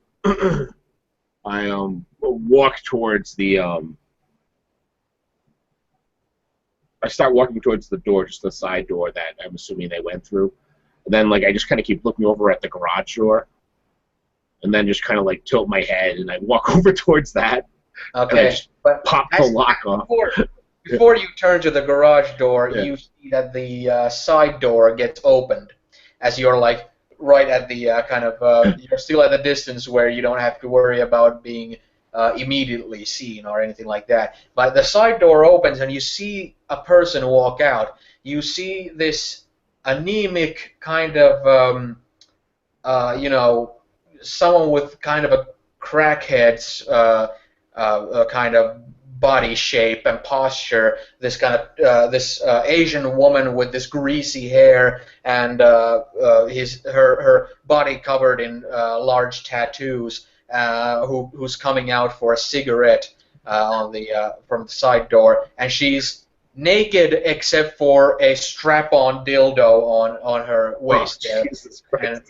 [SPEAKER 2] I walk towards the I start walking towards the door, just the side door that I'm assuming they went through. And then like I just kind of keep looking over at the garage door, and then just kind of like tilt my head and I walk over towards that. And I
[SPEAKER 3] Okay,
[SPEAKER 2] just
[SPEAKER 3] but
[SPEAKER 2] pop the lock off.
[SPEAKER 3] before you turn to the garage door,
[SPEAKER 2] Yeah.
[SPEAKER 3] you see that the side door gets opened as you're like right at the you're still at the distance where you don't have to worry about being immediately seen or anything like that. But the side door opens and you see a person walk out. You see this anemic kind of someone with kind of a crackhead's kind of body shape and posture. This kind of this Asian woman with this greasy hair and her body covered in large tattoos, who's coming out for a cigarette on the from the side door, and she's naked except for a strap-on dildo on her waist there.
[SPEAKER 2] Jesus Christ.
[SPEAKER 3] And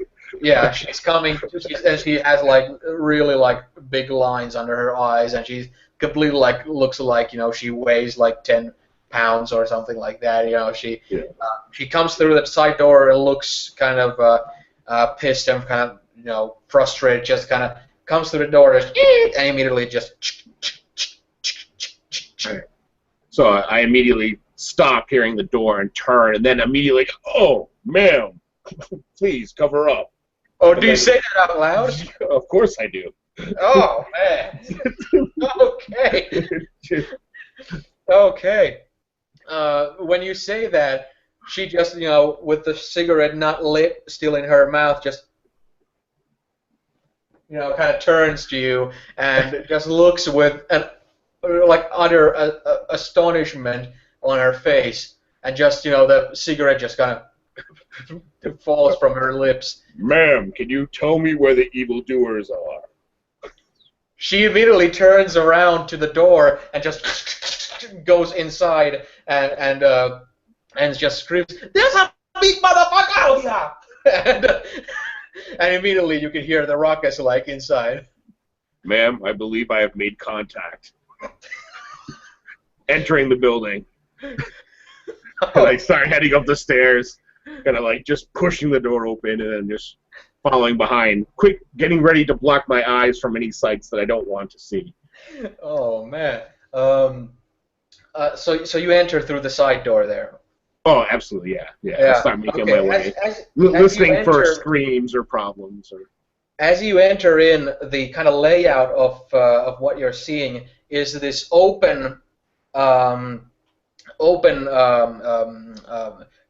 [SPEAKER 3] yeah, she's coming, and she has like really like big lines under her eyes, and she's completely like looks like she weighs like 10 pounds or something like that. She comes through the side door and looks kind of pissed and kind of frustrated. Just kind of comes through the door and immediately just.
[SPEAKER 2] So I immediately stop hearing the door and turn, and then immediately, oh, ma'am, please cover up.
[SPEAKER 3] Oh, do you say that out loud?
[SPEAKER 2] Of course I do.
[SPEAKER 3] Oh man. Okay. Okay. When you say that, she just, with the cigarette not lit, still in her mouth, just, kind of turns to you and just looks with an like utter astonishment on her face, and just, the cigarette just kind of falls from her lips.
[SPEAKER 2] Ma'am, can you tell me where the evildoers are?
[SPEAKER 3] She immediately turns around to the door and just goes inside and just screams, "There's a big motherfucker out here!" and immediately you can hear the ruckus like inside.
[SPEAKER 2] Ma'am, I believe I have made contact. Entering the building. And I start heading up the stairs, kind of like just pushing the door open and then just following behind, quick, getting ready to block my eyes from any sights that I don't want to see.
[SPEAKER 3] Oh man. So you enter through the side door there.
[SPEAKER 2] Oh, absolutely, yeah. I start making my way,
[SPEAKER 3] As
[SPEAKER 2] listening for
[SPEAKER 3] enter-
[SPEAKER 2] screams or problems. Or
[SPEAKER 3] As you enter in, the kind of layout of what you're seeing is this open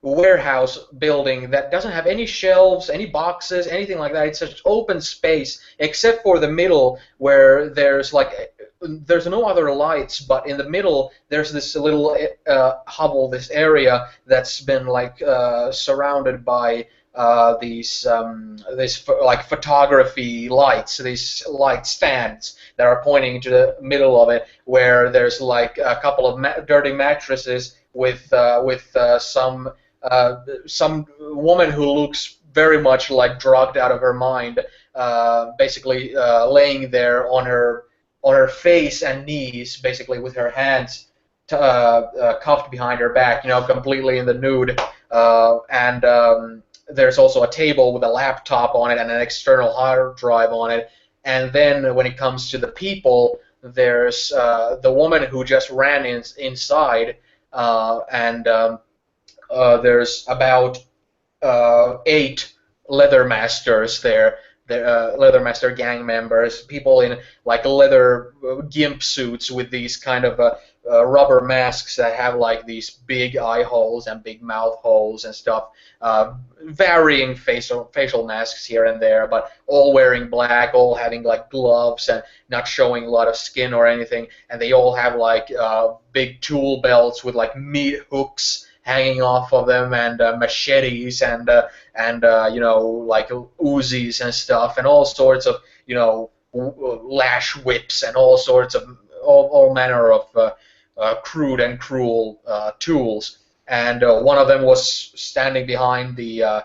[SPEAKER 3] warehouse building that doesn't have any shelves, any boxes, anything like that. It's just open space except for the middle, where there's no other lights, but in the middle there's this little hovel, this area that's been like surrounded by these photography lights, these light stands that are pointing to the middle of it, where there's like a couple of dirty mattresses with some woman who looks very much like drugged out of her mind, basically laying there on her face and knees, basically with her hands cuffed behind her back, completely in the nude, and there's also a table with a laptop on it and an external hard drive on it. And then when it comes to the people, there's the woman who just ran inside, and there's about 8 Leathermasters there. Leathermaster gang members, people in like leather gimp suits with these kind of rubber masks that have like these big eye holes and big mouth holes and stuff. Varying facial masks here and there, but all wearing black, all having like gloves and not showing a lot of skin or anything. And they all have like big tool belts with like meat hooks hanging off of them, and machetes and like Uzis and stuff, and all sorts of lash whips and all sorts of all manner of crude and cruel tools. And one of them was standing behind the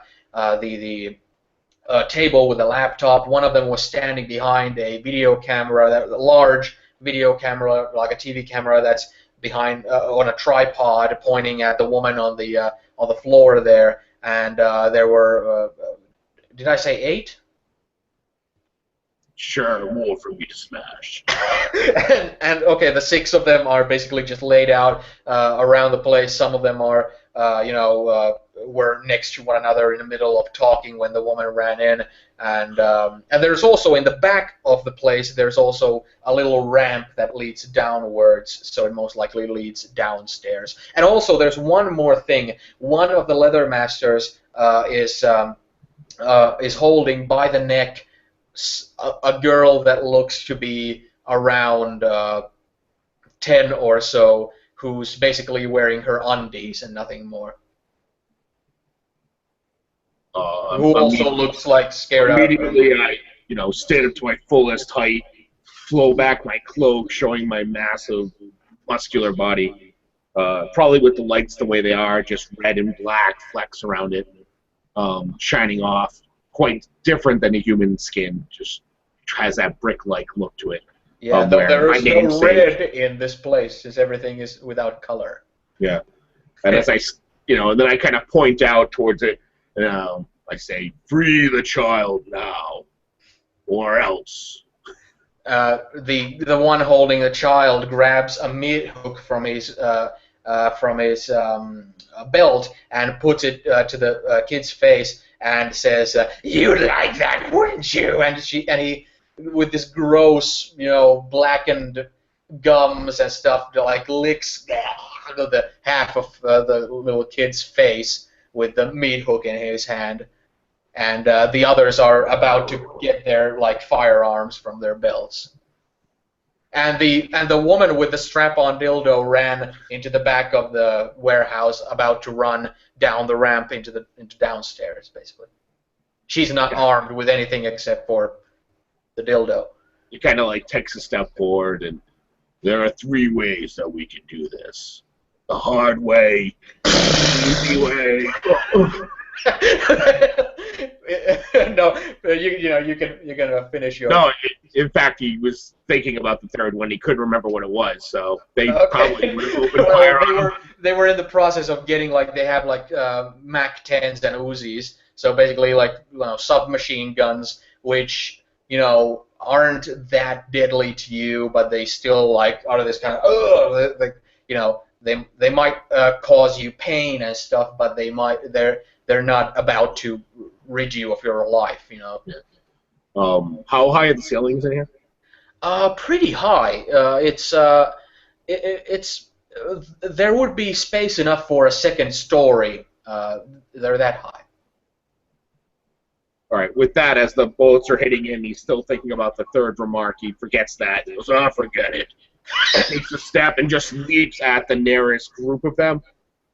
[SPEAKER 3] table with a laptop. One of them was standing behind a video camera, a large video camera, like a TV camera that's behind on a tripod, pointing at the woman on the floor there. And there were, did I say 8?
[SPEAKER 2] Sure, more for me to smash.
[SPEAKER 3] and okay, the 6 of them are basically just laid out around the place. Some of them are, were next to one another in the middle of talking when the woman ran in. And there's also in the back of the place, there's also a little ramp that leads downwards, so it most likely leads downstairs. And also, there's one more thing. One of the leather masters is holding by the neck a girl that looks to be around 10 or so, who's basically wearing her undies and nothing more. Who also looks like scared out.
[SPEAKER 2] Immediately, I stand up to my fullest height, flow back my cloak, showing my massive, muscular body. Probably with the lights the way they are, just red and black flecks around it, shining off. Quite different than a human skin. Just has that brick-like look to it.
[SPEAKER 3] Yeah, there is no red in this place, since everything is without color.
[SPEAKER 2] Yeah, and as I, and then I kind of point out towards it, and I say, "Free the child now, or else."
[SPEAKER 3] The one holding the child grabs a meat hook from his belt and puts it to the kid's face and says, "You'd like that, wouldn't you?" And he, with this gross, blackened gums and stuff, like licks the half of the little kid's face with the meat hook in his hand, and the others are about to get their firearms from their belts. And the woman with the strap-on dildo ran into the back of the warehouse, about to run down the ramp into downstairs. Basically, she's not armed with anything except for the dildo.
[SPEAKER 2] He kind of takes a step forward, and there are 3 ways that we can do this: the hard way, the easy way.
[SPEAKER 3] No, you can finish your.
[SPEAKER 2] No, in fact, he was thinking about the third one. He couldn't remember what it was, so they probably would have opened fire on him.
[SPEAKER 3] They were in the process of getting they have Mac 10s and Uzis, so basically submachine guns, which aren't that deadly to you, but they still are this kind of they might cause you pain and stuff, but they're not about to rid you of your life,
[SPEAKER 2] How high are the ceilings in here?
[SPEAKER 3] Pretty high. It's there would be space enough for a second story. They're that high.
[SPEAKER 2] All right. With that, as the bullets are hitting in, he's still thinking about the third remark. He forgets that. He goes, "Oh, forget it." Takes a step and just leaps at the nearest group of them,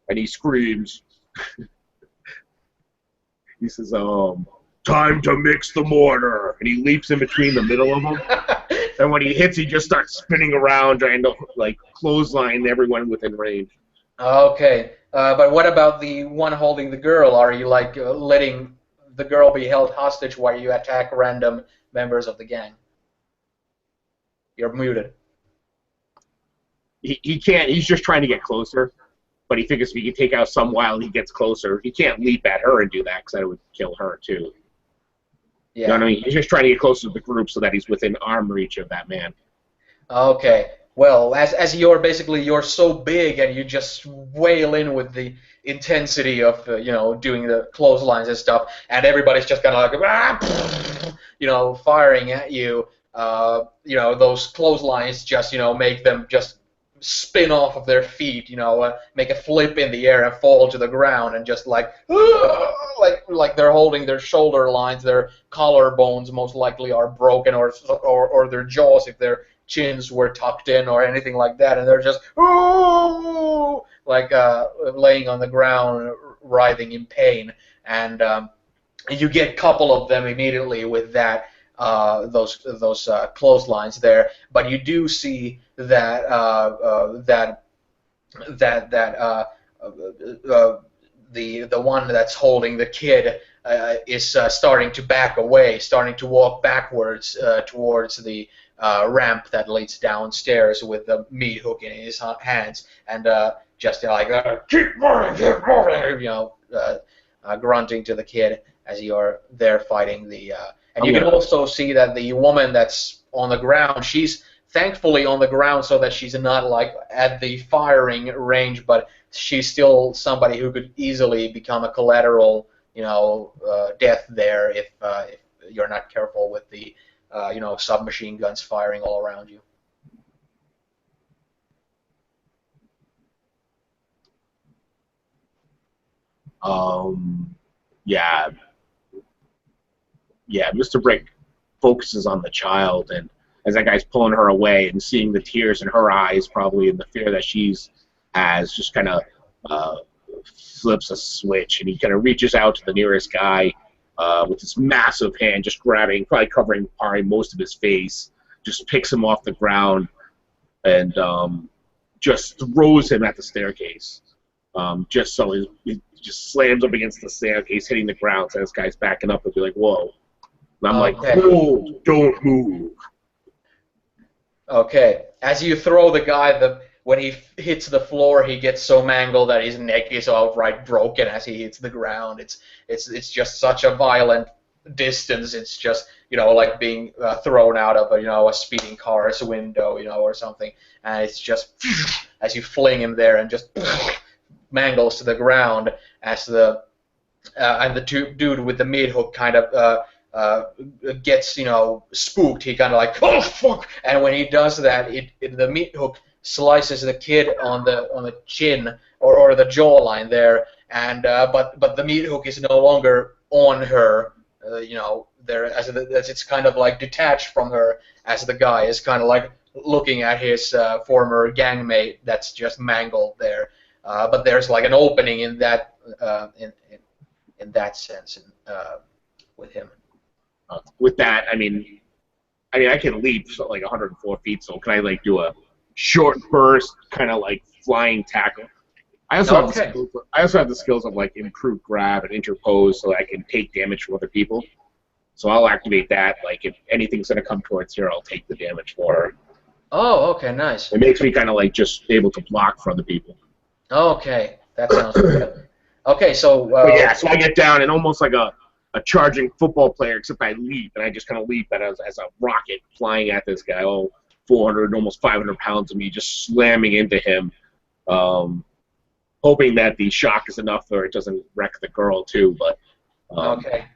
[SPEAKER 2] and he screams. He says, "Time to mix the mortar," and he leaps in between the middle of them. And when he hits, he just starts spinning around, trying to clothesline everyone within range.
[SPEAKER 3] Okay, but what about the one holding the girl? Are you letting the girl be held hostage while you attack random members of the gang? You're muted.
[SPEAKER 2] He can't. He's just trying to get closer. But he figures if he can take out some while he gets closer, he can't leap at her and do that because that would kill her too.
[SPEAKER 3] Yeah.
[SPEAKER 2] You know what I mean? He's just trying to get closer to the group so that he's within arm reach of that man.
[SPEAKER 3] Okay. Well, as you're so big and you just wail in with the intensity of doing the clotheslines and stuff, and everybody's just kind of firing at you. Those clotheslines just make them just spin off of their feet, make a flip in the air and fall to the ground, and just like they're holding their shoulder lines, their collarbones most likely are broken, or their jaws if their chins were tucked in or anything like that, and they're just laying on the ground, writhing in pain, and you get a couple of them immediately with that. those clotheslines there, but you do see that the one that's holding the kid is starting to back away, starting to walk backwards towards the ramp that leads downstairs with the meat hook in his hands, and just keep moving, grunting to the kid as you're there fighting the. And you can also see that the woman that's on the ground, she's thankfully on the ground so that she's not like at the firing range, but she's still somebody who could easily become a collateral, death there if you're not careful with the, submachine guns firing all around you.
[SPEAKER 2] Yeah. Yeah, Mr. Brick focuses on the child, and as that guy's pulling her away and seeing the tears in her eyes, probably, and the fear that she's has, just kind of flips a switch, and he kind of reaches out to the nearest guy with this massive hand, just grabbing, probably covering most of his face, just picks him off the ground, and just throws him at the staircase. Just so he just slams up against the staircase, hitting the ground, so this guy's backing up and be like, whoa. And I'm like, whoa, don't move.
[SPEAKER 3] Okay. As you throw the guy, when he hits the floor, he gets so mangled that his neck is outright broken as he hits the ground. It's just such a violent distance. It's just like being thrown out of a speeding car's window, or something. And it's just as you fling him there and just mangles to the ground as the dude with the meat hook kind of gets spooked. He kind of like, oh fuck, and when he does that, the meat hook slices the kid on the chin or the jawline there, and but the meat hook is no longer on her, there as it's kind of like detached from her, as the guy is kind of like looking at his former gangmate that's just mangled there, but there's like an opening in that in that sense with him.
[SPEAKER 2] With that, I mean, I can leap like 104 feet. So can I like do a short burst, kind of like flying tackle? I also have the skills of like improved grab and interpose, so I can take damage from other people. So I'll activate that. Like if anything's gonna come towards her, I'll take the damage for her.
[SPEAKER 3] Oh, okay, nice.
[SPEAKER 2] It makes me kind of like just able to block for other people.
[SPEAKER 3] Okay, that sounds good. Okay, so
[SPEAKER 2] so I get down and almost like a charging football player, except I leap, and I just kind of leap as a rocket flying at this guy, 400, almost 500 pounds of me, just slamming into him, hoping that the shock is enough or it doesn't wreck the girl too, but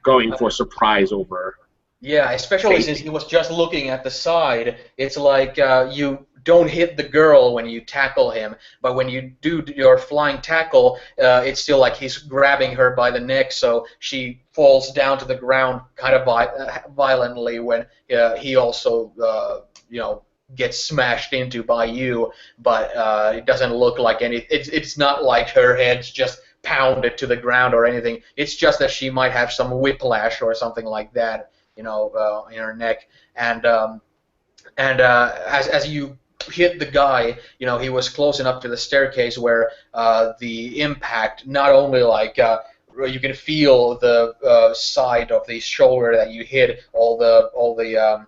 [SPEAKER 2] going for surprise over her.
[SPEAKER 3] Yeah, especially since he was just looking at the side, it's like you don't hit the girl when you tackle him, but when you do your flying tackle, it's still like he's grabbing her by the neck, so she falls down to the ground kind of violently when he also, gets smashed into by you, but it doesn't look like it's not like her head's just pounded to the ground or anything. It's just that she might have some whiplash or something like that, in her neck, and as you hit the guy, he was close enough to the staircase where the impact not only like you can feel the side of the shoulder that you hit, all the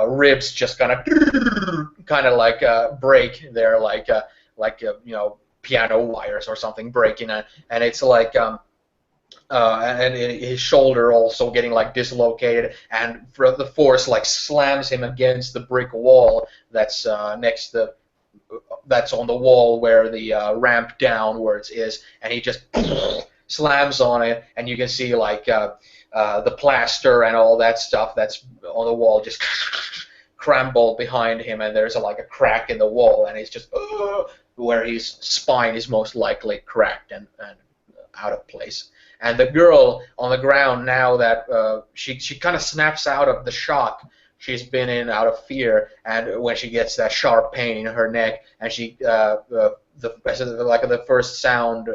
[SPEAKER 3] ribs just kind of like break there, like piano wires or something breaking, and it's like and his shoulder also getting like dislocated, and the force like slams him against the brick wall that's that's on the wall where the ramp downwards is, and he just slams on it, and you can see like the plaster and all that stuff that's on the wall just crumbled behind him, and there's like a crack in the wall, and he's just where his spine is most likely cracked and out of place. And the girl on the ground, now that she kind of snaps out of the shock she's been in out of fear, and when she gets that sharp pain in her neck, and she the first sound,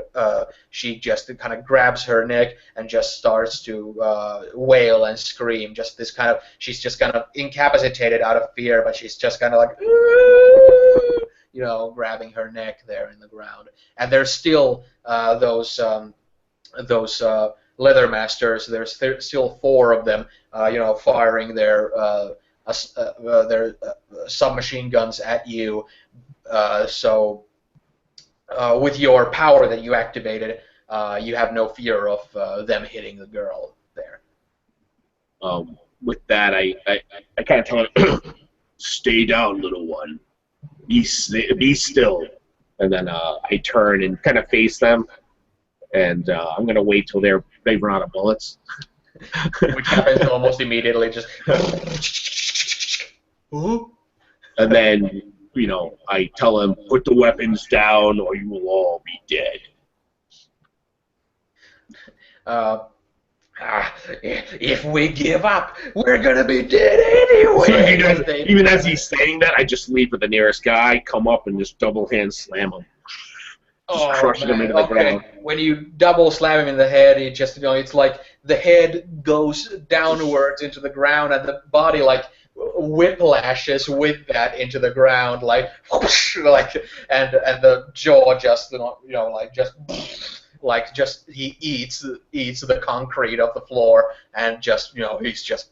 [SPEAKER 3] she just kind of grabs her neck and just starts to wail and scream. Just this kind of, she's just kind of incapacitated out of fear, but she's just kind of like, grabbing her neck there in the ground. And there's still those leather masters. There's still 4 of them, firing their submachine guns at you. So with your power that you activated, you have no fear of them hitting the girl there.
[SPEAKER 2] With that, I kind of tell her, "Stay down, little one. Be still." And then I turn and kind of face them, and I'm gonna wait till they've run out of bullets.
[SPEAKER 3] Which happens almost immediately. Just.
[SPEAKER 2] And then, I tell them, "Put the weapons down, or you will all be dead."
[SPEAKER 3] If we give up, we're gonna be dead anyway.
[SPEAKER 2] So even as he's saying that, I just leave with the nearest guy, come up, and just double hand slam him. Just crushing him into the ground.
[SPEAKER 3] When you double slam him in the head, it just it's like the head goes downwards into the ground, and the body like whiplashes with that into the ground, like and the jaw just he eats the concrete of the floor, and just he's just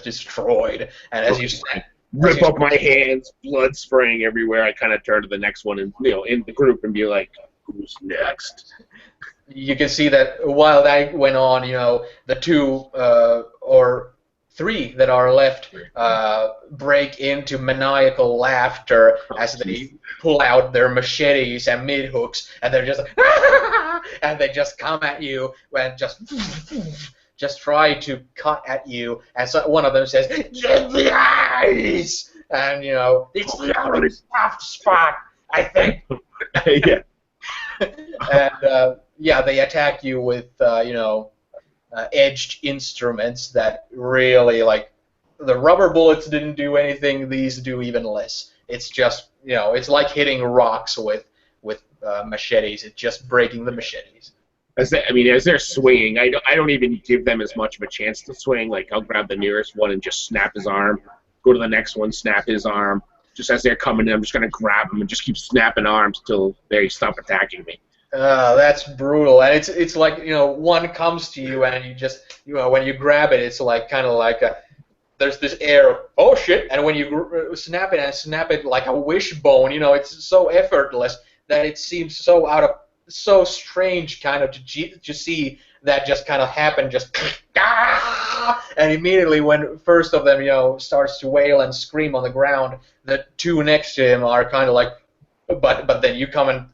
[SPEAKER 3] destroyed. And as you said,
[SPEAKER 2] rip up my hands, blood spraying everywhere. I kind of turn to the next one, and in the group, and be like, "Who's next?"
[SPEAKER 3] You can see that while that went on, the 2 or 3 that are left break into maniacal laughter as they pull out their machetes and mid-hooks, and they're just like, and they just come at you and just try to cut at you. And so one of them says, "Get the eyes!" And it's the only soft spot, I think.
[SPEAKER 2] Yeah.
[SPEAKER 3] And they attack you with edged instruments that really, like, the rubber bullets didn't do anything. These do even less. It's just it's like hitting rocks with machetes. It's just breaking the machetes.
[SPEAKER 2] As they're swinging, I don't even give them as much of a chance to swing. Like, I'll grab the nearest one and just snap his arm. Go to the next one, snap his arm. Just as they're coming in, I'm just gonna grab them and just keep snapping arms till they stop attacking me.
[SPEAKER 3] That's brutal, and it's like one comes to you, and you just when you grab it, it's like kind of like there's this air of, oh shit, and when you snap it like a wishbone, it's so effortless that it seems so strange kind of to see that just kind of happen, just and immediately when first of them starts to wail and scream on the ground, the 2 next to him are kind of like, but then you come and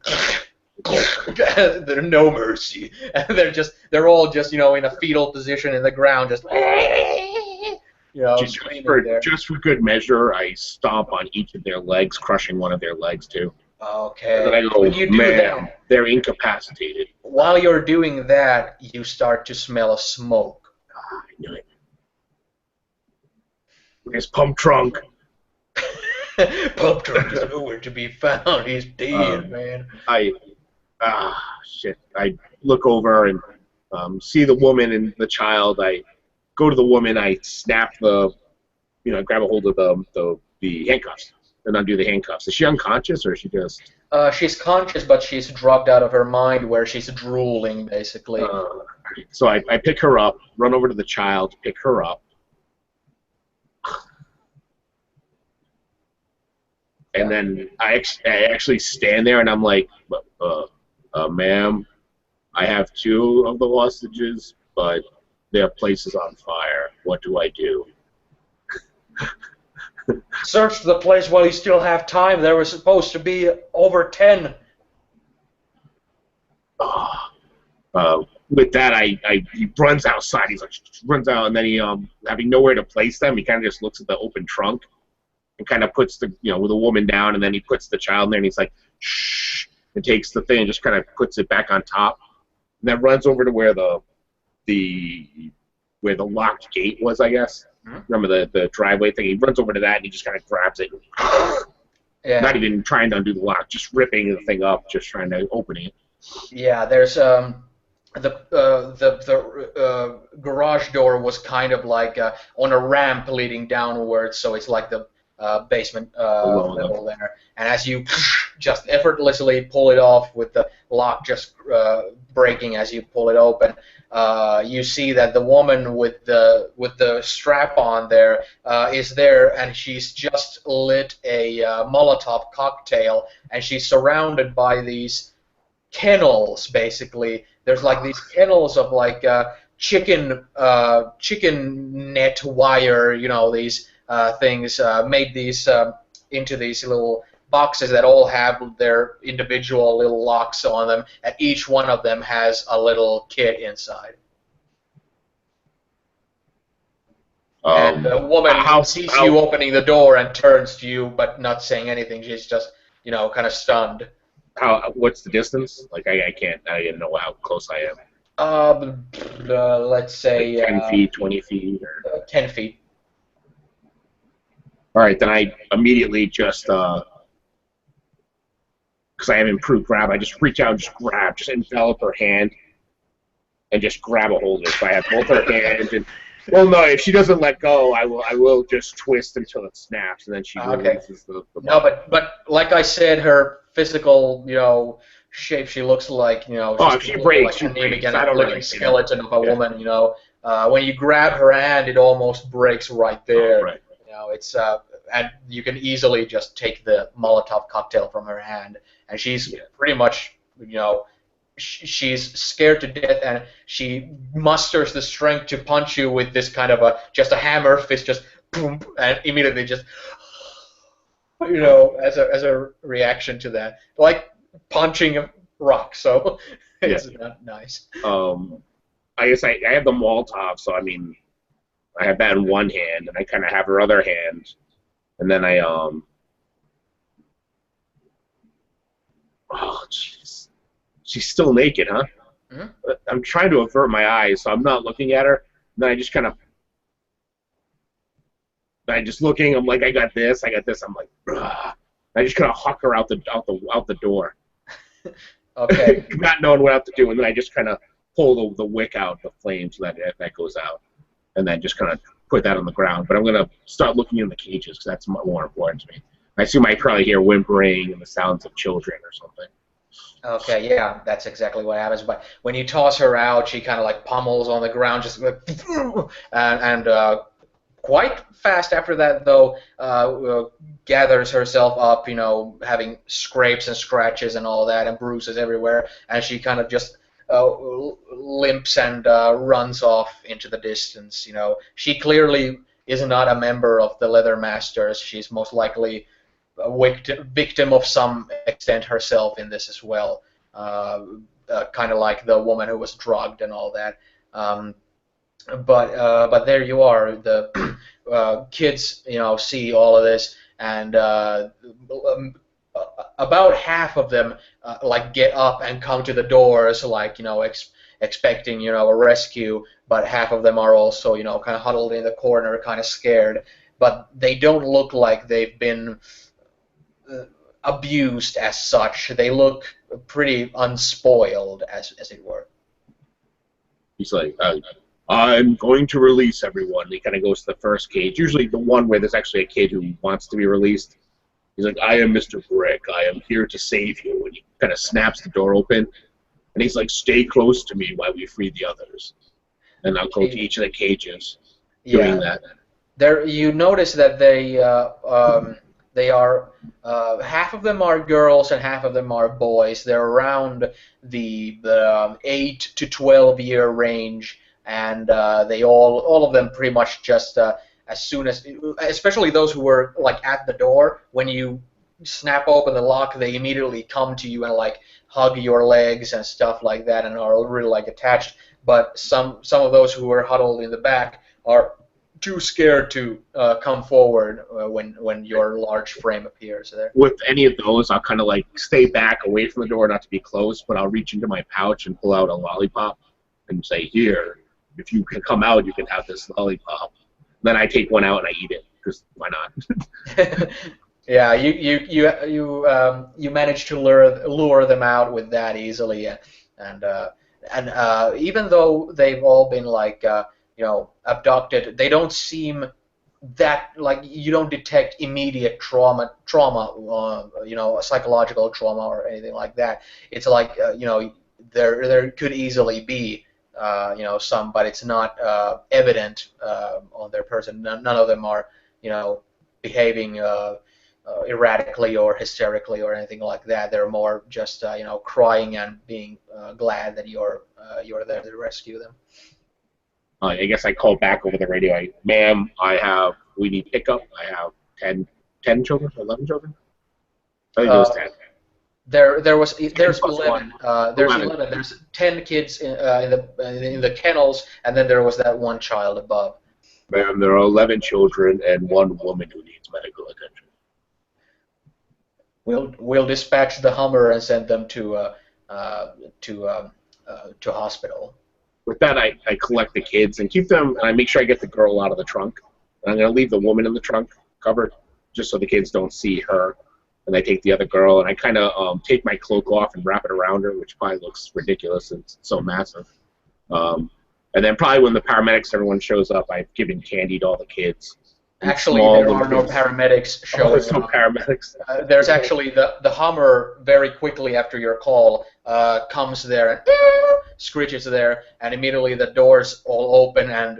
[SPEAKER 3] there's no mercy, and they're all just in a fetal position in the ground, just screaming there.
[SPEAKER 2] Just for good measure, I stomp on each of their legs, crushing one of their legs too.
[SPEAKER 3] Okay.
[SPEAKER 2] And then I go, "Man, they're incapacitated."
[SPEAKER 3] While you're doing that, you start to smell smoke.
[SPEAKER 2] I knew it. Where's Pump Trunk?
[SPEAKER 3] Pump Trunk is nowhere to be found. He's dead, man.
[SPEAKER 2] Shit. I look over and see the woman and the child. I go to the woman. I snap I grab a hold of the handcuffs and undo the handcuffs. Is she unconscious, or is she just?
[SPEAKER 3] She's conscious, but she's drugged out of her mind, where she's drooling, basically.
[SPEAKER 2] So I pick her up, run over to the child, pick her up. And then I actually stand there, and I'm like, "Ma'am, I have 2 of the hostages, but their place is on fire. What do I do?"
[SPEAKER 3] Search the place while you still have time. There was supposed to be over 10.
[SPEAKER 2] With that, he runs outside. He's like, runs out, and then he, having nowhere to place them, he kind of just looks at the open trunk and kind of puts with the woman down, and then he puts the child in there, and he's like, "Shh," and takes the thing and just kind of puts it back on top, and then runs over to where the locked gate was, I guess. Remember the driveway thing? He runs over to that, and he just kind of grabs it
[SPEAKER 3] Yeah.
[SPEAKER 2] Not even trying to undo the lock, just ripping the thing up, just trying to open it.
[SPEAKER 3] Yeah, there's the garage door was kind of like on a ramp leading downwards, so it's like the basement
[SPEAKER 2] Below them.
[SPEAKER 3] level there. And as you just effortlessly pull it off with the lock just breaking as you pull it open, you see that the woman with the strap on there is there, and she's just lit a Molotov cocktail, and she's surrounded by these kennels. Basically, there's like these kennels of like chicken net wire, these things made these into these little boxes that all have their individual little locks on them, and each one of them has a little kid inside. And the woman sees you opening the door and turns to you, but not saying anything. She's just, kind of stunned.
[SPEAKER 2] What's the distance? Like I can't. I didn't know how close I am.
[SPEAKER 3] Let's say
[SPEAKER 2] like 10 feet, 20 feet, or
[SPEAKER 3] 10 feet.
[SPEAKER 2] All right, then I immediately just because I have improved grab, I just reach out and just envelop her hand, and just grab a hold of it. So I have both her hands, and well, no, if she doesn't let go, I will just twist until it snaps, and then she releases the
[SPEAKER 3] No, but like I said, her physical, shape, she looks like,
[SPEAKER 2] if she breaks,
[SPEAKER 3] like
[SPEAKER 2] she breaks.
[SPEAKER 3] I don't really skeleton of a woman, when you grab her hand, it almost breaks right there.
[SPEAKER 2] Oh, right.
[SPEAKER 3] It's and you can easily just take the Molotov cocktail from her hand, and she's pretty much, she's scared to death, and she musters the strength to punch you with this kind of just a hammer fist, just boom, and immediately just, as a reaction to that, like punching a rock. So it's not nice.
[SPEAKER 2] I guess I have the Molotov, so I mean, I have that in one hand, and I kind of have her other hand, and then I oh jeez, she's still naked, huh?
[SPEAKER 3] Mm-hmm.
[SPEAKER 2] I'm trying to avert my eyes, so I'm not looking at her. And then I just looking. I'm like, I got this. I'm like, ugh. I just kind of huck her out the door.
[SPEAKER 3] Okay.
[SPEAKER 2] Not knowing what I have to do, and then I just kind of pull the wick out, the flame, so that goes out, and then just kind of put that on the ground. But I'm gonna start looking in the cages because that's more important to me. I assume I probably hear whimpering and the sounds of children or something.
[SPEAKER 3] Okay, yeah, that's exactly what happens. But when you toss her out, she kind of like pummels on the ground, just like, and quite fast after that, though, gathers herself up, having scrapes and scratches and all that, and bruises everywhere, and she kind of just limps and runs off into the distance. She clearly is not a member of the Leather Masters. She's most likely a victim of some extent herself in this as well, kind of like the woman who was drugged and all that. But there you are. The kids, see all of this, and about half of them like get up and come to the doors, like expecting a rescue. But half of them are also kind of huddled in the corner, kind of scared. But they don't look like they've been abused as such. They look pretty unspoiled, as it were.
[SPEAKER 2] He's like, I'm going to release everyone. He kind of goes to the first cage, usually the one where there's actually a kid who wants to be released. He's like, I am Mr. Brick. I am here to save you. And he kind of snaps the door open, and he's like, stay close to me while we free the others. And I'll go to each of the cages doing that.
[SPEAKER 3] There, you notice that they are half of them are girls and half of them are boys. They're around the 8 to 12 year range, and they all of them pretty much just as soon as, especially those who were like at the door, when you snap open the lock, they immediately come to you and like hug your legs and stuff like that, and are really like attached. But some of those who were huddled in the back are too scared to come forward when your large frame appears there.
[SPEAKER 2] With any of those, I'll kind of like stay back away from the door, not to be close, but I'll reach into my pouch and pull out a lollipop and say, here, if you can come out, you can have this lollipop. Then I take one out and I eat it, because why not?
[SPEAKER 3] Yeah, you managed to lure them out with that easily, and even though they've all been like abducted, they don't seem that like you don't detect immediate trauma, psychological trauma or anything like that. It's like there could easily be some, but it's not evident on their person. None of them are behaving erratically or hysterically or anything like that. They're more just crying and being glad that you're there to rescue them.
[SPEAKER 2] I guess I called back over the radio. Ma'am, we need pickup. I have 10 children, 11 children. I think it was 10.
[SPEAKER 3] There's
[SPEAKER 2] 11.
[SPEAKER 3] 11. There's 11. There's 10 kids in the kennels, and then there was that one child above.
[SPEAKER 2] Ma'am, there are 11 children and one woman who needs medical attention.
[SPEAKER 3] We'll dispatch the Hummer and send them to hospital.
[SPEAKER 2] With that, I collect the kids and keep them, and I make sure I get the girl out of the trunk. And I'm going to leave the woman in the trunk covered, just so the kids don't see her. And I take the other girl, and I kind of take my cloak off and wrap it around her, which probably looks ridiculous. It's so massive. And then probably when the paramedics, everyone shows up, I've given candy to all the kids.
[SPEAKER 3] Actually, there are no paramedics showing
[SPEAKER 2] there's no paramedics.
[SPEAKER 3] There's actually the Hummer very quickly after your call comes there and screeches there, and immediately the doors all open, and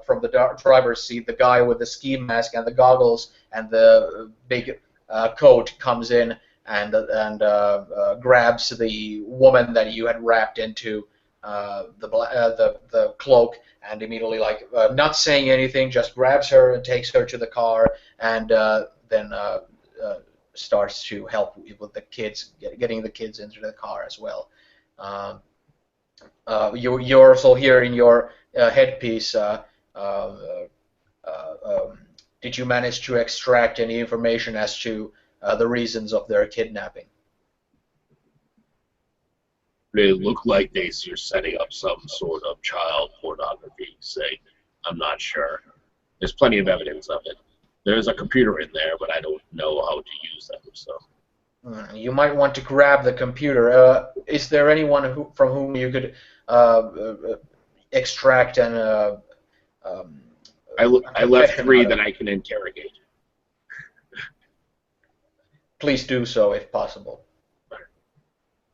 [SPEAKER 3] from the driver's seat, the guy with the ski mask and the goggles and the big coat comes in and grabs the woman that you had wrapped into the cloak, and immediately, not saying anything, just grabs her and takes her to the car, and then starts to help with the kids, getting the kids into the car as well. You're also here in your headpiece. Did you manage to extract any information as to the reasons of their kidnapping?
[SPEAKER 2] They look like they're setting up some sort of child pornography site. I'm not sure. There's plenty of evidence of it. There's a computer in there, but I don't know how to use them. So
[SPEAKER 3] you might want to grab the computer. Is there anyone from whom you could extract and?
[SPEAKER 2] I left 3 that I can interrogate.
[SPEAKER 3] Please do so if possible.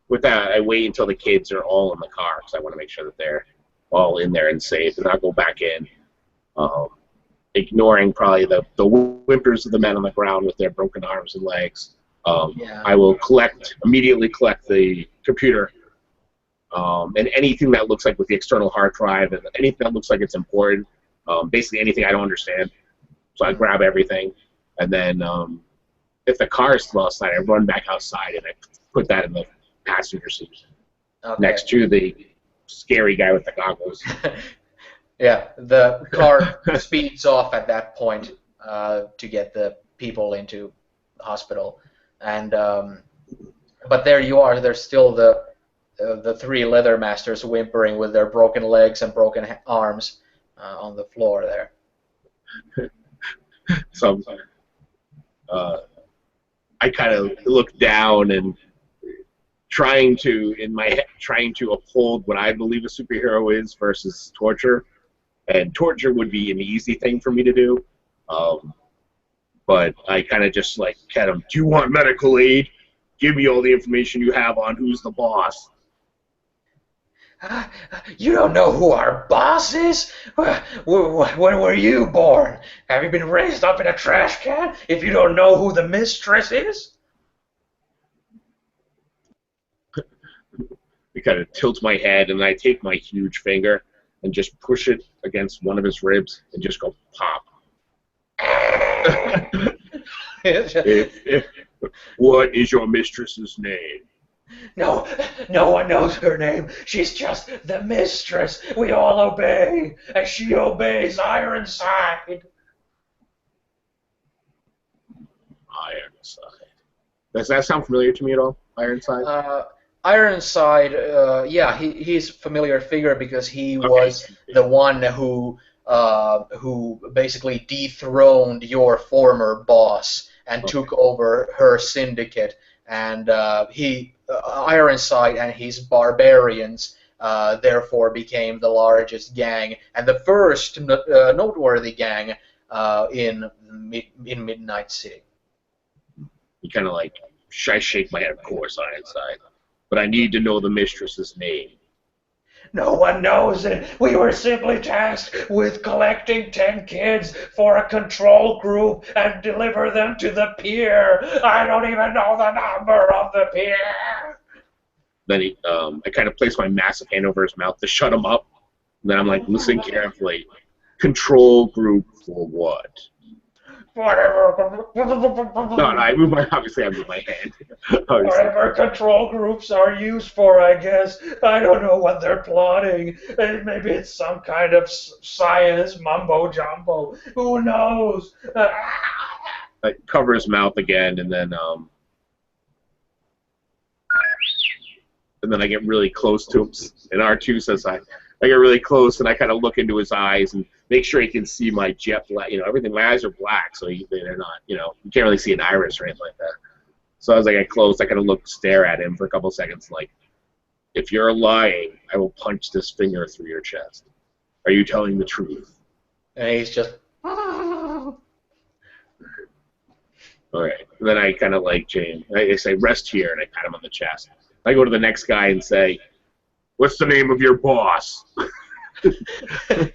[SPEAKER 2] With that, I wait until the kids are all in the car because I want to make sure that they're all in there and safe, and I'll go back in, ignoring probably the whimpers of the men on the ground with their broken arms and legs. I will immediately collect the computer and anything that looks like with the external hard drive and anything that looks like it's important, basically anything I don't understand. So I grab everything, and then if the car is still outside, I run back outside and I put that in the passenger seat next to the scary guy with the goggles.
[SPEAKER 3] Yeah, the car speeds off at that point to get the people into the hospital, and but there you are. There's still the 3 leather masters whimpering with their broken legs and broken arms on the floor there.
[SPEAKER 2] So I kind of look down and trying to uphold what I believe a superhero is versus torture, and torture would be an easy thing for me to do, but I kind of just had him. Do you want medical aid? Give me all the information you have on who's the boss.
[SPEAKER 3] You don't know who our boss is? When were you born? Have you been raised up in a trash can if you don't know who the mistress is?
[SPEAKER 2] He kind of tilts my head, and I take my huge finger and just push it against one of his ribs and just go pop. What is your mistress's name?
[SPEAKER 3] No one knows her name. She's just the mistress. We all obey, and she obeys Ironside.
[SPEAKER 2] Ironside. Does that sound familiar to me at all, Ironside?
[SPEAKER 3] Ironside, yeah, he's a familiar figure because he was the one who basically dethroned your former boss and
[SPEAKER 2] Okay.
[SPEAKER 3] took over her syndicate. And Ironside and his barbarians therefore became the largest gang and the first noteworthy gang in Midnight City.
[SPEAKER 2] You kind of like, I shake my head, of course, Ironside. But I need to know the mistress's name.
[SPEAKER 1] No one knows it. We were simply tasked with collecting 10 kids for a control group and deliver them to the pier. I don't even know the number of the pier.
[SPEAKER 2] Then I kind of place my massive hand over his mouth to shut him up. And then I'm like, listen carefully. Control group for what?
[SPEAKER 1] Whatever.
[SPEAKER 2] No, I move my hand.
[SPEAKER 1] Whatever control groups are used for, I guess. I don't know what they're plotting. Maybe it's some kind of science mumbo jumbo. Who knows?
[SPEAKER 2] I cover his mouth again, and then I get really close to him. And R2 says, I get really close, and I kind of look into his eyes and make sure he can see my jet black. Everything. My eyes are black, so they're not. You can't really see an iris or anything like that. So as I get close, I kind of stare at him for a couple of seconds, like, if you're lying, I will punch this finger through your chest. Are you telling the truth?
[SPEAKER 3] And he's just.
[SPEAKER 2] All right. And then I kind of James. I say, rest here, and I pat him on the chest. I go to the next guy and say, what's the name of your boss?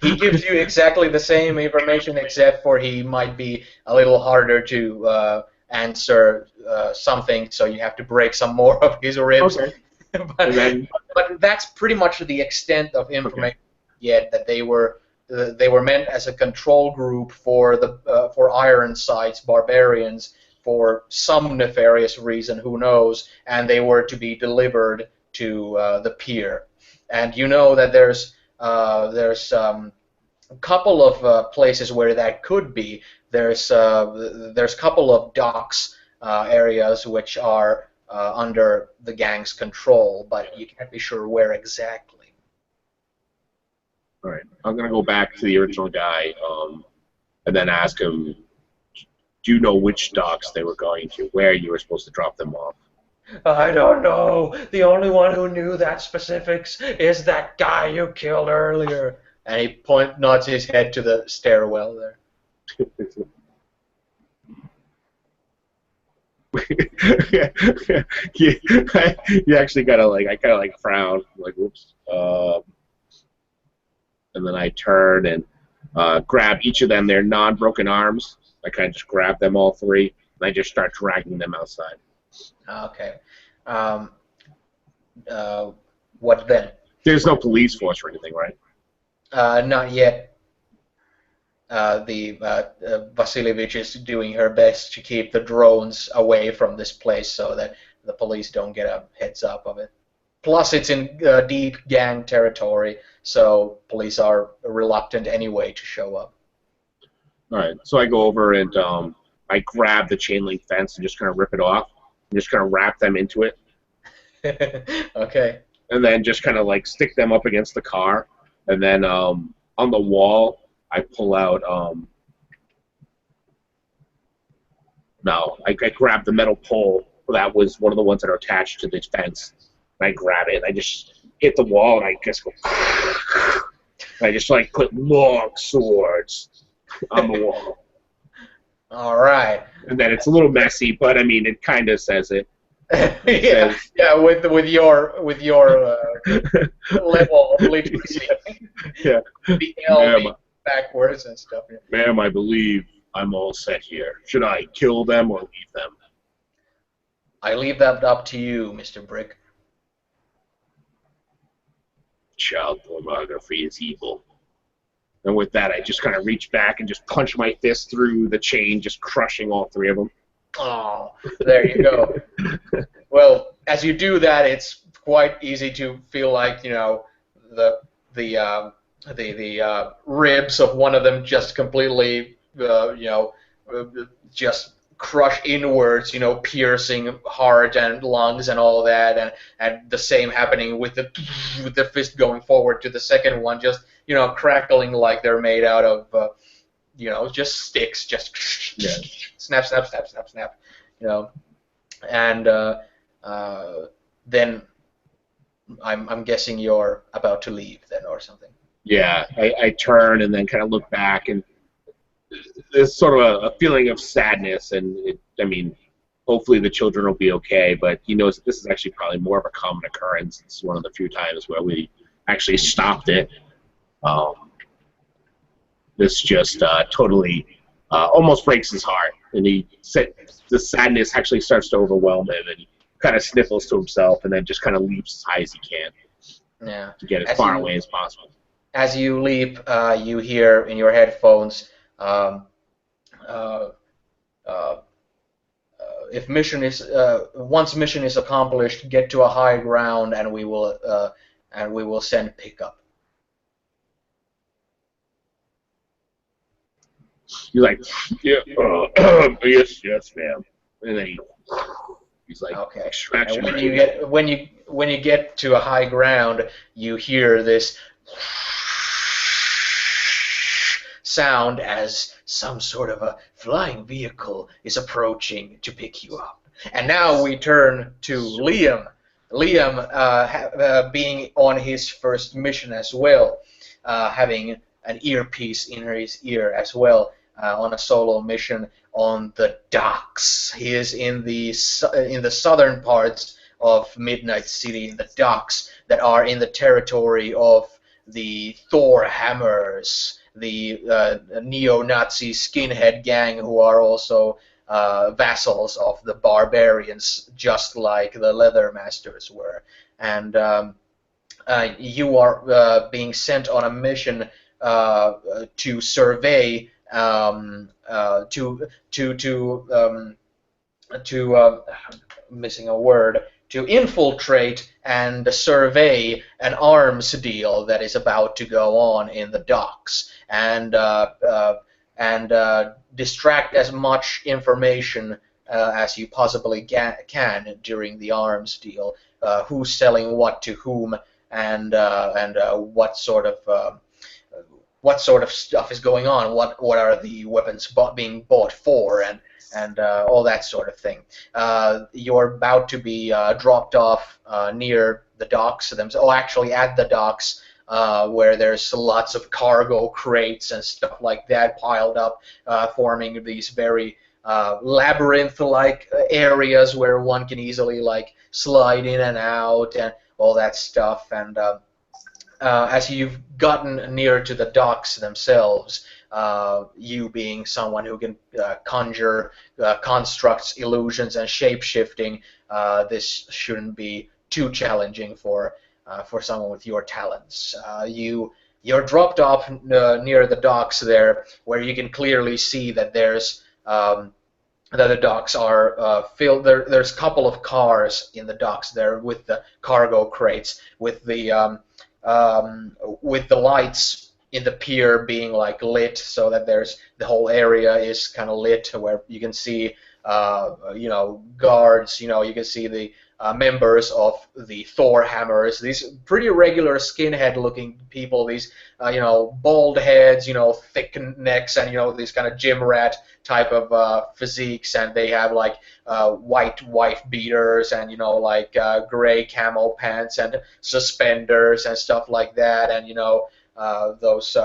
[SPEAKER 3] He gives you exactly the same information, except for he might be a little harder to answer something, so you have to break some more of his ribs.
[SPEAKER 2] Okay.
[SPEAKER 3] but that's pretty much the extent of information yet, that they were meant as a control group for Ironside's barbarians for some nefarious reason, who knows, and they were to be delivered to the pier. And you know that there's a couple of places where that could be. There's a couple of docks areas which are under the gang's control, but you can't be sure where exactly.
[SPEAKER 2] All right. I'm going to go back to the original guy and then ask him, do you know which docks they were going to, where you were supposed to drop them off?
[SPEAKER 1] I don't know. The only one who knew that specifics is that guy you killed earlier.
[SPEAKER 3] And he nods his head to the stairwell there.
[SPEAKER 2] You actually kind of frown, like, whoops. And then I turn and grab each of them, their non-broken arms. I kind of just grab them all three, and I just start dragging them outside.
[SPEAKER 3] Okay. What then?
[SPEAKER 2] There's no police force or anything, right?
[SPEAKER 3] Not yet. Vasilievich is doing her best to keep the drones away from this place so that the police don't get a heads up of it. Plus, it's in deep gang territory, so police are reluctant anyway to show up.
[SPEAKER 2] All right, so I go over and I grab the chain link fence and just kind of rip it off and just kind of wrap them into it.
[SPEAKER 3] Okay.
[SPEAKER 2] And then just kind of stick them up against the car. And then on the wall, I pull out, I grab the metal pole that was one of the ones that are attached to the fence. And I grab it, and I just hit the wall, and I just go, and I just put long swords on the wall.
[SPEAKER 3] All right.
[SPEAKER 2] And then it's a little messy, but I mean, it kind of says it.
[SPEAKER 3] Yeah, with your level of literacy.
[SPEAKER 2] Yeah.
[SPEAKER 3] The L backwards and stuff.
[SPEAKER 2] Ma'am, I believe I'm all set here. Should I kill them or leave them?
[SPEAKER 3] I leave that up to you, Mr. Brick.
[SPEAKER 2] Child pornography is evil. And with that, I just kind of reach back and just punch my fist through the chain, just crushing all three of them.
[SPEAKER 3] Oh, there you go. Well, as you do that, it's quite easy to feel like, the ribs of one of them just completely, just crush inwards, piercing heart and lungs and all that, and the same happening with the fist going forward to the second one, just crackling like they're made out of just sticks, just
[SPEAKER 2] Yeah.
[SPEAKER 3] snap, snap, snap, snap, snap, and then I'm guessing you're about to leave then or something.
[SPEAKER 2] Yeah, I turn and then kind of look back, and there's sort of a feeling of sadness, and I mean, hopefully the children will be okay, but he knows that this is actually probably more of a common occurrence. It's one of the few times where we actually stopped it. This just totally almost breaks his heart, and the sadness actually starts to overwhelm him, and he kind of sniffles to himself, and then just kind of leaps as high as he can to get as far away as possible.
[SPEAKER 3] As you leap, you hear in your headphones, if once mission is accomplished, get to a high ground, and we will send pickup.
[SPEAKER 2] He's like, yeah, yes, ma'am. And then he's like,
[SPEAKER 3] okay.
[SPEAKER 2] Extraction.
[SPEAKER 3] And when you get to a high ground, you hear this sound as some sort of a flying vehicle is approaching to pick you up. And now we turn to Liam. Liam, being on his first mission as well, having an earpiece in his ear as well, on a solo mission on the docks. He is in the southern parts of Midnight City, in the docks that are in the territory of the Thor Hammers, the neo-Nazi skinhead gang who are also vassals of the barbarians, just like the Leather Masters were. And you are being sent on a mission to survey, missing a word, to infiltrate and survey an arms deal that is about to go on in the docks, and distract as much information as you possibly can during the arms deal. Who's selling what to whom, and what sort of stuff is going on? What are the weapons being bought for, and all that sort of thing. You're about to be dropped off near the docks themselves. Oh, actually, at the docks, where there's lots of cargo crates and stuff like that piled up, forming these very labyrinth-like areas where one can easily slide in and out and all that stuff. And as you've gotten near to the docks themselves, you being someone who can conjure constructs, illusions, and shape-shifting, this shouldn't be too challenging for someone with your talents. You're dropped off near the docks there, where you can clearly see that there's that the docks are filled. There's a couple of cars in the docks there with the cargo crates, with the lights in the pier being lit, so that the whole area is kind of lit, where you can see guards. You can see the members of the Thor Hammers, these pretty regular skinhead-looking people, these bald heads, thick necks, and these kind of gym rat type of physiques, and they have white wife beaters, and gray camo pants and suspenders and stuff like that, and those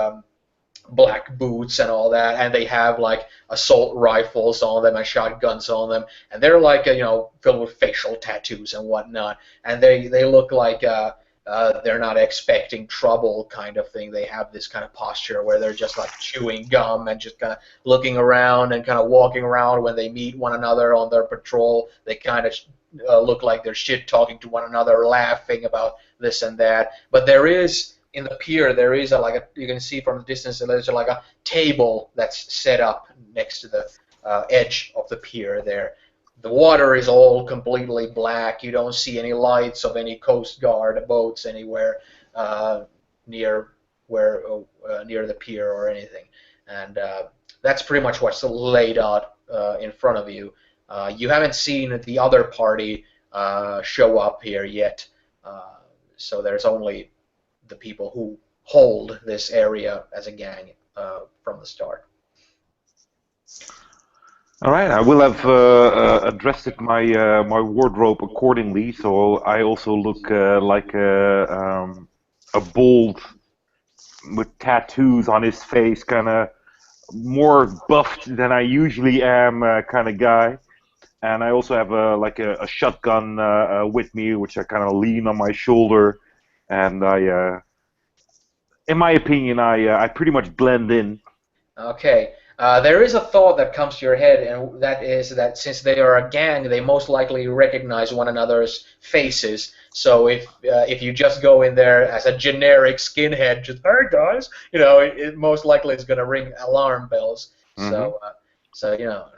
[SPEAKER 3] black boots and all that, and they have assault rifles on them and shotguns on them, and they're filled with facial tattoos and whatnot, and they look like they're not expecting trouble kind of thing. They have this kind of posture where they're just chewing gum and just kind of looking around and kind of walking around. When they meet one another on their patrol, they kind of look like they're shit talking to one another, laughing about this and that. But there is, in the pier, there is you can see from the distance, there's a table that's set up next to the edge of the pier there. The water is all completely black. You don't see any lights of any Coast Guard boats anywhere near the pier or anything. And that's pretty much what's laid out in front of you. You haven't seen the other party show up here yet, so there's only the people who hold this area as a gang from the start.
[SPEAKER 4] All right, I will have addressed my wardrobe accordingly, so I also look like a bald with tattoos on his face, kind of more buffed than I usually am, kind of guy. And I also have a shotgun with me, which I kind of lean on my shoulder, and in my opinion, I pretty much blend in.
[SPEAKER 3] Okay. There is a thought that comes to your head, and that is that since they are a gang, they most likely recognize one another's faces. So if you just go in there as a generic skinhead, just hey guys, it most likely is going to ring alarm bells.
[SPEAKER 4] Hmm.
[SPEAKER 3] So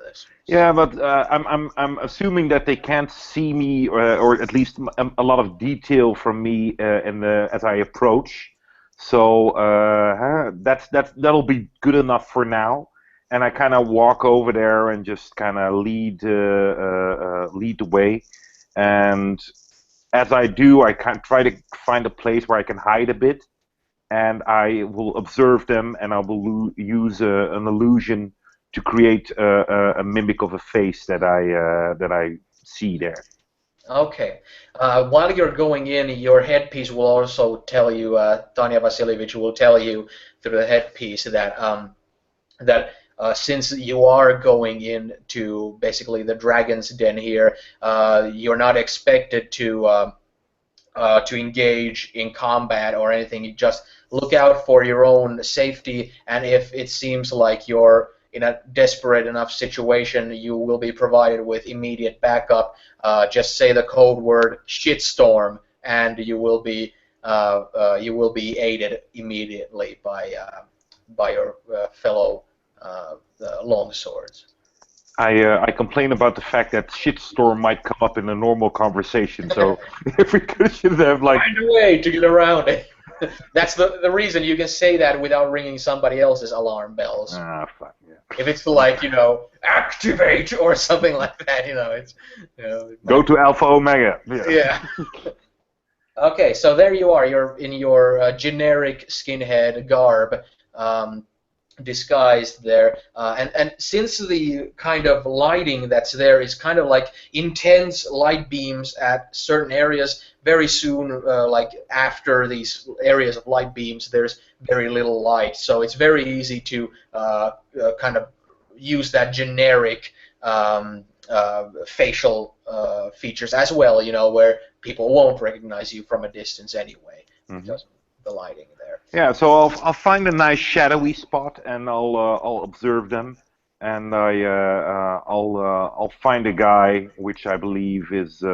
[SPEAKER 3] that's,
[SPEAKER 4] Yeah, but I'm assuming that they can't see me, or at least a lot of detail from me in the as I approach. So that'll be good enough for now. And I kind of walk over there and just kind of lead the way. And as I do, I can try to find a place where I can hide a bit, and I will observe them, and I will use an illusion to create a mimic of a face that I see there.
[SPEAKER 3] okay. While you're going in, your headpiece will also tell you, Tanya Vasilievich will tell you through the headpiece that since you are going into basically the dragon's den here, you're not expected to engage in combat or anything. You just look out for your own safety, and if it seems like you're in a desperate enough situation, you will be provided with immediate backup. Just say the code word "shitstorm," and you will be aided immediately by your fellow longswords.
[SPEAKER 4] I complain about the fact that shitstorm might come up in a normal conversation, so if we could should have like
[SPEAKER 3] Find a way to get around it. That's the reason you can say that without ringing somebody else's alarm bells.
[SPEAKER 4] fuck yeah.
[SPEAKER 3] If it's like, activate or something like that, it's,
[SPEAKER 4] Go to Alpha Omega.
[SPEAKER 3] yeah. Okay, so there you are. You're in your generic skinhead garb, disguised there, and since the kind of lighting that's there is kind of like intense light beams at certain areas, very soon, like after these areas of light beams, there's very little light. So it's very easy to kind of use that generic facial features as well, where people won't recognize you from a distance anyway, because of the lighting there.
[SPEAKER 4] Yeah, so I'll find a nice shadowy spot and I'll observe them, and I'll find a guy which I believe is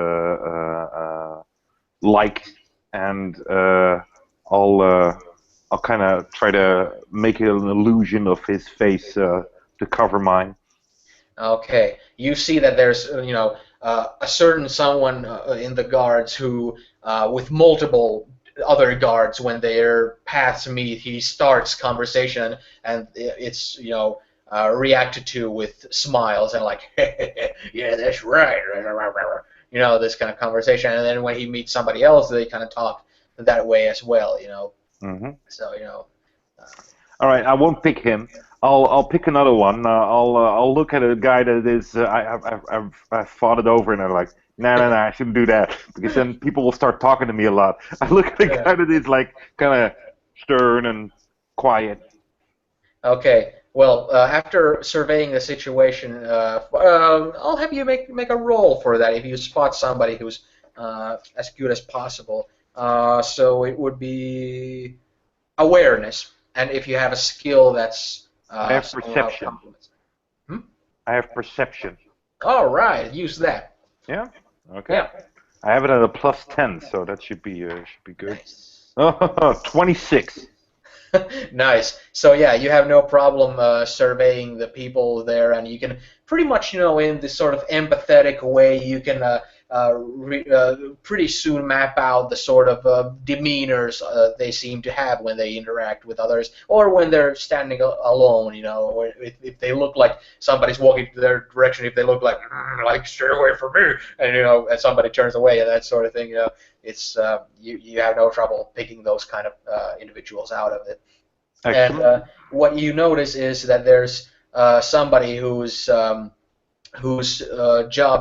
[SPEAKER 4] liked, and I'll kind of try to make an illusion of his face to cover mine.
[SPEAKER 3] Okay, you see that there's a certain someone in the guards who, with multiple other guards, when their paths meet, he starts conversation, and it's reacted to with smiles and like, yeah, that's right, this kind of conversation. And then when he meets somebody else, they kind of talk that way as well,
[SPEAKER 4] Hmm.
[SPEAKER 3] So
[SPEAKER 4] All right, I won't pick him. I'll pick another one. I'll look at a guy that is I've thought it over and I'm like, nah, I shouldn't do that because then people will start talking to me a lot. I look at a guy that is like kind of stern and quiet.
[SPEAKER 3] Okay. Well, after surveying the situation, I'll have you make a roll for that if you spot somebody who's as good as possible. So it would be awareness, and if you have a skill that's
[SPEAKER 4] I have
[SPEAKER 3] somehow
[SPEAKER 4] perception.
[SPEAKER 3] complements. Hmm?
[SPEAKER 4] I have perception.
[SPEAKER 3] All right, use that.
[SPEAKER 4] Yeah. Okay.
[SPEAKER 3] Yeah.
[SPEAKER 4] I have it at a +10, so that should be good.
[SPEAKER 3] Nice.
[SPEAKER 4] Oh, 26.
[SPEAKER 3] Nice. So yeah, you have no problem surveying the people there, and you can pretty much, in this sort of empathetic way, you can pretty soon map out the sort of demeanors they seem to have when they interact with others, or when they're standing alone. Or if they look like somebody's walking to their direction, if they look like stay away from me, and somebody turns away, and that sort of thing. It's you have no trouble picking those kind of individuals out of it.
[SPEAKER 4] Excellent.
[SPEAKER 3] And what you notice is that there's somebody whose job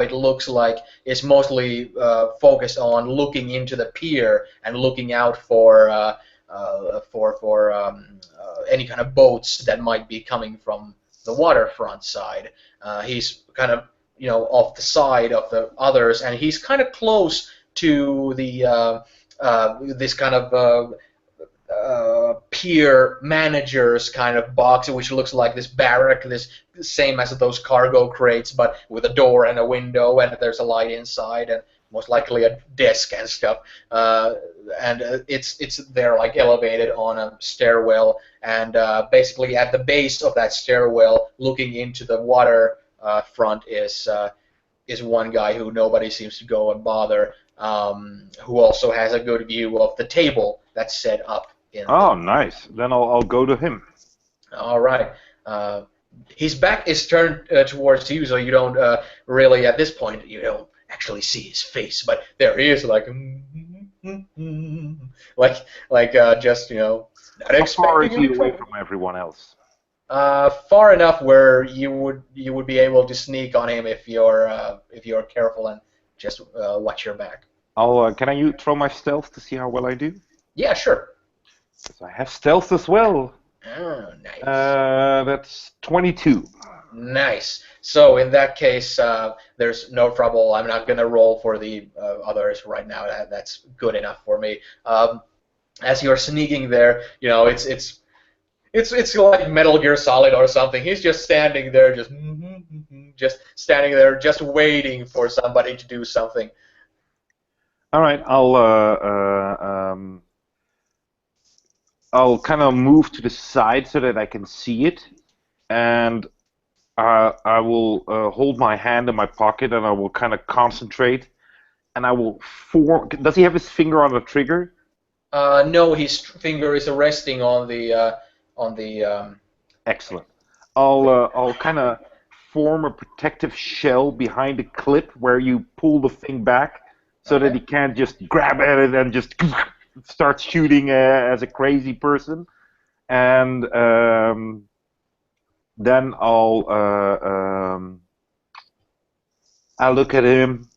[SPEAKER 3] it looks like is mostly focused on looking into the pier and looking out for any kind of boats that might be coming from the waterfront side. He's kind of off the side of the others, and he's kind of close to the this kind of pier manager's kind of box, which looks like this barrack, this same as those cargo crates, but with a door and a window, and there's a light inside, and most likely a desk and stuff. And it's there like elevated on a stairwell, and basically at the base of that stairwell, looking into the water front, is one guy who nobody seems to go and bother, who also has a good view of the table that's set up.
[SPEAKER 4] Oh, nice. Then I'll go to him.
[SPEAKER 3] All right. His back is turned towards you, so you don't really, at this point, you don't actually see his face, but there he is, like just not
[SPEAKER 4] How far is
[SPEAKER 3] expecting
[SPEAKER 4] he
[SPEAKER 3] you.
[SPEAKER 4] away from everyone else?
[SPEAKER 3] Far enough where you would be able to sneak on him if you're careful and just watch your back.
[SPEAKER 4] Can I throw my stealth to see how well I do?
[SPEAKER 3] Yeah, sure.
[SPEAKER 4] 'Cause I have stealth as well.
[SPEAKER 3] Oh, nice.
[SPEAKER 4] That's 22.
[SPEAKER 3] Nice. So in that case, there's no trouble. I'm not gonna roll for the others right now. That's good enough for me. As you're sneaking there, it's like Metal Gear Solid or something. He's just standing there, just standing there, just waiting for somebody to do something.
[SPEAKER 4] All right, I'll kind of move to the side so that I can see it, and I will hold my hand in my pocket, and I will kind of concentrate, and I will form. Does he have his finger on the trigger?
[SPEAKER 3] No, his finger is resting on the
[SPEAKER 4] Excellent. I'll kind of form a protective shell behind the clip where you pull the thing back, so that he can't just grab at it and just start shooting as a crazy person, and then I'll look at him,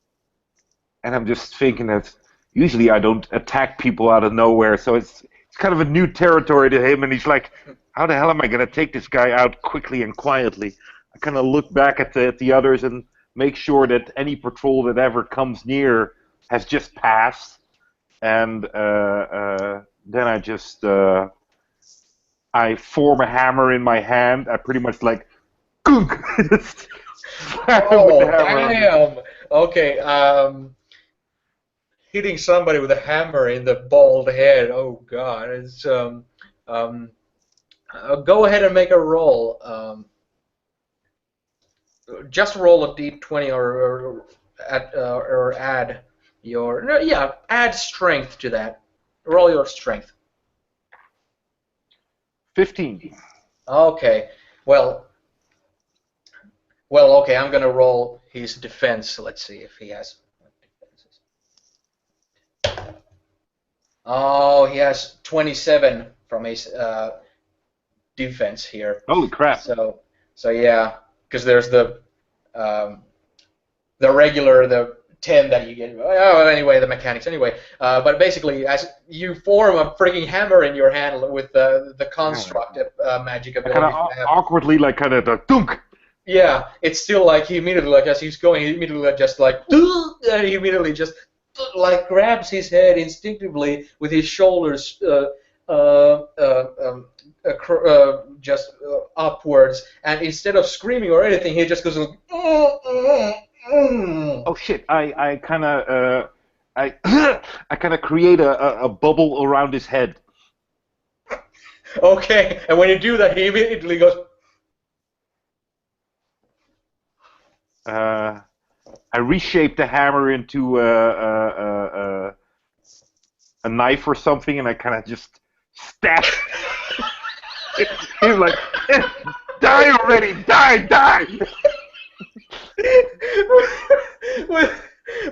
[SPEAKER 4] and I'm just thinking that usually I don't attack people out of nowhere, so it's kind of a new territory to him, and he's like, how the hell am I going to take this guy out quickly and quietly? I kind of look back at the others and make sure that any patrol that ever comes near has just passed. And then I just I form a hammer in my hand. I pretty much like gunk.
[SPEAKER 3] Oh, damn! Okay, hitting somebody with a hammer in the bald head. Oh God, it's go ahead and make a roll. Just roll a d20 or add your add strength to that. Roll your strength.
[SPEAKER 4] 15.
[SPEAKER 3] Okay. Well, okay, I'm gonna roll his defense. Let's see if he has defenses. Oh, he has 27 from his defense here.
[SPEAKER 4] Holy crap!
[SPEAKER 3] So yeah, because there's the regular, the 10 that you get. Oh, anyway, the mechanics. Anyway, but basically, as you form a freaking hammer in your hand with the construct magic ability,
[SPEAKER 4] kind of awkwardly, like kind of the dunk.
[SPEAKER 3] Yeah, it's still like he immediately, like as he's going, he immediately just like, and he immediately just like grabs his head instinctively with his shoulders just upwards, and instead of screaming or anything, he just goes.
[SPEAKER 4] Oh shit! I kind of I kind of create a bubble around his head.
[SPEAKER 3] Okay, and when you do that, he immediately goes.
[SPEAKER 4] I reshape the hammer into a knife or something, and I kind of just stab. He's like, die already! Die!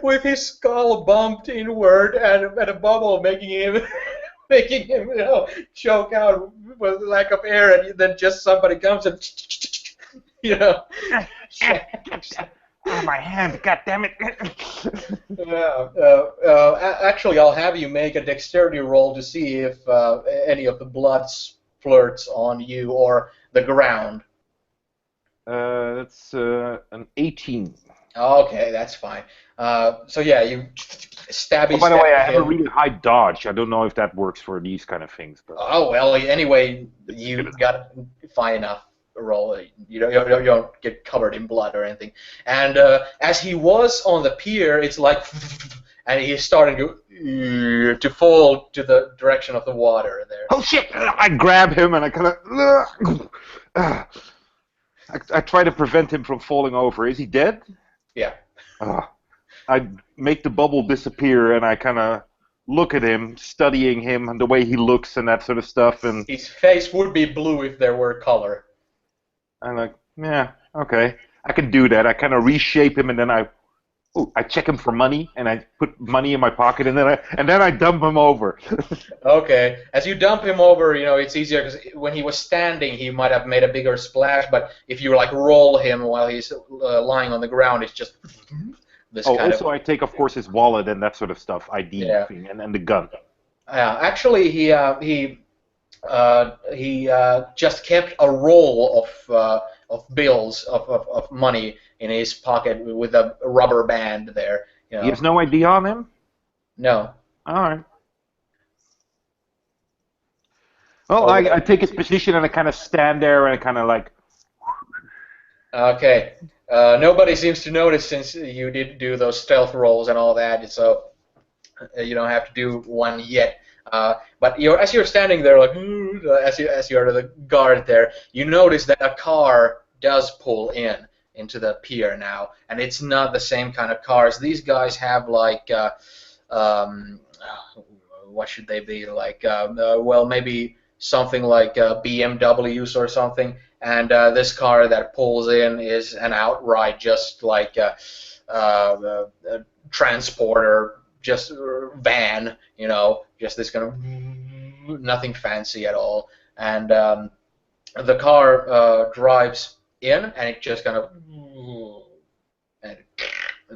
[SPEAKER 3] with his skull bumped inward and a bubble making him choke out with lack of air, and then just somebody comes and you know.
[SPEAKER 4] Oh, my hand! God damn it!
[SPEAKER 3] Yeah. Actually, I'll have you make a dexterity roll to see if any of the blood splurts on you or the ground.
[SPEAKER 4] That's an 18.
[SPEAKER 3] Okay, that's fine. So yeah, you
[SPEAKER 4] Oh,
[SPEAKER 3] stabby
[SPEAKER 4] by the way,
[SPEAKER 3] stab
[SPEAKER 4] I have a
[SPEAKER 3] him.
[SPEAKER 4] really high dodge. I don't know if that works for these kind of things, but
[SPEAKER 3] Oh well. Anyway,
[SPEAKER 4] it's
[SPEAKER 3] you
[SPEAKER 4] good.
[SPEAKER 3] got fine enough roll. You don't get covered in blood or anything. And as he was on the pier, it's like, and he's starting to fall to the direction of the water there.
[SPEAKER 4] Oh shit! I grab him and I kind of. I try to prevent him from falling over. Is he dead?
[SPEAKER 3] Yeah.
[SPEAKER 4] I make the bubble disappear and I kind of look at him, studying him and the way he looks and that sort of stuff, and
[SPEAKER 3] His face would be blue if there were color.
[SPEAKER 4] I'm like, yeah, okay, I can do that. I kind of reshape him and then I check him for money and I put money in my pocket and then I dump him over.
[SPEAKER 3] Okay. As you dump him over, it's easier because when he was standing, he might have made a bigger splash. But if you like roll him while he's lying on the ground, it's just this
[SPEAKER 4] Oh,
[SPEAKER 3] kind
[SPEAKER 4] also I take, of course, his wallet and that sort of stuff, ID
[SPEAKER 3] Yeah.
[SPEAKER 4] thing, and the gun.
[SPEAKER 3] Actually, he just kept a roll of bills of money in his pocket with a rubber band there.
[SPEAKER 4] He has no ID on him?
[SPEAKER 3] No.
[SPEAKER 4] All right. Well, I take his position and I kind of stand there and I kind of like,
[SPEAKER 3] Okay. Nobody seems to notice since you did do those stealth rolls and all that, so you don't have to do one yet. But as you're standing there, like as you're the guard there, you notice that a car does pull into the pier now, and it's not the same kind of cars. These guys have like, what should they be like? Well, maybe something like BMWs or something. And this car that pulls in is an outright just like a transporter, just van, just this kind of nothing fancy at all. And the car drives in, and it just kind of, and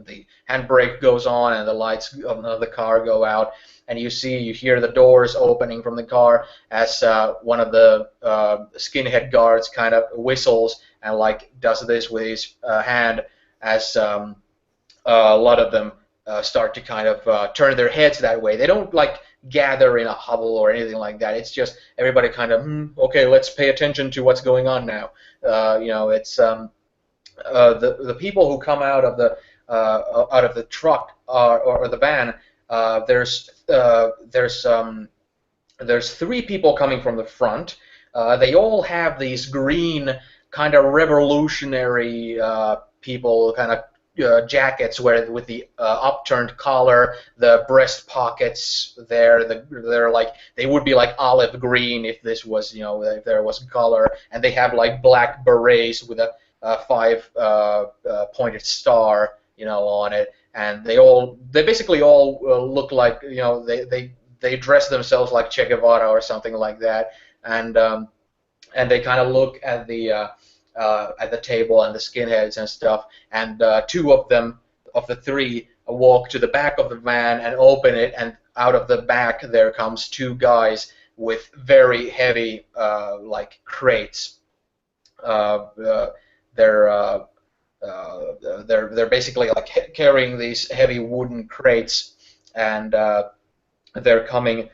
[SPEAKER 3] the handbrake goes on, and the lights of the car go out, and you hear the doors opening from the car as one of the skinhead guards kind of whistles and like does this with his hand as a lot of them start to kind of turn their heads that way. They don't like gather in a huddle or anything like that. It's just everybody kind of, okay, let's pay attention to what's going on now. It's the people who come out of the truck or the van. There's three people coming from the front. They all have these green kind of revolutionary people kind of jackets with the upturned collar, the breast pockets there. They're like, they would be like olive green if this was if there was color, and they have like black berets with a five pointed star on it, and they basically all look like they dress themselves like Che Guevara or something like that, and they kind of look at the table and the skinheads and stuff, and two of them, of the three, walk to the back of the van and open it, and out of the back there comes two guys with very heavy like crates. They're basically like carrying these heavy wooden crates, and they're coming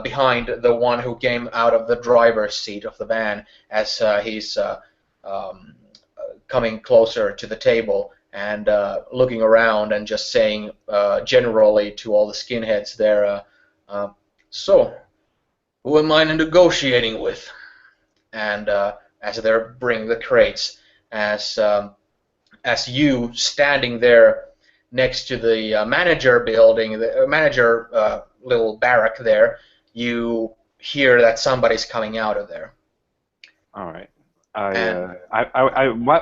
[SPEAKER 3] behind the one who came out of the driver's seat of the van as he's coming closer to the table and looking around and just saying generally to all the skinheads there, so, who am I negotiating with? And as they're bringing the crates, as you standing there next to the manager building, the manager little barrack there, you hear that somebody's coming out of there.
[SPEAKER 4] all right.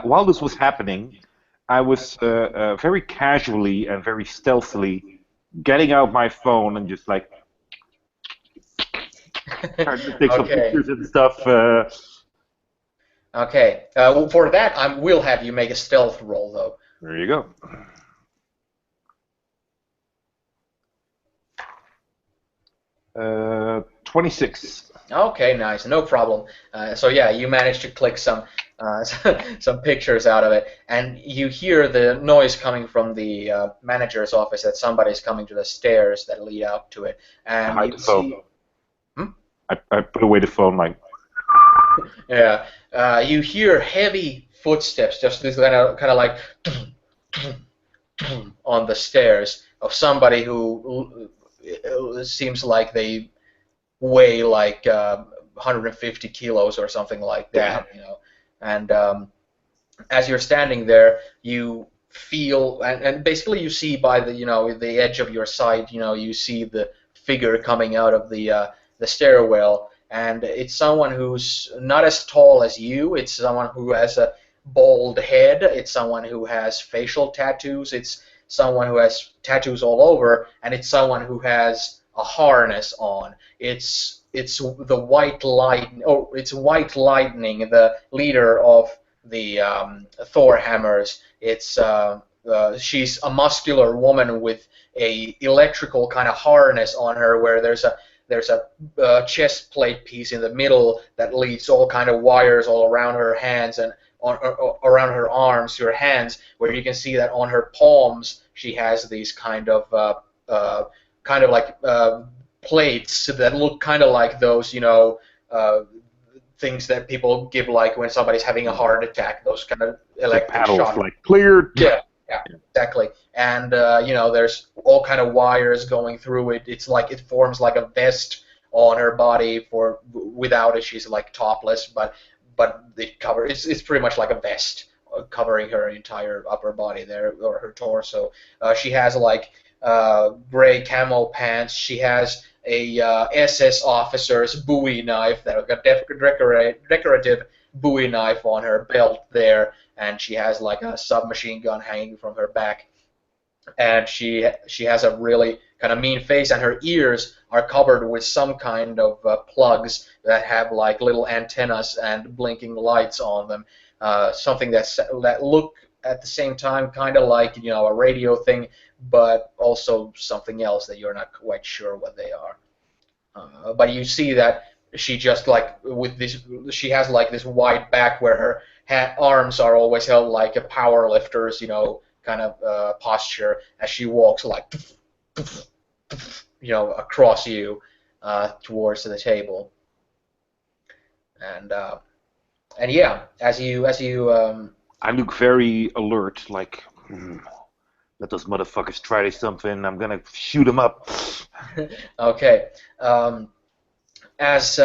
[SPEAKER 4] While this was happening, I was very casually and very stealthily getting out my phone and just like trying to take some
[SPEAKER 3] Okay.
[SPEAKER 4] pictures and stuff.
[SPEAKER 3] Okay. Well, for that, I will have you make a stealth roll, though.
[SPEAKER 4] There you go. Uh, 26.
[SPEAKER 3] Okay, nice, no problem. So yeah, you managed to click some some pictures out of it, and you hear the noise coming from the manager's office that somebody's coming to the stairs that lead up to it,
[SPEAKER 4] I
[SPEAKER 3] and
[SPEAKER 4] hide
[SPEAKER 3] you
[SPEAKER 4] the
[SPEAKER 3] see.
[SPEAKER 4] phone. I put away the phone, like.
[SPEAKER 3] Yeah, you hear heavy footsteps, just this kind of like on the stairs of somebody who seems like they weigh like 150 kilos or something like that, you know. And as you're standing there, you feel, and basically you see by the, you know, the edge of your sight, you know, you see the figure coming out of the stairwell, and it's someone who's not as tall as you. It's someone who has a bald head. It's someone who has facial tattoos. It's someone who has tattoos all over, and it's someone who has a harness on. It's the White Light. Oh, it's White Lightning, the leader of the Thor hammers. It's she's a muscular woman with a electrical kind of harness on her, where there's a chest plate piece in the middle that leads all kind of wires all around her hands and around her arms to her hands, where you can see that on her palms she has these kind of like plates that look kind of like those, you know, things that people give like when somebody's having a heart attack, those kind of electric
[SPEAKER 4] Paddles,
[SPEAKER 3] shock.
[SPEAKER 4] like, cleared.
[SPEAKER 3] Yeah, exactly. And you know, there's all kind of wires going through it. It's like it forms like a vest on her body. For without it, she's like topless, but it covers. It's pretty much like a vest covering her entire upper body there, or her torso. She has like gray camo pants. She has a SS officer's Bowie knife, that got decorative Bowie knife on her belt there, and she has like a submachine gun hanging from her back. And she has a really kind of mean face, and her ears are covered with some kind of plugs that have like little antennas and blinking lights on them. Something that look at the same time kind of like, you know, a radio thing, but also something else that you're not quite sure what they are. But you see that she just like with this, she has like this wide back where her arms are always held like a power lifter's, you know, kind of posture as she walks like, you know, across you towards the table. And yeah, as you
[SPEAKER 4] I look very alert, like, let those motherfuckers try something. I'm gonna shoot them up.
[SPEAKER 3] okay. As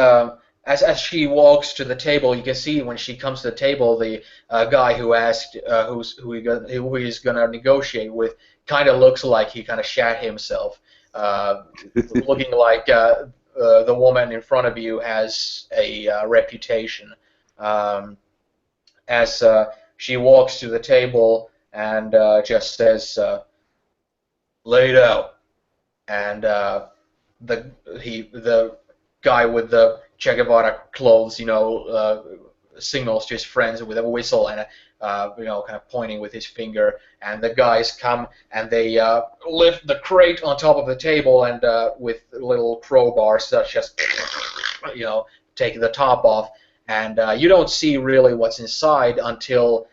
[SPEAKER 3] as she walks to the table, you can see when she comes to the table, the guy who asked who he's gonna negotiate with kind of looks like he kind of shat himself, looking like the woman in front of you has a reputation. As she walks to the table and just says, "Lay down," and the guy with the Che Guevara clothes, you know, signals to his friends with a whistle and you know, kind of pointing with his finger. And the guys come and they lift the crate on top of the table and with little crowbars, such as, you know, take the top off. And you don't see really what's inside until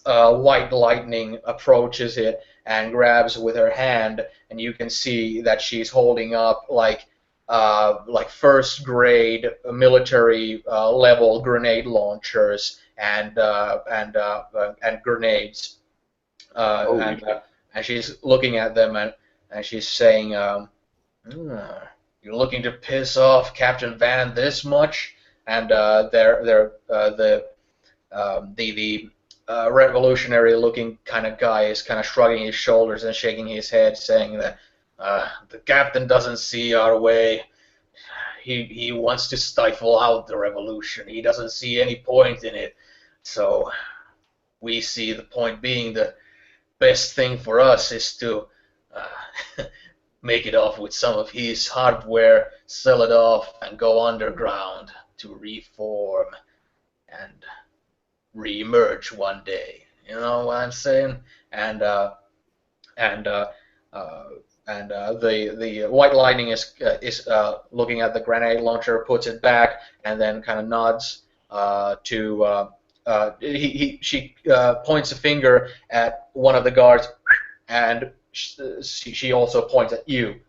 [SPEAKER 3] White Lightning approaches it and grabs with her hand, and you can see that she's holding up like first grade military level grenade launchers and grenades, and she's looking at them and she's saying, "You're looking to piss off Captain Van this much?" And the revolutionary-looking kind of guy is kind of shrugging his shoulders and shaking his head, saying that the captain doesn't see our way. He wants to stifle out the revolution. He doesn't see any point in it. So we see the point being the best thing for us is to make it off with some of his hardware, sell it off, and go underground to reform. and re-emerge one day. You know what I'm saying? And and uh, uh, the White Lightning is looking at the grenade launcher, puts it back, and then kind of nods to. She points a finger at one of the guards, and she also points at you,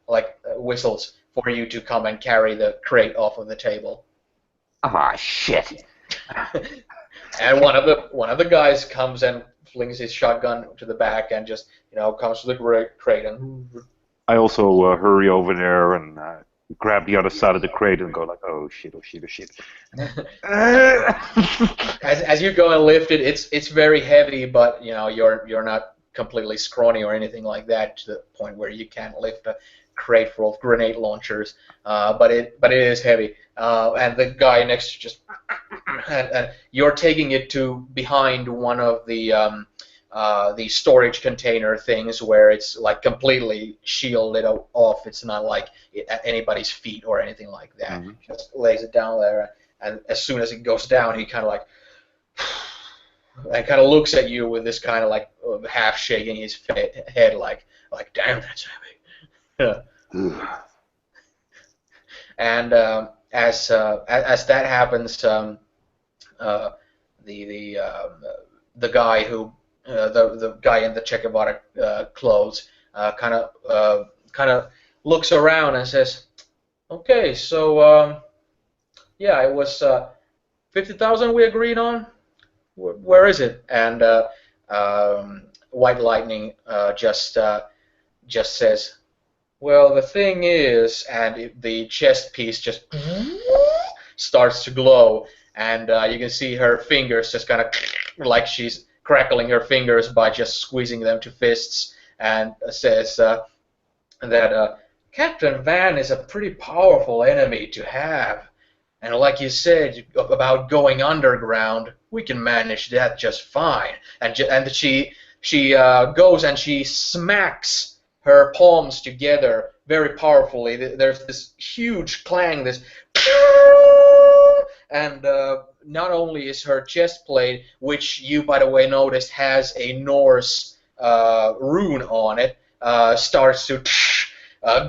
[SPEAKER 3] like whistles for you to come and carry the crate off of the table.
[SPEAKER 4] Ah, shit.
[SPEAKER 3] And one of the guys comes and flings his shotgun to the back and just comes to the crate and
[SPEAKER 4] I also hurry over there and grab the other side of the crate and go like, oh shit, oh shit, oh shit.
[SPEAKER 3] as you go and lift it, it's very heavy, but you're not completely scrawny or anything like that to the point where you can't lift a crate full of grenade launchers. But it is heavy, and the guy next to just and you're taking it to behind one of the storage container things where it's like completely shielded off. It's not like at anybody's feet or anything like that.
[SPEAKER 4] Mm-hmm.
[SPEAKER 3] Just lays it down there, and as soon as it goes down, he kind of like and kind of looks at you with this kind of like half shaking his head, like damn, that's heavy. Yeah. And as that happens, the guy who the guy in the Che Guevara clothes kind of looks around and says, "Okay, so yeah, it was 50,000 we agreed on. Where is it?" And White Lightning just says, "Well, the thing is," and the chest piece just starts to glow, and you can see her fingers just kind of like she's crackling her fingers by just squeezing them to fists, and says that Captain Van is a pretty powerful enemy to have. And like you said about going underground, we can manage that just fine." And she goes and she smacks her palms together very powerfully. There's this huge clang, this, and not only is her chest plate, which you by the way noticed has a Norse rune on it, starts to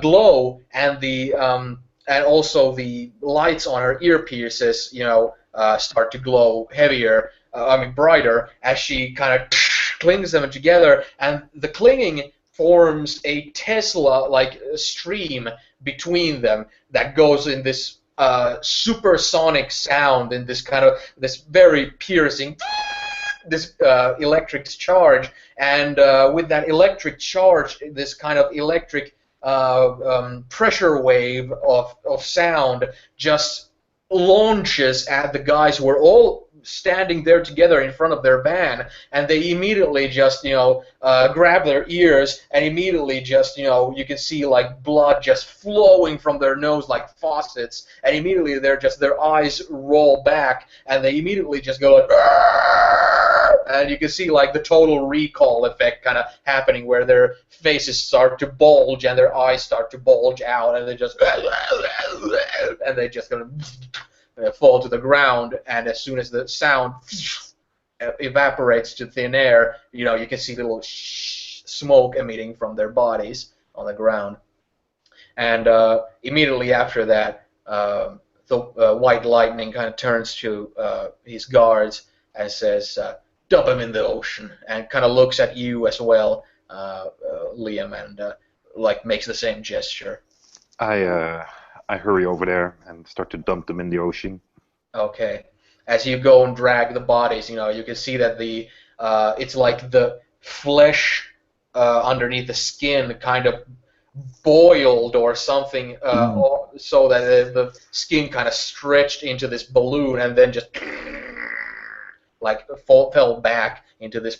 [SPEAKER 3] glow, and and also the lights on her earpieces, start to glow heavier, brighter, as she kind of clings them together, and the clinging forms a Tesla-like stream between them that goes in this supersonic sound, in this this very piercing, this electric charge, and with that electric charge, this kind of electric pressure wave of sound just launches at the guys who are all standing there together in front of their van, and they immediately just grab their ears, and immediately just you can see like blood just flowing from their nose like faucets, and immediately their eyes roll back, and they immediately just go like, and you can see like the total recall effect kind of happening, where their faces start to bulge and their eyes start to bulge out, and they just gonna fall to the ground. And as soon as the sound evaporates to thin air, you can see little smoke emitting from their bodies on the ground. And immediately after that, the White Lightning kind of turns to his guards and says, "Dump him in the ocean," and kind of looks at you as well, Liam, and like makes the same gesture.
[SPEAKER 4] I hurry over there and start to dump them in the ocean.
[SPEAKER 3] Okay. As you go and drag the bodies, you can see that it's like the flesh underneath the skin kind of boiled or something, so that the skin kind of stretched into this balloon and then just like fell back into this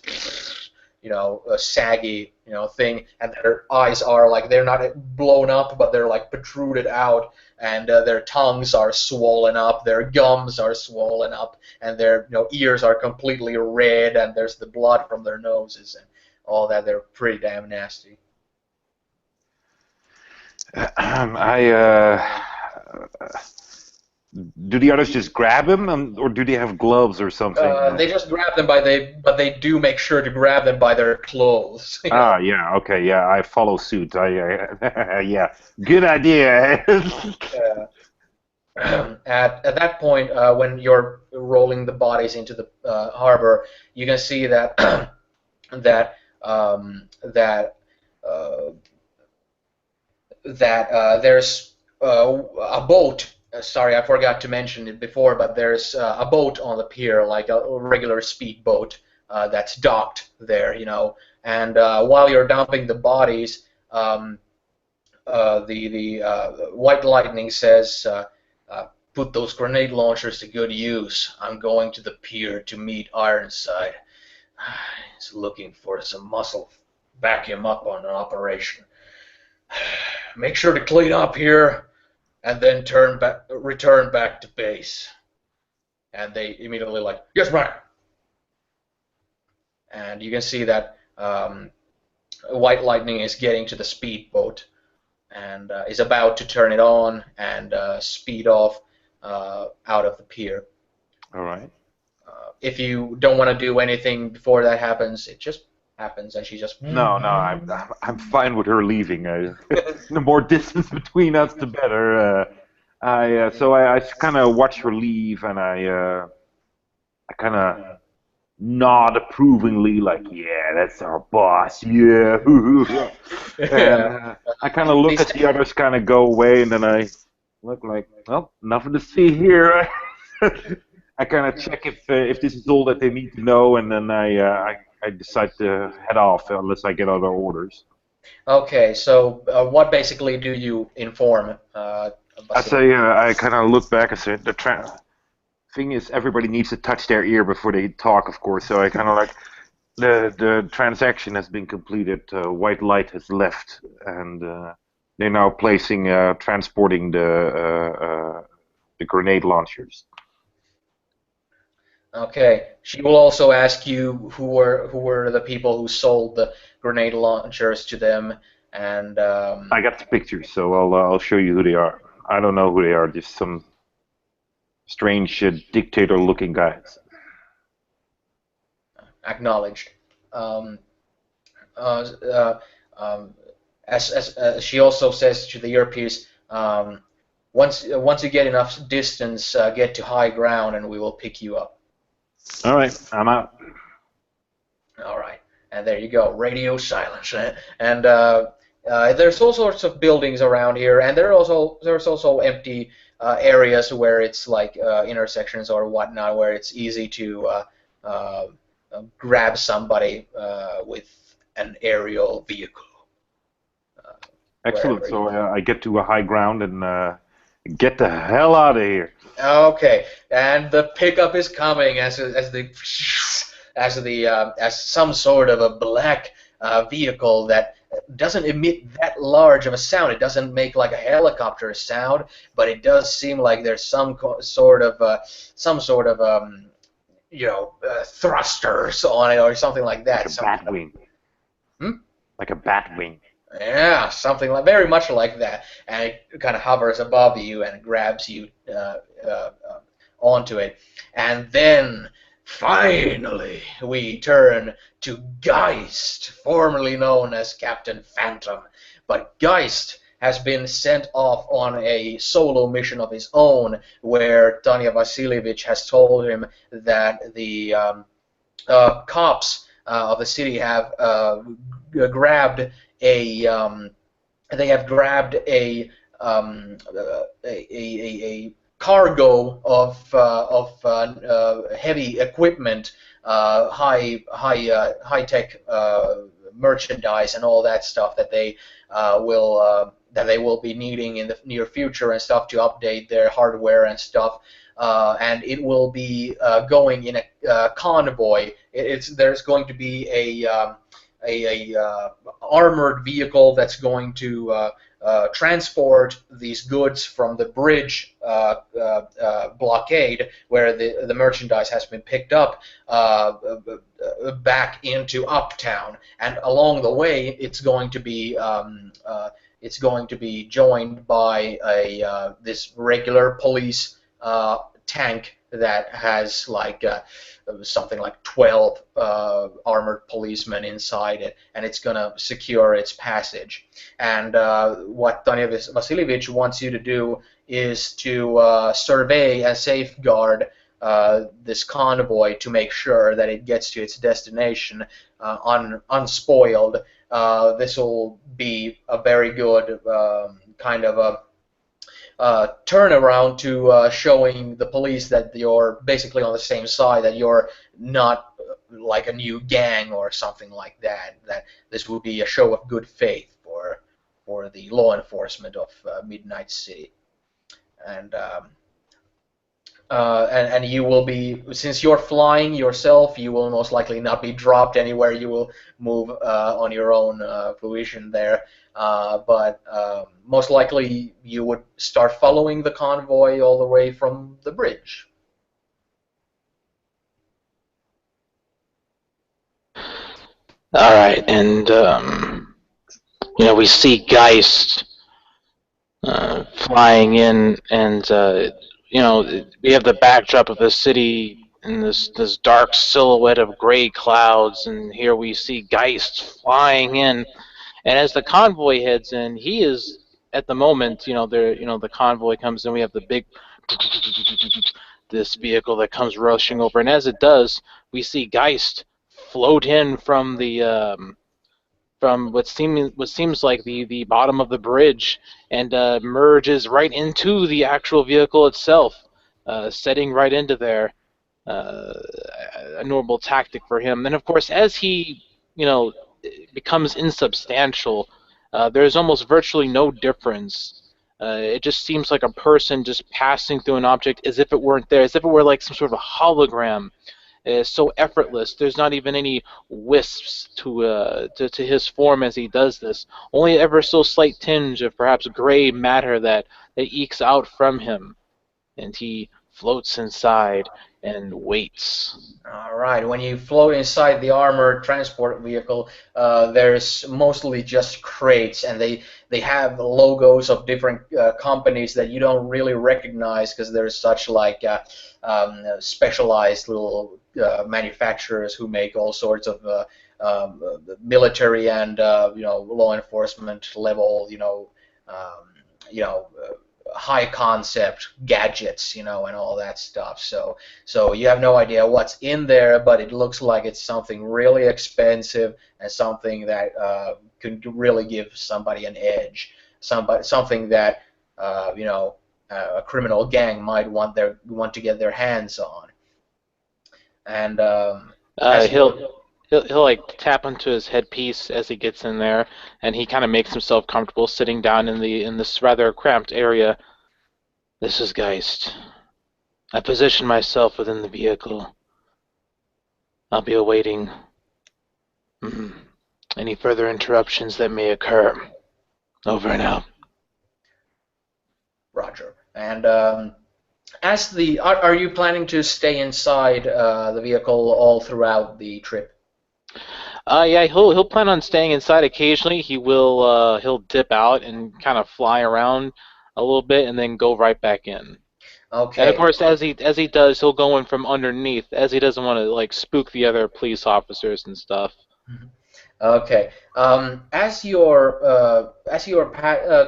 [SPEAKER 3] saggy thing, and their eyes are like, they're not blown up, but they're like protruded out, and their tongues are swollen up, their gums are swollen up, and their ears are completely red, and there's the blood from their noses and all that. They're pretty damn nasty.
[SPEAKER 4] Do the others just grab him, or do they have gloves or something?
[SPEAKER 3] They just grab them but they do make sure to grab them by their clothes. You know?
[SPEAKER 4] Ah, yeah, okay, yeah, I follow suit. Yeah, good idea.
[SPEAKER 3] At that point, when you're rolling the bodies into the harbor, you can see that that uh, there's a boat. Sorry, I forgot to mention it before, but there's a boat on the pier, like a regular speedboat that's docked there, you know. And while you're dumping the bodies, the White Lightning says, "Put those grenade launchers to good use. I'm going to the pier to meet Ironside. He's looking for some muscle. Back him up on an operation. Make sure to clean up here, and then return back to base." And they immediately like, "Yes, ma'am." And you can see that White Lightning is getting to the speedboat and is about to turn it on and speed off out of the pier.
[SPEAKER 4] All right.
[SPEAKER 3] If you don't want to do anything before that happens, it just happens, and she just.
[SPEAKER 4] No, I'm fine with her leaving. The more distance between us, the better. I kind of watch her leave, and I kind of nod approvingly, like, yeah, that's our boss, yeah. And I kind of look at the others, kind of go away, and then I look like, well, nothing to see here. I kind of check if this is all that they need to know, and then I decide to head off unless I get other orders.
[SPEAKER 3] Okay, so what basically do you inform?
[SPEAKER 4] I say I kind of look back and say the thing is everybody needs to touch their ear before they talk, of course. So I kind of like the transaction has been completed. White Light has left, and they're now transporting the grenade launchers.
[SPEAKER 3] Okay. She will also ask you who were the people who sold the grenade launchers to them, and
[SPEAKER 4] I got the pictures, so I'll show you who they are. I don't know who they are, just some strange dictator-looking guys.
[SPEAKER 3] acknowledged. Uh, as she also says to the earpiece, once you get enough distance, get to high ground, and we will pick you up.
[SPEAKER 4] All right, I'm out.
[SPEAKER 3] All right, and there you go, radio silence. And there's all sorts of buildings around here, and there's also empty areas where it's like intersections or whatnot, where it's easy to grab somebody with an aerial vehicle.
[SPEAKER 4] Excellent. So I get to a high ground and get the hell out of here.
[SPEAKER 3] Okay, and the pickup is coming as some sort of a black vehicle that doesn't emit that large of a sound. It doesn't make like a helicopter sound, but it does seem like there's some sort of thrusters on it or something like that.
[SPEAKER 4] Like a bat wing. Like a bat wing.
[SPEAKER 3] Yeah, something like very much like that, and it kind of hovers above you and grabs you onto it, and then finally we turn to Geist, formerly known as Captain Phantom, but Geist has been sent off on a solo mission of his own, where Tanya Vasilievich has told him that the cops of the city have grabbed a cargo of heavy equipment, high tech merchandise and all that stuff that they will be needing in the near future and stuff to update their hardware and stuff. And it will be going in a convoy. There's going to be a armored vehicle that's going to transport these goods from the bridge blockade where the merchandise has been picked up back into Uptown, and along the way it's going to be joined by this regular police tank that has like something like 12 armored policemen inside it, and it's gonna secure its passage. And what Tanya Vasilievich wants you to do is to survey and safeguard this convoy to make sure that it gets to its destination unspoiled. This will be a very good kind of a turnaround to showing the police that you're basically on the same side, that you're not like a new gang or something like that, that this will be a show of good faith for the law enforcement of Midnight City. And and you will be, since you're flying yourself, you will most likely not be dropped anywhere. You will move on your own fruition there. But most likely you would start following the convoy all the way from the bridge.
[SPEAKER 5] All right, and we see Geist flying in, and we have the backdrop of the city in this dark silhouette of gray clouds, and here we see Geist flying in. And as the convoy heads in, he is at the moment, the convoy comes in. We have the big this vehicle that comes rushing over, and as it does, we see Geist float in from the from what seems like the bottom of the bridge, and merges right into the actual vehicle itself, setting right into there. A normal tactic for him. And of course, as he becomes insubstantial, there's almost virtually no difference. It just seems like a person just passing through an object as if it weren't there, as if it were like some sort of a hologram. It's so effortless. There's not even any wisps to his form as he does this. Only ever so slight tinge of perhaps gray matter that ekes out from him, and he floats inside and waits.
[SPEAKER 3] All right. When you float inside the armored transport vehicle, there's mostly just crates, and they have logos of different companies that you don't really recognize because there's such like specialized little manufacturers who make all sorts of military and law enforcement level high concept gadgets, and all that stuff. So you have no idea what's in there, but it looks like it's something really expensive and something that could really give somebody an edge. Something that a criminal gang might want to get their hands on. And
[SPEAKER 5] He'll like tap into his headpiece as he gets in there, and he kind of makes himself comfortable sitting down in this rather cramped area. This is Geist. I position myself within the vehicle. I'll be awaiting any further interruptions that may occur. Over and out.
[SPEAKER 3] Roger. And are you planning to stay inside the vehicle all throughout the trip?
[SPEAKER 5] Yeah, he'll plan on staying inside occasionally. He'll dip out and kind of fly around a little bit and then go right back in.
[SPEAKER 3] Okay.
[SPEAKER 5] And of course, as he does, he'll go in from underneath, as he doesn't want to like spook the other police officers and stuff.
[SPEAKER 3] Okay. As your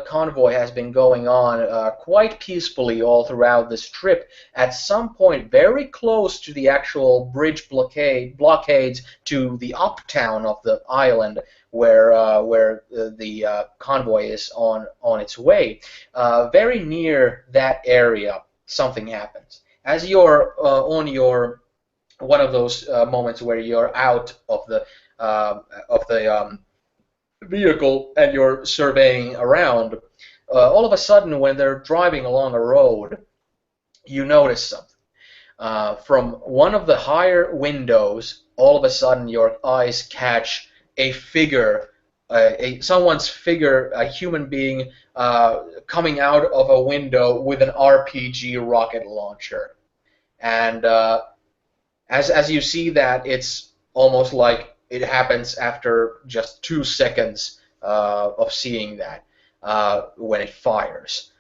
[SPEAKER 3] convoy has been going on quite peacefully all throughout this trip, at some point, very close to the actual bridge blockades to the uptown of the island, where the convoy is on its way, very near that area, something happens. As you're on your one of those moments where you're out of the vehicle and you're surveying around, all of a sudden when they're driving along a road, you notice something. From one of the higher windows, all of a sudden your eyes catch a figure, someone's figure, a human being, coming out of a window with an RPG rocket launcher. And as you see that, it's almost like it happens after just 2 seconds of seeing that when it fires.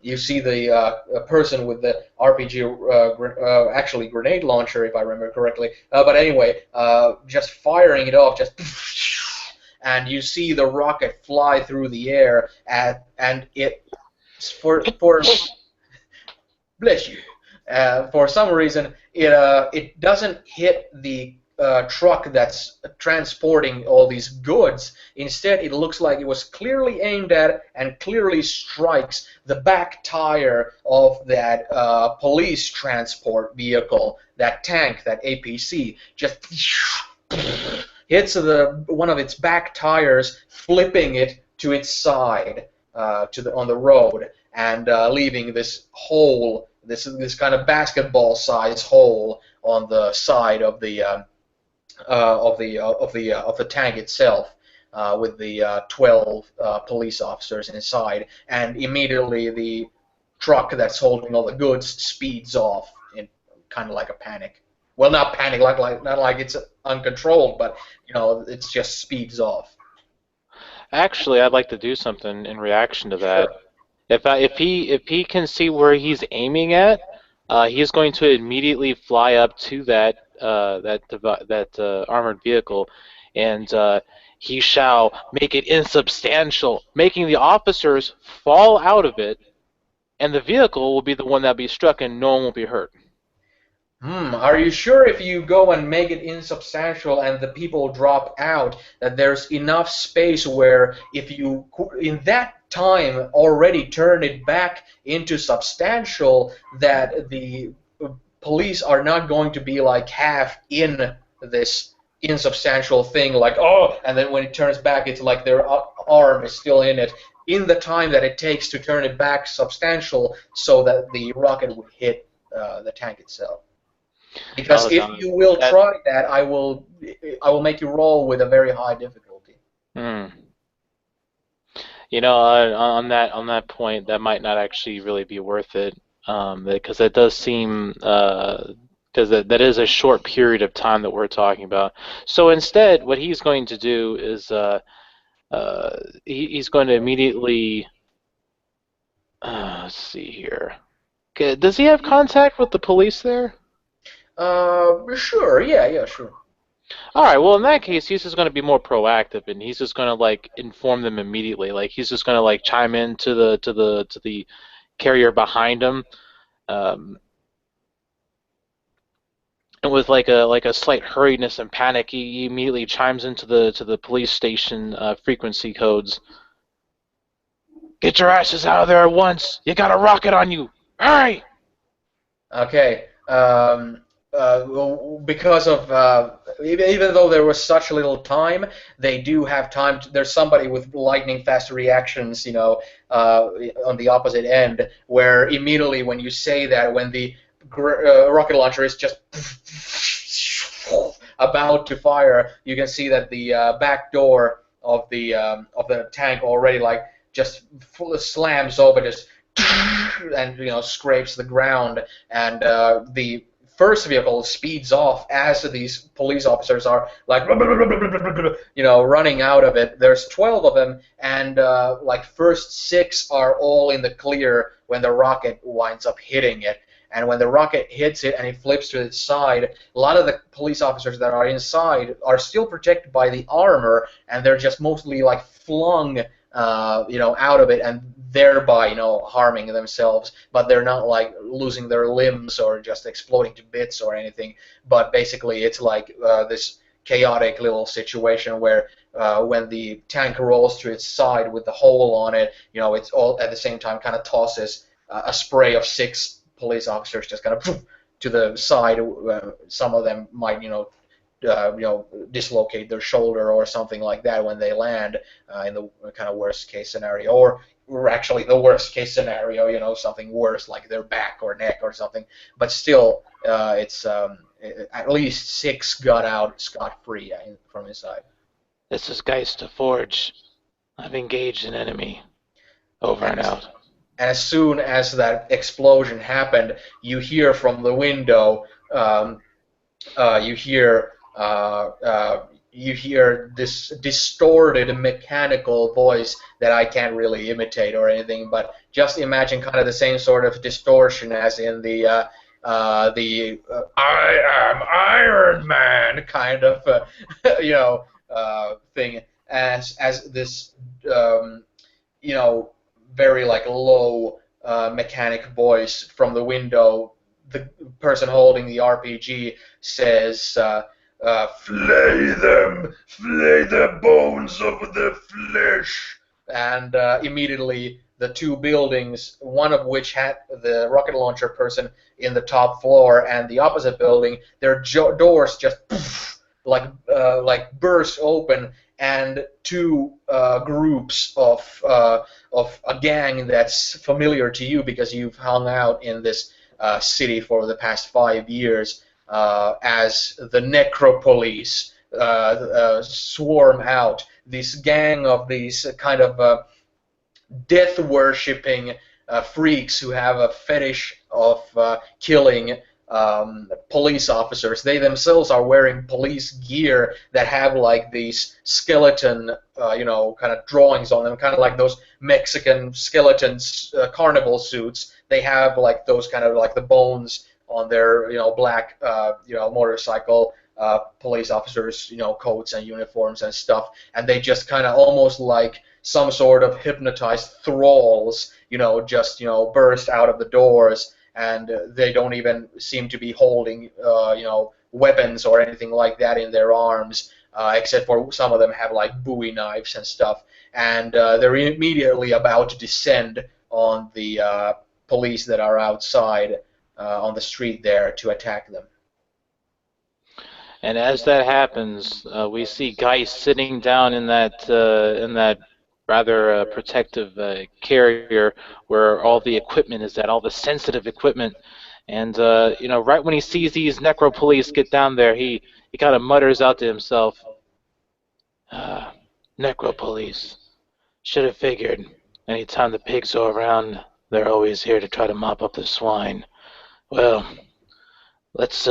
[SPEAKER 3] You see the a person with the RPG, actually grenade launcher, if I remember correctly. But anyway, just firing it off, just, and you see the rocket fly through the air, and it for bless you. For some reason, it doesn't hit the truck that's transporting all these goods. Instead, it looks like it was clearly aimed at and clearly strikes the back tire of that police transport vehicle, that tank, that APC. Just hits one of its back tires, flipping it to its side on the road, and leaving this hole, this kind of basketball-sized hole on the side of the tank itself, with the 12 police officers inside, and immediately the truck that's holding all the goods speeds off in kind of like a panic. Well, not panic, not like it's uncontrolled, but it just speeds off.
[SPEAKER 5] Actually, I'd like to do something in reaction to that. If he can see where he's aiming at, he's going to immediately fly up to that armored vehicle, and he shall make it insubstantial, making the officers fall out of it, and the vehicle will be the one that'll be struck, and no one will be hurt.
[SPEAKER 3] Are you sure if you go and make it insubstantial and the people drop out, that there's enough space where if you, in that time, already turn it back into substantial, that the police are not going to be like half in this insubstantial thing, like, oh, and then when it turns back, it's like their arm is still in it, in the time that it takes to turn it back substantial so that the rocket would hit the tank itself? Because if you will try that, I will make you roll with a very high difficulty.
[SPEAKER 5] On that point, that might not actually really be worth it, because it does seem because that is a short period of time that we're talking about. So instead, what he's going to do is he's going to immediately let's see here. Okay, does he have contact with the police there?
[SPEAKER 3] Sure, yeah, sure.
[SPEAKER 5] All right, well, in that case, he's just going to be more proactive, and he's just going to like inform them immediately. Like he's just going to like chime in to the carrier behind him, and with like a slight hurriedness and panic, he immediately chimes into the police station frequency codes. Get your asses out of there at once! You got a rocket on you! Hurry!
[SPEAKER 3] Okay. Because of even though there was such little time, they do have time. There's somebody with lightning fast reactions, on the opposite end, where immediately when you say that, when the rocket launcher is just about to fire, you can see that the back door of the tank already like just slams open, just and scrapes the ground, and the first vehicle speeds off as these police officers are like running out of it. There's 12 of them, and like first 6 are all in the clear when the rocket winds up hitting it. And when the rocket hits it and it flips to its side, a lot of the police officers that are inside are still protected by the armor, and they're just mostly like flung out of it, and thereby harming themselves, but they're not like losing their limbs or just exploding to bits or anything. But basically it's like this chaotic little situation where when the tank rolls to its side with the hole on it, it's all at the same time kind of tosses a spray of 6 police officers just kind of to the side. Some of them might dislocate their shoulder or something like that when they land, in the kind of worst case scenario, or actually the worst case scenario, something worse like their back or neck or something. But still, it's at least 6 got out scot-free from inside.
[SPEAKER 5] This is Geist of Forge. I've engaged an enemy. Over and out.
[SPEAKER 3] And as soon as that explosion happened, you hear from the window, you hear this distorted mechanical voice that I can't really imitate or anything, but just imagine kind of the same sort of distortion as in the I am Iron Man kind of thing, as this very like low mechanic voice from the window. The person holding the RPG says, "Flay them, flay the bones of the flesh," and immediately the two buildings, one of which had the rocket launcher person in the top floor, and the opposite building, their doors just like burst open, and two groups of a gang that's familiar to you because you've hung out in this city for the past 5 years, as the Necropolice swarm out. This gang of these kind of death-worshipping freaks who have a fetish of killing police officers. They themselves are wearing police gear that have like these skeleton, kind of drawings on them, kind of like those Mexican skeletons carnival suits. They have like those kind of like the bones on their, black, motorcycle police officers, coats and uniforms and stuff, and they just kind of almost like some sort of hypnotized thralls, burst out of the doors, and they don't even seem to be holding, weapons or anything like that in their arms, except for some of them have like Bowie knives and stuff, and they're immediately about to descend on the police that are outside on the street there to attack them.
[SPEAKER 5] And as that happens, we see Geist sitting down in that rather protective carrier where all the equipment is at, all the sensitive equipment. And right when he sees these Necropolice get down there, he kind of mutters out to himself, "Necropolice. Should have figured. Anytime the pigs are around, they're always here to try to mop up the swine. Well, let's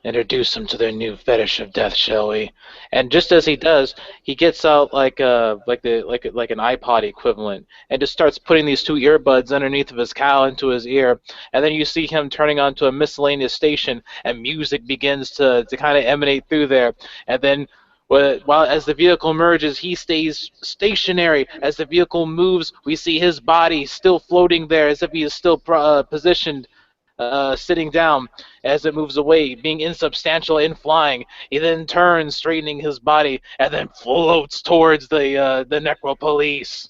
[SPEAKER 5] introduce them to their new fetish of death, shall we?" And just as he does, he gets out like an iPod equivalent and just starts putting these two earbuds underneath of his cowl into his ear. And then you see him turning onto a miscellaneous station, and music begins to kind of emanate through there. And then while as the vehicle merges, he stays stationary. As the vehicle moves, we see his body still floating there as if he is still positioned, sitting down. As it moves away, being insubstantial and flying, he then turns, straightening his body, and then floats towards the Necropolice.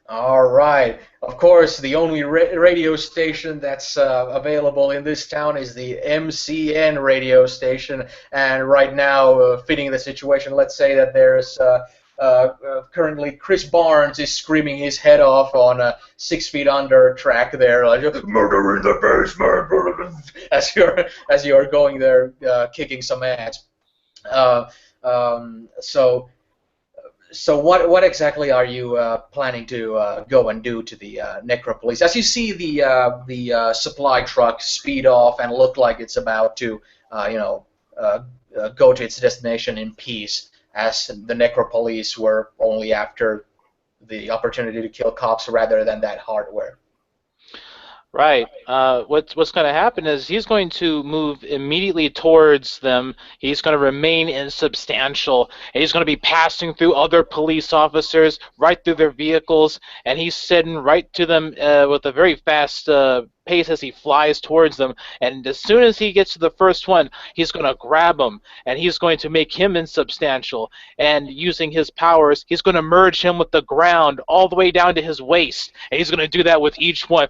[SPEAKER 3] All right. Of course, the only radio station that's available in this town is the MCN radio station. And right now, fitting the situation, let's say that there's currently Chris Barnes is screaming his head off on a 6 Feet Under track there, like "Murder in the basement," as you're going there kicking some ass. So what exactly are you planning to go and do to the Necropolice? As you see the supply truck speed off and look like it's about to go to its destination in peace, as the Necropolice were only after the opportunity to kill cops rather than that hardware.
[SPEAKER 5] Right. What's going to happen is he's going to move immediately towards them. He's going to remain insubstantial, and he's going to be passing through other police officers, right through their vehicles, and he's sitting right to them with a very fast pace as he flies towards them. And as soon as he gets to the first one, he's going to grab him, and he's going to make him insubstantial. And using his powers, he's going to merge him with the ground all the way down to his waist. And he's going to do that with each one.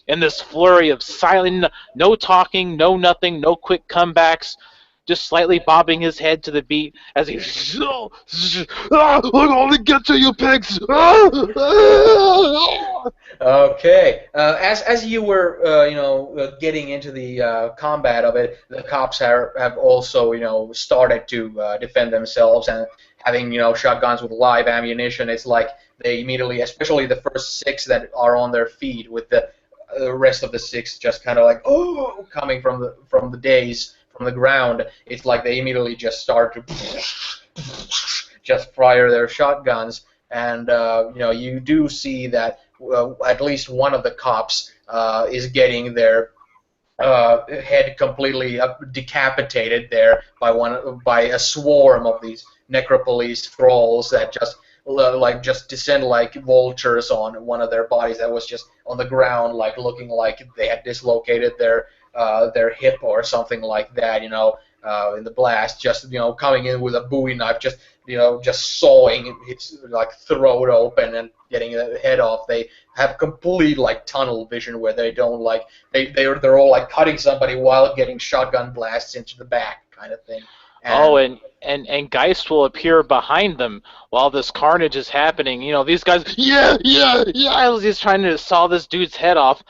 [SPEAKER 5] In this flurry of silent, no talking, no nothing, no quick comebacks, just slightly bobbing his head to the beat as he I'm gonna get to you, pigs.
[SPEAKER 3] Okay. As you were getting into the combat of it, the cops have also started to defend themselves, and having shotguns with live ammunition. It's like they immediately, especially the first 6 that are on their feet, with the rest of the 6 just kind of like coming from the days from the ground. It's like they immediately just start to just fire their shotguns, and you do see that at least one of the cops is getting their head completely decapitated there by a swarm of these necropolice thralls that just descend like vultures on one of their bodies that was just on the ground, like looking like they had dislocated their hip or something like that, in the blast, just coming in with a Bowie knife, just sawing its like throat open and getting the head off. They have complete like tunnel vision where they don't like they're all like cutting somebody while getting shotgun blasts into the back kind of thing.
[SPEAKER 5] And Geist will appear behind them while this carnage is happening. These guys, yeah, as he's trying to saw this dude's head off.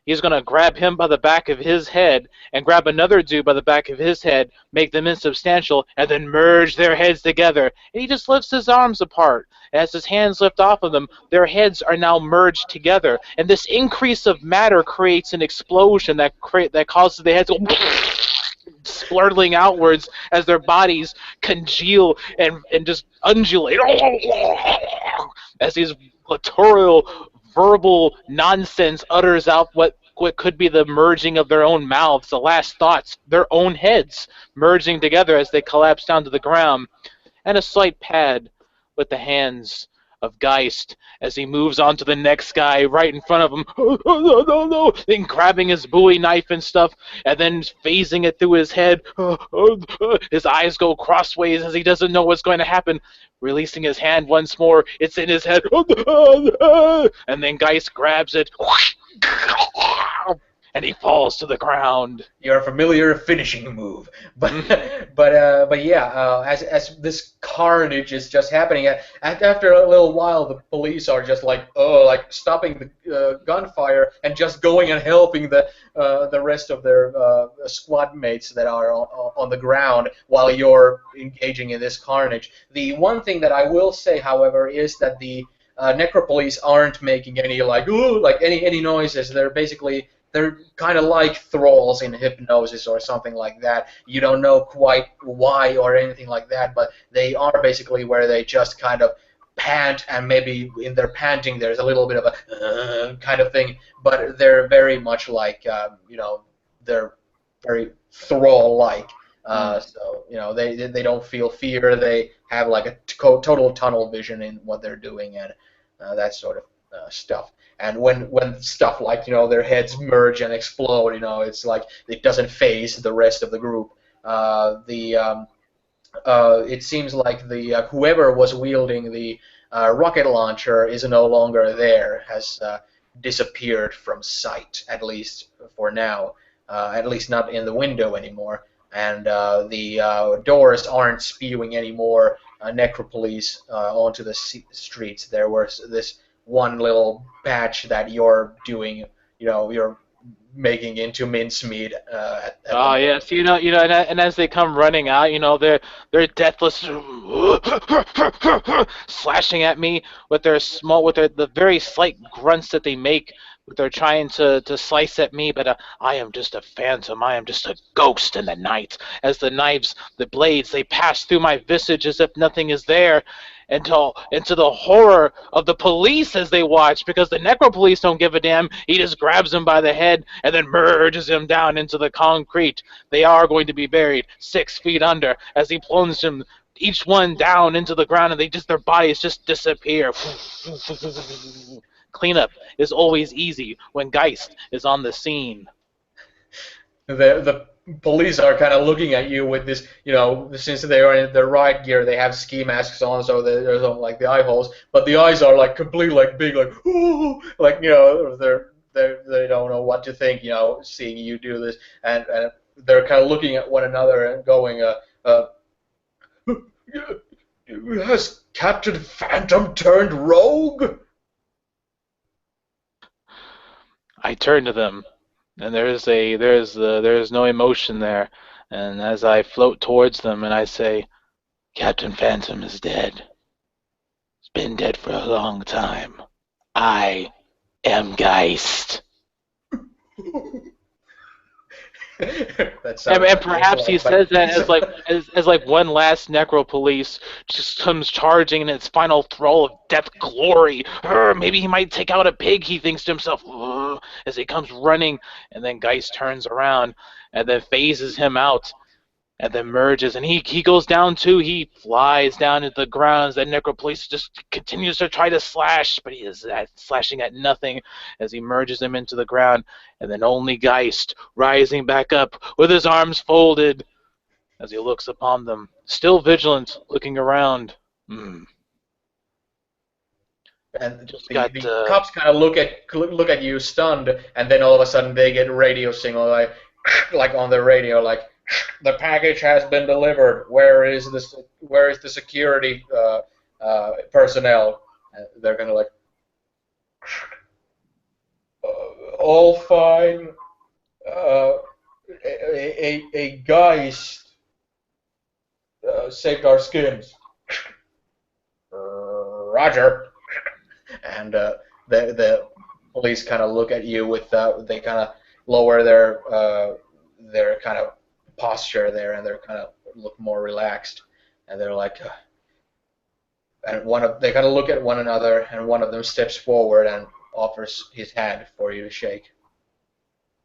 [SPEAKER 5] He's going to grab him by the back of his head and grab another dude by the back of his head, make them insubstantial, and then merge their heads together. And he just lifts his arms apart. As his hands lift off of them, their heads are now merged together. And this increase of matter creates an explosion that causes the heads to go splurtling outwards as their bodies congeal and just undulate as these clitoral verbal nonsense utters out what could be the merging of their own mouths, the last thoughts, their own heads merging together as they collapse down to the ground, and a slight pad with the hands of Geist as he moves on to the next guy right in front of him, no, then grabbing his Bowie knife and stuff, and then phasing it through his head. His eyes go crossways as he doesn't know what's going to happen. Releasing his hand once more, it's in his head, and then Geist grabs it, and he falls to the ground.
[SPEAKER 3] Your familiar finishing move, but yeah, as this carnage is just happening, after a little while, the police are just like stopping the gunfire and just going and helping the rest of their squad mates that are on the ground while you're engaging in this carnage. The one thing that I will say, however, is that the necropolice aren't making any any noises. They're kind of like thralls in hypnosis or something like that. You don't know quite why or anything like that, but they are basically where they just kind of pant, and maybe in their panting there's a little bit of a kind of thing, but they're very much like, they're very thrall-like. So, they don't feel fear. They have like a total tunnel vision in what they're doing and that sort of stuff. And when stuff like, their heads merge and explode, it's like it doesn't phase the rest of the group. It seems like the whoever was wielding the rocket launcher is no longer there, has disappeared from sight, at least for now, at least not in the window anymore. And the doors aren't spewing any more necropolice onto the streets. There was this one little patch that you're doing, you're making into mincemeat.
[SPEAKER 5] Yes, and as they come running out, they're deathless, slashing at me with the very slight grunts that they make. They're trying to slice at me, but I am just a phantom. I am just a ghost in the night. As the knives, the blades, they pass through my visage as if nothing is there, into the horror of the police as they watch, because the necropolice don't give a damn. He just grabs him by the head and then merges him down into the concrete. They are going to be buried 6 feet under as he plunges them, each one down into the ground, and their bodies just disappear. Cleanup is always easy when Geist is on the scene.
[SPEAKER 3] The police are kind of looking at you with this, since they are in their riot gear, they have ski masks on, so there's like the eye holes, but the eyes are like completely like big, like ooh, like they don't know what to think, seeing you do this, and they're kind of looking at one another and going, has Captain Phantom turned rogue?
[SPEAKER 5] I turn to them, and there's no emotion there. And as I float towards them, and I say, Captain Phantom is dead. He's been dead for a long time. I am Geist.
[SPEAKER 3] That sounds
[SPEAKER 5] And
[SPEAKER 3] like
[SPEAKER 5] perhaps he
[SPEAKER 3] excellent, but
[SPEAKER 5] says that as like one last necropolice just comes charging in its final thrall of death glory. Maybe he might take out a pig, he thinks to himself, as he comes running, and then Geist turns around and then phases him out and then merges, and he goes down too. He flies down into the ground as that necropolice just continues to try to slash, but he is slashing at nothing as he merges him into the ground, and then only Geist rising back up with his arms folded as he looks upon them, still vigilant, looking around.
[SPEAKER 3] and
[SPEAKER 5] Just
[SPEAKER 3] the,
[SPEAKER 5] got
[SPEAKER 3] the cops kind of look at you stunned, and then all of a sudden they get radio signal like on the radio, like the package has been delivered. Where is the security personnel? And they're gonna like all fine. A Geist saved our skins. Roger. And the police kind of look at you with they kind of lower their kind of posture there, and they're kind of look more relaxed, and they're like, and they kind of look at one another, and one of them steps forward and offers his hand for you to shake.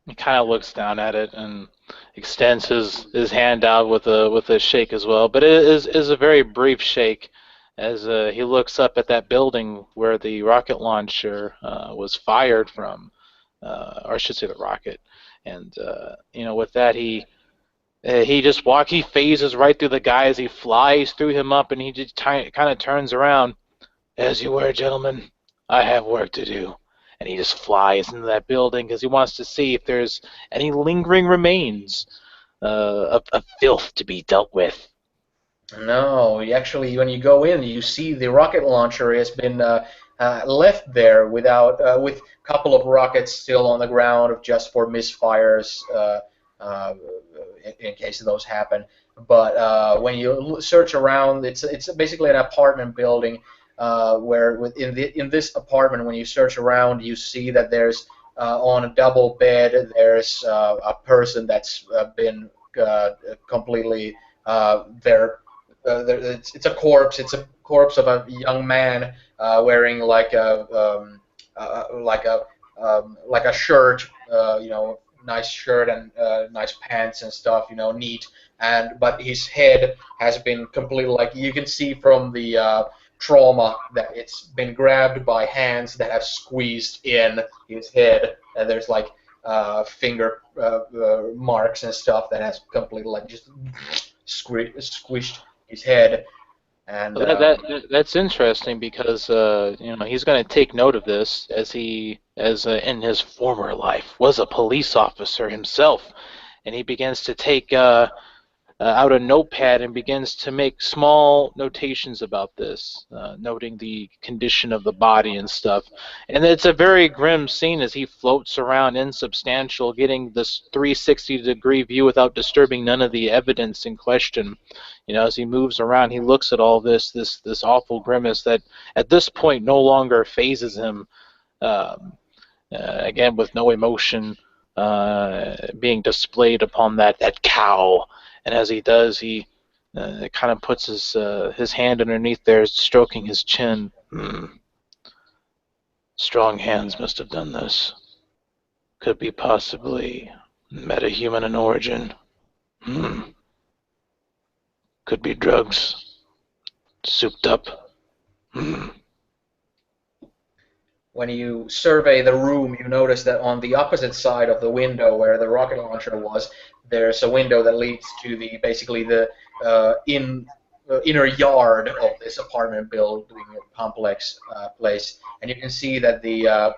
[SPEAKER 5] He kind of looks down at it and extends his hand out with a shake as well, but it is a very brief shake as he looks up at that building where the rocket launcher was fired from, or I should say the rocket, and with that he phases right through the guy as he flies through him up, and he just kind of turns around. As you were, gentlemen, I have work to do. And he just flies into that building because he wants to see if there's any lingering remains of filth to be dealt with.
[SPEAKER 3] No, actually, when you go in, you see the rocket launcher has been left there with a couple of rockets still on the ground, just for misfires in case those happen. But when you search around, it's basically an apartment building where in this apartment, when you search around, you see that there's on a double bed, there's a person that's been completely it's a corpse. It's a corpse of a young man wearing like a shirt, nice shirt and nice pants and stuff, neat. But his head has been completely, like, you can see from the trauma that it's been grabbed by hands that have squeezed in his head, and there's like finger marks and stuff that has completely like just squished his head. And
[SPEAKER 5] that's interesting because he's going to take note of this as in his former life was a police officer himself, and he begins to take out a notepad and begins to make small notations about this, noting the condition of the body and stuff. And it's a very grim scene as he floats around insubstantial, getting this 360-degree view without disturbing none of the evidence in question. As he moves around, he looks at all this awful grimace that at this point no longer phases him, again with no emotion being displayed upon that cowl. And as he does, he kind of puts his hand underneath there, stroking his chin. Strong hands must have done this. Could be possibly metahuman in origin. Could be drugs. Souped up.
[SPEAKER 3] When you survey the room, you notice that on the opposite side of the window where the rocket launcher was, there's a window that leads to basically the inner yard of this apartment building complex place, and you can see that the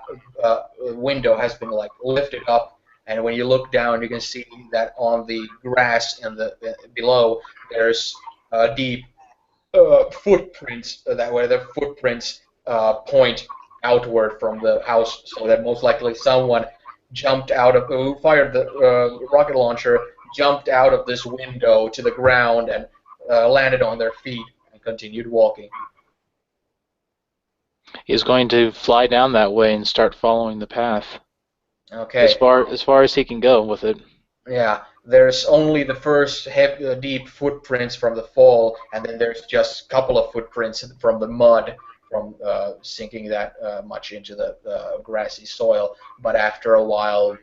[SPEAKER 3] window has been like lifted up, and when you look down, you can see that on the grass and below there's deep footprints where the footprints point outward from the house, so that most likely someone who fired the rocket launcher jumped out of this window to the ground and landed on their feet and continued walking.
[SPEAKER 5] He's going to fly down that way and start following the path.
[SPEAKER 3] Okay.
[SPEAKER 5] As far as he can go with it.
[SPEAKER 3] Yeah, there's only the first deep footprints from the fall, and then there's just a couple of footprints from the mud from sinking that much into the grassy soil. But after a while,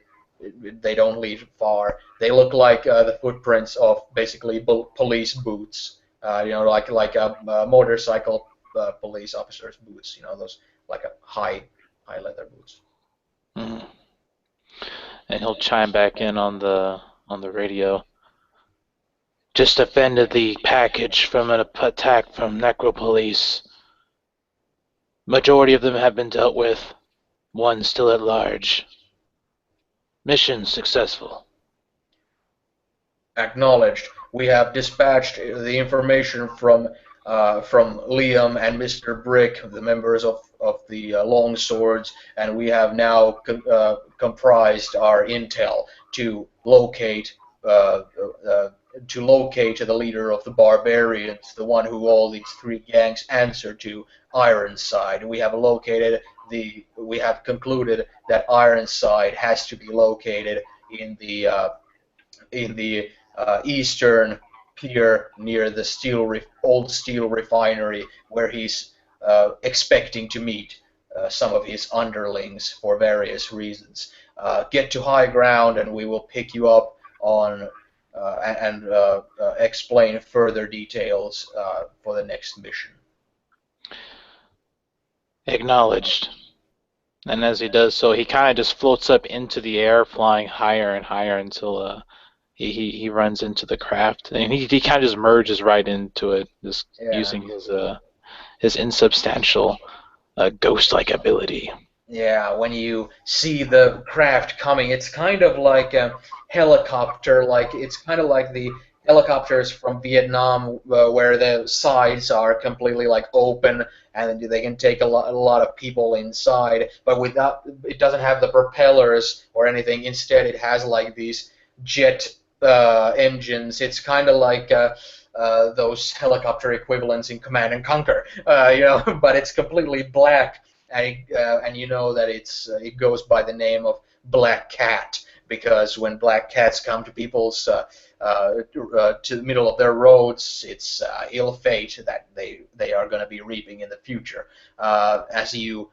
[SPEAKER 3] they don't lead far. They look like the footprints of basically police boots. Like a motorcycle police officer's boots. Those like a high leather boots.
[SPEAKER 5] Mhm. And he'll chime back in on the radio. Just defended the package from an attack from Necropolice. Majority of them have been dealt with. One still at large. Mission successful.
[SPEAKER 3] Acknowledged. We have dispatched the information from Liam and Mr. Brick, the members of the Long Swords, and we have now comprised our intel to locate uh, uh, the leader of the barbarians, the one who all these three gangs answer to, Ironside. We have concluded that Ironside has to be located in the eastern pier near the old steel refinery, where he's expecting to meet some of his underlings for various reasons. Get to high ground, and we will pick you up on and explain further details for the next mission.
[SPEAKER 5] Acknowledged. And as he does so, he kind of just floats up into the air, flying higher and higher until he runs into the craft, and he kind of just merges right into it, just using his insubstantial ghost-like ability.
[SPEAKER 3] Yeah, when you see the craft coming, it's kind of like a helicopter. It's kind of like the helicopters from Vietnam, where the sides are completely like open, and they can take a lot of people inside. But without, it doesn't have the propellers or anything. Instead, it has like these jet engines. It's kind of like those helicopter equivalents in Command and Conquer, but it's completely black, and you know that it goes by the name of Black Cat, because when black cats come to people's to the middle of their roads, it's ill fate that they are going to be reaping in the future. As you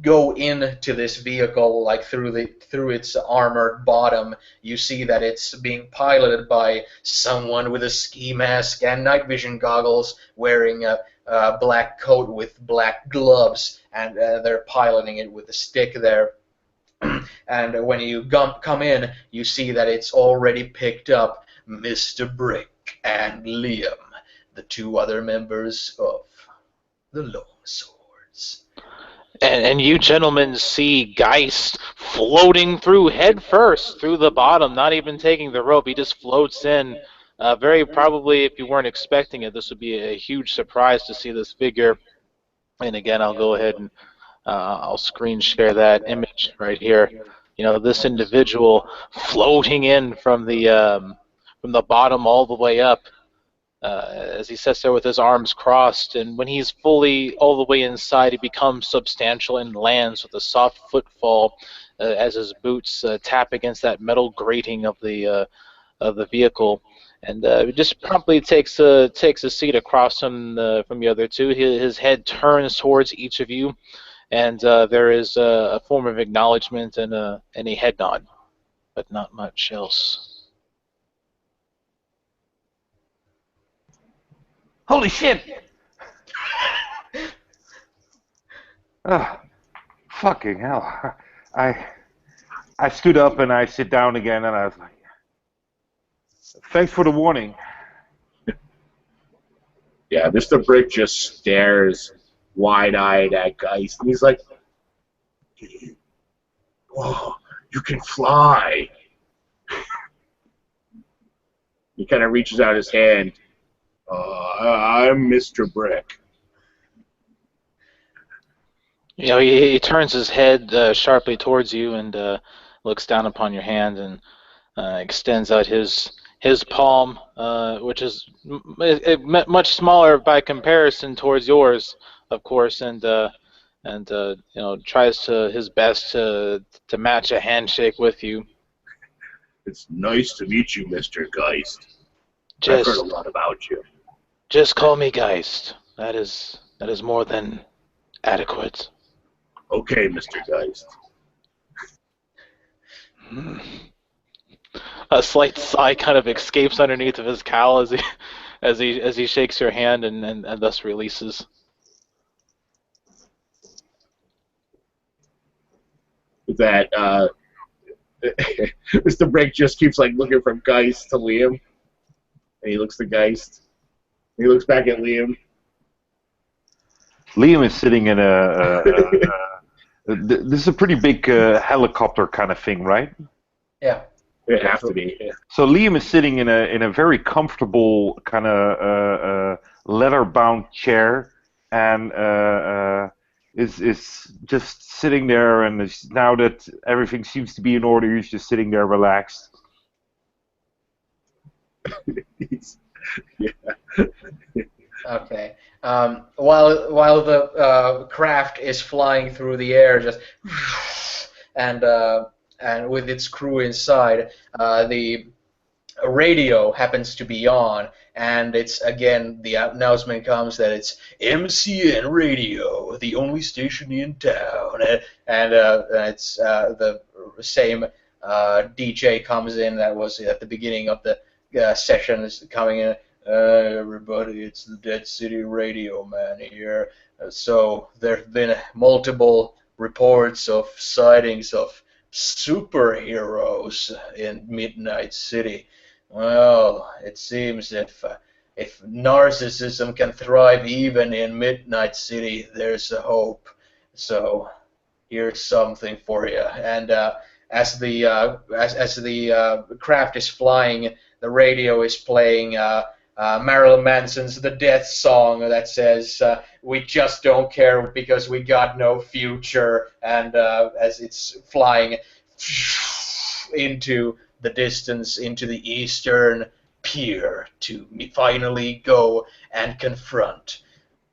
[SPEAKER 3] go into this vehicle, like through its armored bottom, you see that it's being piloted by someone with a ski mask and night vision goggles, wearing a black coat with black gloves, and they're piloting it with a stick there. And when you come in, you see that it's already picked up Mr. Brick and Liam, the two other members of the Long Swords.
[SPEAKER 5] And you gentlemen see Geist floating through head first through the bottom, not even taking the rope. He just floats in. Very probably, if you weren't expecting it, this would be a huge surprise to see this figure. And again, I'll go ahead and I'll screen share that image right here. You know, this individual floating in from the bottom all the way up, as he sits there with his arms crossed, and when he's fully all the way inside, he becomes substantial and lands with a soft footfall as his boots tap against that metal grating of the vehicle, and just promptly takes a seat across from the other two. His head turns towards each of you, and there is a form of acknowledgement and a head nod, but not much else.
[SPEAKER 4] Holy shit! Fucking hell. I stood up and I sit down again and I was like, thanks for the warning.
[SPEAKER 2] Yeah, Mr. Brick just stares wide-eyed at Geist, and he's like, "Whoa, you can fly!" He kind of reaches out his hand. I'm Mr. Brick.
[SPEAKER 5] You know, he turns his head sharply towards you and looks down upon your hand and extends out his palm, which is much smaller by comparison towards yours, of course, and you know, tries his best to match a handshake with you.
[SPEAKER 2] It's nice to meet you, Mr. Geist. I've heard a lot about you.
[SPEAKER 5] Just call me Geist. That is more than adequate.
[SPEAKER 2] Okay, Mr. Geist.
[SPEAKER 5] A slight sigh kind of escapes underneath of his cowl as he shakes your hand and thus releases.
[SPEAKER 2] That Mr. Brink just keeps like looking from Geist to Liam, and he looks to Geist. He looks back at Liam.
[SPEAKER 4] Liam is sitting in this is a pretty big helicopter kind of thing, right?
[SPEAKER 3] Yeah.
[SPEAKER 2] It has to be. Yeah.
[SPEAKER 4] So Liam is sitting in a very comfortable kind of leather-bound chair, and is just sitting there. And now that everything seems to be in order, he's just sitting there relaxed.
[SPEAKER 2] Yeah.
[SPEAKER 3] Okay. While the craft is flying through the air, just and with its crew inside, the radio happens to be on, and it's again the announcement comes that it's MCN Radio, the only station in town, and it's the same DJ comes in that was at the beginning of the session is coming in. Everybody, it's the Dead City Radio Man here. So there have been multiple reports of sightings of superheroes in Midnight City. Well, it seems if narcissism can thrive even in Midnight City, there's a hope. So here's something for you. And as the craft is flying, the radio is playing Marilyn Manson's The Death Song that says, we just don't care because we got no future, and as it's flying into the distance, into the eastern pier to finally go and confront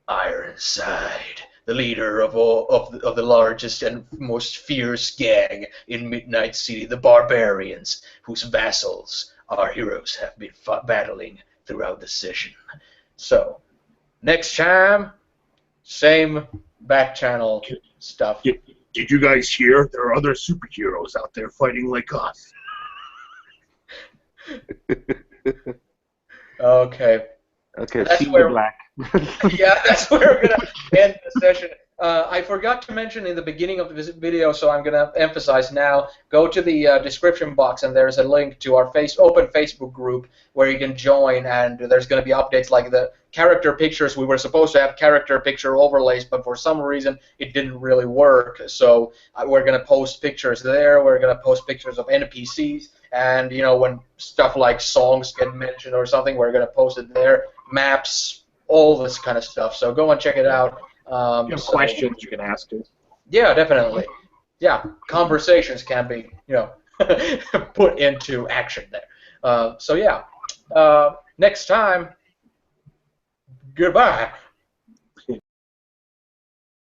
[SPEAKER 3] Ironside, the leader of the largest and most fierce gang in Midnight City, the Barbarians, whose vassals our heroes have been battling throughout the session. So, next time, same back channel stuff.
[SPEAKER 2] Did you guys hear? There are other superheroes out there fighting like us.
[SPEAKER 3] Okay.
[SPEAKER 4] Okay,
[SPEAKER 3] That's
[SPEAKER 4] see
[SPEAKER 3] where-
[SPEAKER 4] you black.
[SPEAKER 3] Yeah, that's where we're going to end the session. I forgot to mention in the beginning of this video, so I'm going to emphasize now. Go to the description box, and there's a link to our open Facebook group where you can join, and there's going to be updates like the character pictures. We were supposed to have character picture overlays, but for some reason it didn't really work. So we're going to post pictures there. We're going to post pictures of NPCs, and when stuff like songs get mentioned or something, we're going to post it there. Maps, all this kind of stuff. So go and check it out.
[SPEAKER 2] If you have questions, you can ask us.
[SPEAKER 3] Yeah, definitely. Yeah, conversations can be, put into action there. So yeah, next time, goodbye.